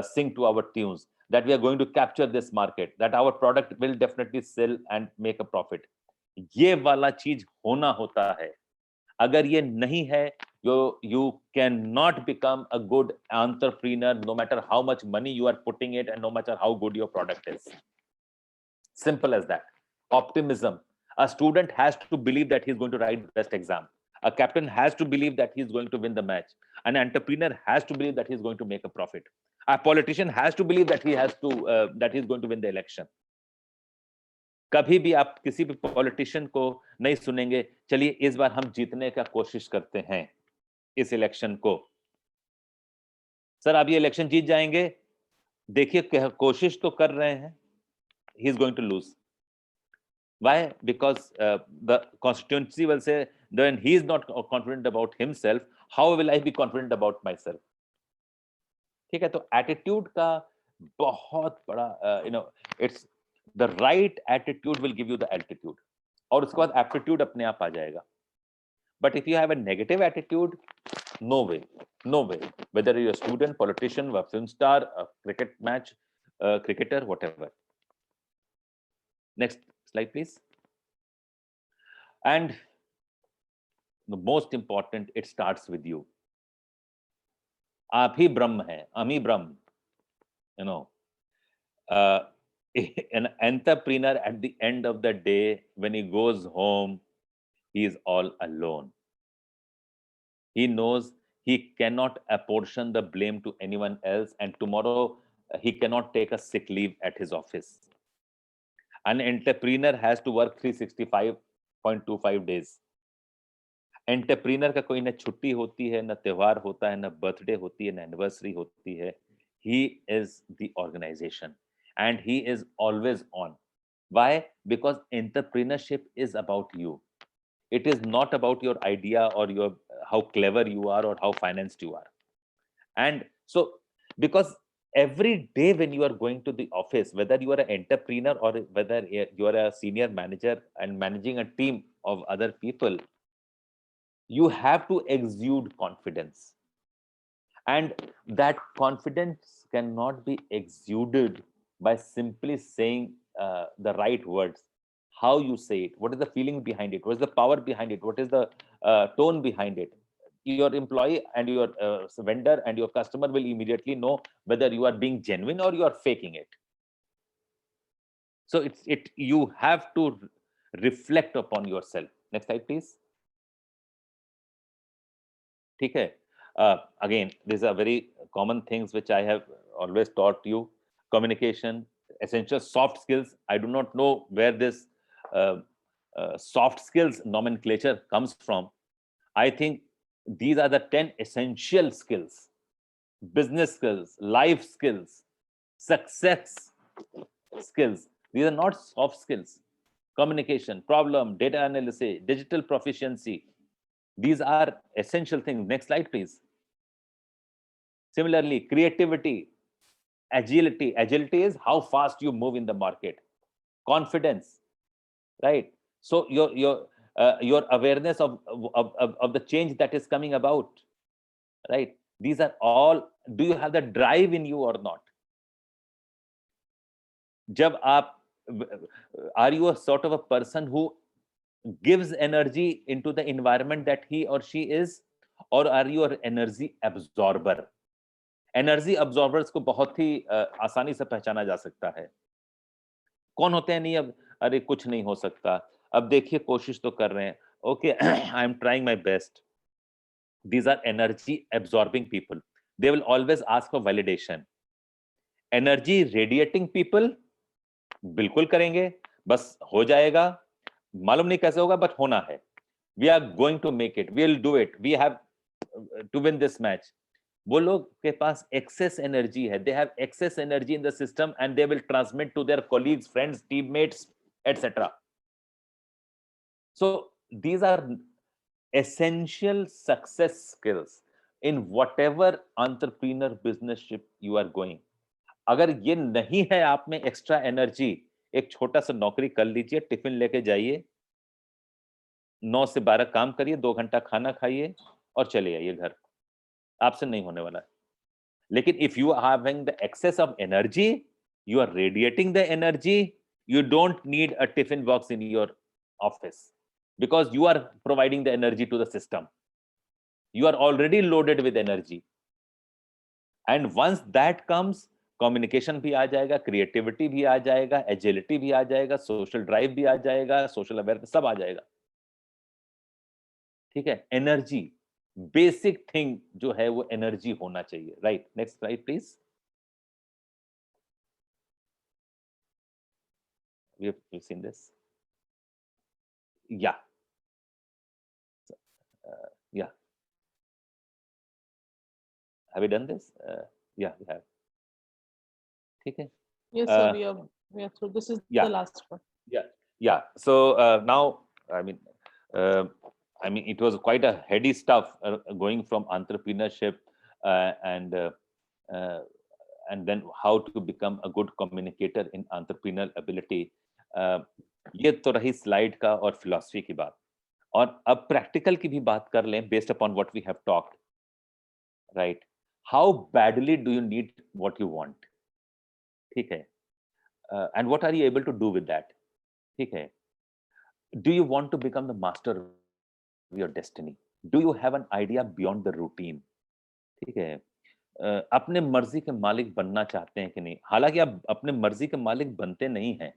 sing to our tunes, that we are going to capture this market, that our product will definitely sell and make a profit. ये वाला चीज होना होता है. अगर ये नहीं है, you cannot become a good entrepreneur no matter how much money you are putting it and no matter how good your product is. Simple as that. Optimism. A student has to believe that he's going to write the best exam. A captain has to believe that he's going to win the match. An entrepreneur has to believe that he's going to make a profit. A politician has to believe that he's going to win the election. कभी भी आप किसी भी politician को नहीं सुनेंगे, चलिए इस बार हम जीतने का कोशिश करते हैं इस इलेक्शन को. सर आप ये इलेक्शन जीत जाएंगे, देखिए कोशिश तो कर रहे हैं. He is going to lose. Why? Because the constituency will say, then he is not confident about himself, how will I be confident about myself? ठीक है, तो attitude का बहुत बड़ा, it's the right attitude will give you the altitude. और उसके बाद aptitude अपने आप आ जाएगा. But if you have a negative attitude, no way, no way. Whether you're a student, politician, a film star, a cricket match, cricketer, whatever. Next slide, please. And the most important, it starts with you. आप ही ब्रह्म है, हम ही ब्रह्म. An entrepreneur at the end of the day, when he goes home, he is all alone. He knows he cannot apportion the blame to anyone else, and tomorrow he cannot take a sick leave at his office. An entrepreneur has to work 365.25 days. एंटरप्रीनर का कोई ना छुट्टी होती है, ना त्योहार होता है, ना बर्थडे होती है, ना एनिवर्सरी होती है. He is the organization and he is always on. Why? Because entrepreneurship is about you. It is not about your idea or your how clever you are or how financed you are. And so, because every day when you are going to the office, whether you are an entrepreneur or whether you are a senior manager and managing a team of other people, you have to exude confidence. And that confidence cannot be exuded by simply saying the right words. How you say it, what is the feeling behind it, what is the power behind it, what is the tone behind it. Your employee and your vendor and your customer will immediately know whether you are being genuine or you are faking it. So you have to reflect upon yourself. Next slide, please. Okay. Again, these are very common things which I have always taught you. Communication, essential soft skills. I do not know where this soft skills nomenclature comes from. I think these are the 10 essential skills: business skills, life skills, success skills. These are not soft skills. Communication, problem, data analysis, digital proficiency. These are essential things. Next slide, please. Similarly, creativity, agility. Agility is how fast you move in the market. Confidence, right? So your awareness of the change that is coming about, right? These are all. Do you have the drive in you or not? जब आप, are you a sort of a person who gives energy into the environment that he or she is, or are you an energy absorber? Energy absorbers को बहुत ही आसानी से पहचाना जा सकता है। कौन होते हैं? नहीं, अब अरे कुछ नहीं हो सकता, अब देखिए कोशिश तो कर रहे हैं, okay I am trying my best. These are energy absorbing people, they will always ask for validation. Energy radiating people बिल्कुल करेंगे, बस हो जाएगा, मालूम नहीं कैसे होगा बट होना है। We are going to make it, we will do it, we have to win this match. वो लोग के पास एक्सेस एनर्जी है, they have excess energy in the system and they will transmit to their colleagues, friends, teammates, etcetera. So these are essential success skills in whatever entrepreneur businessship you are going. अगर ये नहीं है आप में extra energy, एक छोटा सा नौकरी कर लीजिए, टिफिन लेके जाइए, 9 से 12 काम करिए, 2 घंटा खाना खाइए और चले आइए घर, आपसे नहीं होने वाला है। लेकिन if you are having the excess of energy, you are radiating the energy, you don't need a tiffin box in your office because you are providing the energy to the system. You are already loaded with energy, and once that comes, communication भी आ जाएगा, creativity भी आ जाएगा, agility भी आ जाएगा, social drive भी आ जाएगा, social awareness सब आ जाएगा। ठीक है, energy basic thing जो है वो energy होना चाहिए, right? Next slide please. We've seen this. Yeah. Yeah. Have we done this? Yeah, we have. ठीक है. Yes, sir, we are through. This is yeah. the last one. Yeah. So now, I mean, it was quite a heady stuff going from entrepreneurship and then how to become a good communicator in entrepreneurial ability. ये तो रही slide का और philosophy की बात, और अब practical की भी बात कर लें based upon what we have talked, right? How badly do you need what you want? ठीक है, and what are you able to do with that? ठीक है, do you want to become the master of your destiny? Do you have an idea beyond the routine? ठीक है, अपने मर्जी के मालिक बनना चाहते हैं कि नहीं? हालांकि आप अपने मर्जी के मालिक बनते नहीं हैं।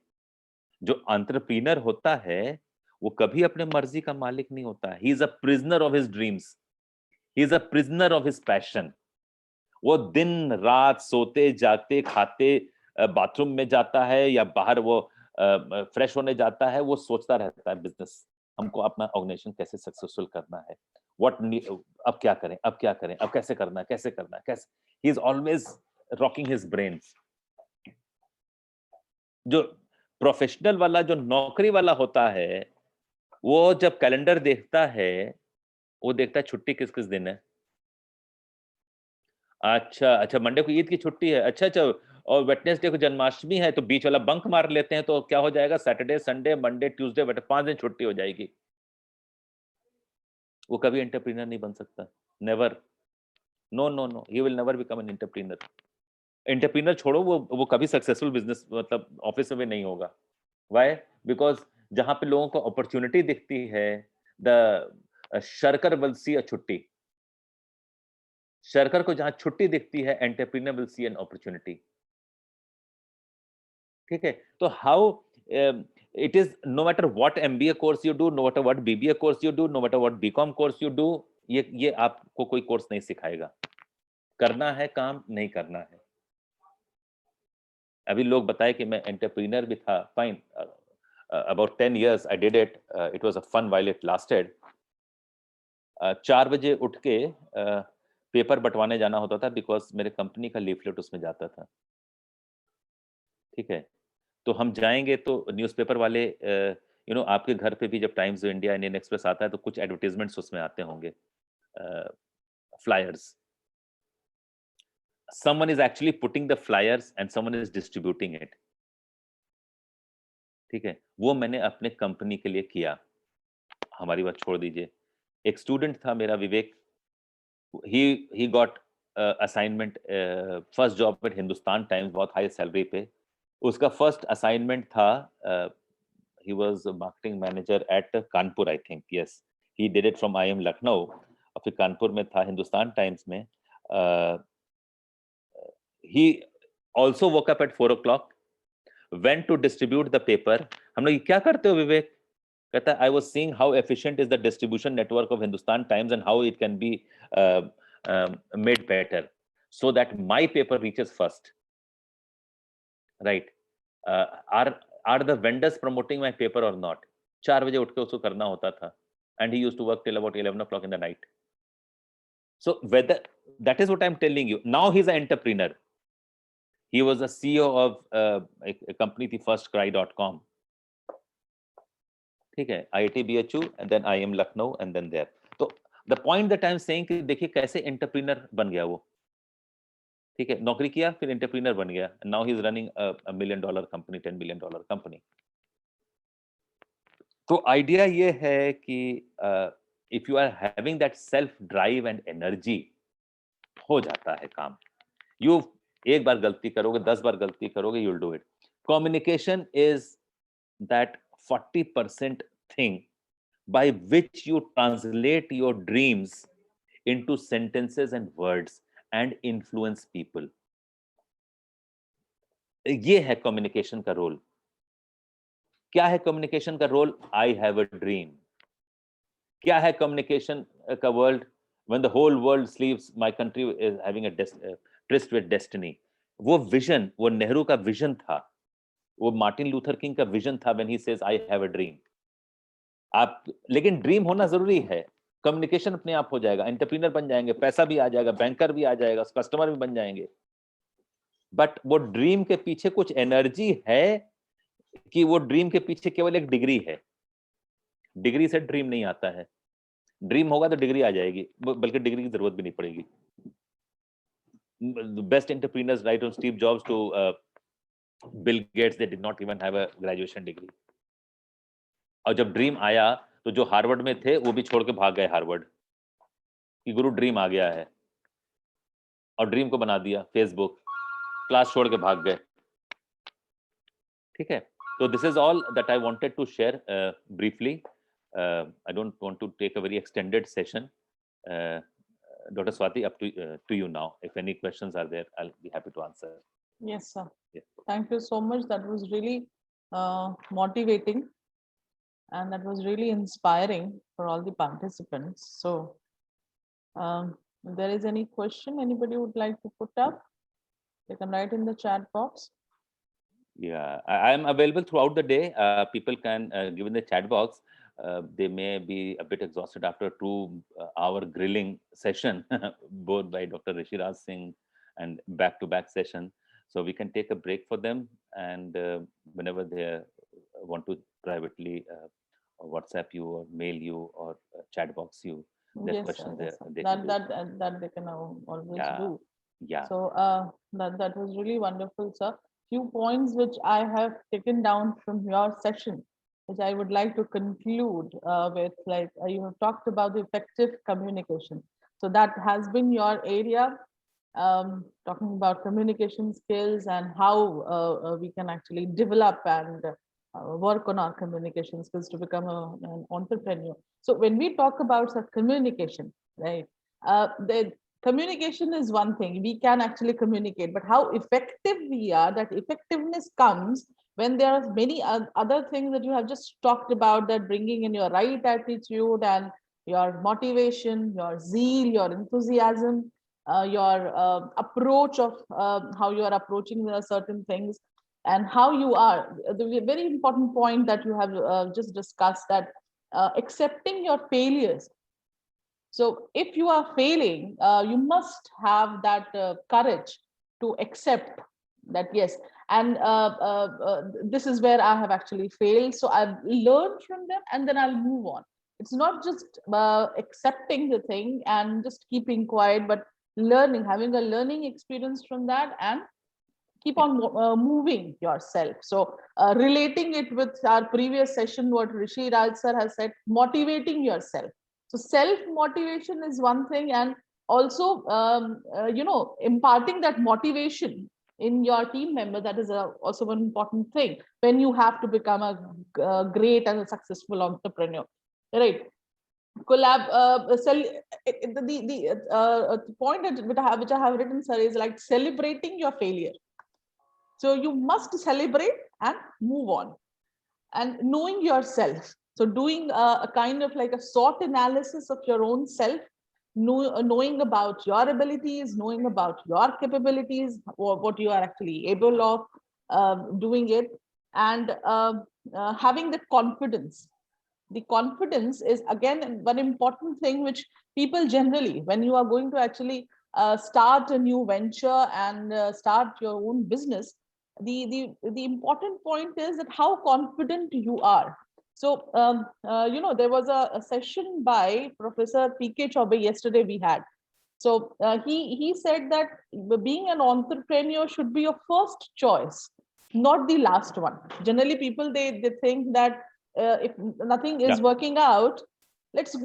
जो एंटरप्रेन्योर होता है वो कभी अपने मर्जी का मालिक नहीं होता। He is a prisoner of his dreams, he is a prisoner of his passion. वो दिन रात सोते जागते खाते बाथरूम में जाता है या बाहर वो फ्रेश होने जाता है, वो सोचता रहता है बिजनेस, हमको अपना ऑर्गेनाइजेशन कैसे सक्सेसफुल करना है, अब क्या करें, अब क्या करें, अब कैसे करना है, कैसे करना है, कैसे। He is always rocking his brains. जो प्रोफेशनल वाला, जो नौकरी वाला होता है, वो जब कैलेंडर देखता है, वो देखता है छुट्टी किस किस दिन है। अच्छा, मंडे को ईद की छुट्टी है, अच्छा, और वेडनेसडे को जन्माष्टमी है, तो बीच वाला बंक मार लेते हैं, तो क्या हो जाएगा, सैटरडे, संडे, मंडे, ट्यूसडे, 5 दिन छुट्टी हो जाएगी। वो कभी एंटरप्रेन्योर नहीं बन सकता, never, no, he will never become an entrepreneur. Entrepreneur छोड़ो, वो कभी सक्सेसफुल बिजनेस मतलब ऑफिस में भी नहीं होगा। व्हाई? बिकॉज जहां पे लोगों को अपॉर्चुनिटी दिखती है, द शर्कर विल सी अ छुट्टी। शर्कर को जहां छुट्टी दिखती है, entrepreneur will see an opportunity. ठीक है, तो how it is, no matter what MBA course you do, no matter what BBA course you do, no matter what BCom course you do, ये आपको कोई कोर्स नहीं सिखाएगा। करना है काम, नहीं करना है। अभी लोग बताए कि मैं एंटरप्रेन्योर भी था, fine, about 10 years I did it, it was a fun while it lasted. 4 बजे उठ के पेपर बंटवाने जाना होता था, बिकॉज मेरे कंपनी का लीफलेट उसमें जाता था। ठीक है, तो हम जाएंगे तो न्यूज़पेपर वाले, आपके घर पे भी जब times of India, Indian express आता है तो कुछ एडवर्टीजमेंट्स उसमें आते होंगे, flyers. someone is actually putting the flyers and someone is distributing it. ठीक है, वो मैंने अपने कंपनी के लिए किया। हमारी बात छोड़ दीजिए, एक स्टूडेंट था मेरा, विवेक, he got assignment, first job eight Hindustan times, बहुत हाई सैलरी पे। उसका फर्स्ट असाइनमेंट था, he was a marketing manager at Kanpur, I think, yes, he did it from IIM Lucknow, और फिर कानपुर में था हिंदुस्तान टाइम्स में। he also woke up at 4 o'clock, went to distribute the paper। हम लोग, क्या करते हो विवेक? कहता है, I was seeing how efficient is the distribution network of Hindustan Times and how it can be made better so that my paper reaches first, right? Are the vendors promoting my paper or not? 4 बजे उठ के उसको करना होता था, and he used to work till about 11 o'clock in the night. So whether, that is what I'm telling you. Now he's an entrepreneur. He was a CEO of a company, the firstcry.com. ठीक है, IIT BHU and then IIM Lucknow and then there. तो the point that I'm saying कि देखिए कैसे entrepreneur बन गया वो। ठीक है, नौकरी किया, फिर एंटरप्रेन्योर बन गया, and now he's running a $1 million company, $10 million company. तो आइडिया ये है कि if you are having that self drive and energy, हो जाता है काम। You एक बार गलती करोगे, 10 बार गलती करोगे, you'll do it. Communication is that 40% thing by which you translate your dreams into sentences and words and influence people. ये है कम्युनिकेशन का रोल। क्या है कम्युनिकेशन का रोल? I have a dream. क्या है कम्युनिकेशन का world? when the whole world sleeps, my country is having a tryst with destiny. वो विजन, वो नेहरू का विजन था, वो मार्टिन लूथर किंग का विजन था when he says I have a dream. आप, लेकिन ड्रीम होना जरूरी है, कम्युनिकेशन अपने आप हो जाएगा, एंटरप्रेन्योर बन जाएंगे, पैसा भी आ जाएगा, बैंकर भी आ जाएगा, कस्टमर भी बन जाएंगे। बट वो ड्रीम के पीछे कुछ एनर्जी है कि वो ड्रीम के पीछे केवल एक डिग्री है। डिग्री से ड्रीम नहीं आता है, ड्रीम होगा तो डिग्री आ जाएगी, बल्कि डिग्री की जरूरत भी नहीं पड़ेगी। Best entrepreneurs right from Steve Jobs to Bill Gates, they did not even have a graduation degree. और जब ड्रीम आया तो जो हार्वर्ड में थे वो भी छोड़ के भाग गए हार्वर्ड, कि गुरु ड्रीम आ गया है, और ड्रीम को बना दिया फेसबुक, क्लास छोड़ के भाग गए। ठीक है, तो this is all that I wanted to share briefly. I don't want to take a very extended session. Dr. Swati, up to you now. If any questions are there, I'll be happy to answer. Yes, sir. Yeah. Thank you so much. That was really motivating, and that was really inspiring for all the participants. So, if there is any question anybody would like to put up, you can write in the chat box. Yeah, I am available throughout the day. People can give in the chat box. They may be a bit exhausted after 2-hour grilling session, both by Dr. Rishiraj Singh and back-to-back session. So we can take a break for them, and whenever they want to privately WhatsApp you or mail you or chat box you, their Yes, sir, questions yes, there. sir. They That can do that that they can always Yeah. do. Yeah. So that was really wonderful, sir. Few points which I have taken down from your session, which I would like to conclude with, like you have talked about the effective communication. So that has been your area talking about communication skills and how we can actually develop and work on our communication skills to become an entrepreneur. So when we talk about such communication, right, the communication is one thing, we can actually communicate, but how effective we are, that effectiveness comes when there are many other things that you have just talked about, that bringing in your right attitude and your motivation, your zeal, your enthusiasm, your approach of how you are approaching certain things, and how you are. The very important point that you have just discussed, that accepting your failures. So if you are failing, you must have that courage to accept that, yes, and this is where I have actually failed. So I've learned from them and then I'll move on. It's not just accepting the thing and just keeping quiet, but learning, having a learning experience from that, and keep on moving yourself. So relating it with our previous session, what Rishi Raj sir has said, motivating yourself. So self motivation is one thing, and also imparting that motivation in your team member, that is also one important thing when you have to become a great and a successful entrepreneur, right? The point which I have written, sir, is like celebrating your failure. So you must celebrate and move on, and knowing yourself. So doing a kind of like a SWOT analysis of your own self, knowing about your abilities, knowing about your capabilities, or what you are actually able of doing it, and having the confidence. The confidence is again one important thing which people generally, when you are going to actually start a new venture and start your own business, the important point is that how confident you are. So there was a session by Professor P.K. Chaubey yesterday we had. So he said that being an entrepreneur should be your first choice, not the last one. Generally people they think that if nothing is working out, let's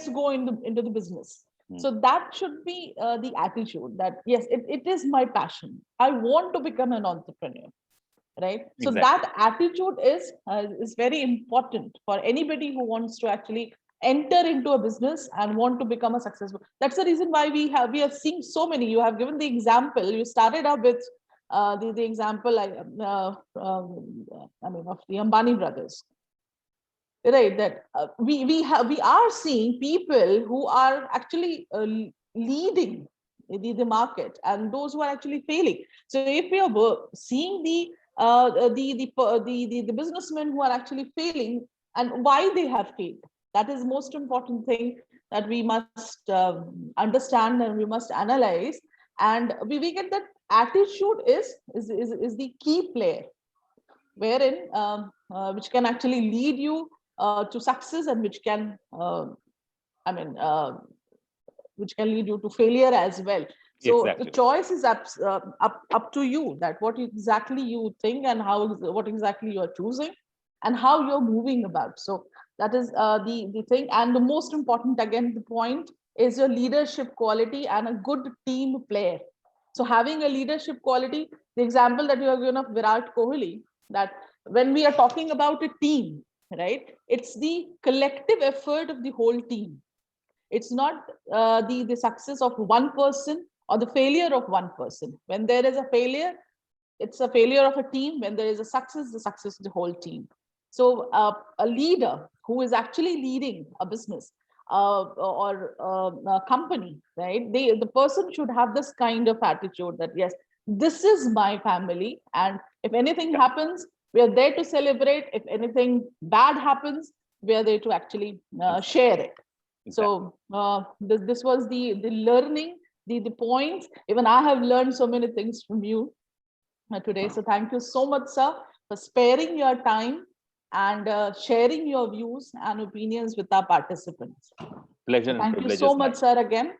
go into the business. So that should be the attitude, that yes, it is my passion, I want to become an entrepreneur, right? So that attitude is very important for anybody who wants to actually enter into a business and want to become a successful. That's the reason why we are seeing so many. You have given the example, you started up with the example of the Ambani brothers, right? That we are seeing people who are actually leading the market, and those who are actually failing. So if we are seeing the businessmen who are actually failing and why they have failed, that is most important thing that we must understand and we must analyze. And we get that attitude is the key player, wherein which can actually lead you to success, and which can which can lead you to failure as well. So the choice is up to you, that what exactly you think and what exactly you're choosing and how you're moving about. So that is the thing. And the most important, again, the point is your leadership quality and a good team player. So having a leadership quality, the example that you have given of Virat Kohli, that when we are talking about a team, right, it's the collective effort of the whole team. It's not the success of one person or the failure of one person. When there is a failure, it's a failure of a team. When there is a success, the success of the whole team. So a leader who is actually leading a business or a company, right? The person should have this kind of attitude that, yes, this is my family, and if anything happens, we are there to celebrate. If anything bad happens, we are there to actually share it. So this was the learning, the points. Even I have learned so many things from you today. So thank you so much, sir, for sparing your time and sharing your views and opinions with our participants. Pleasure and thank privilege. You so much, sir, again.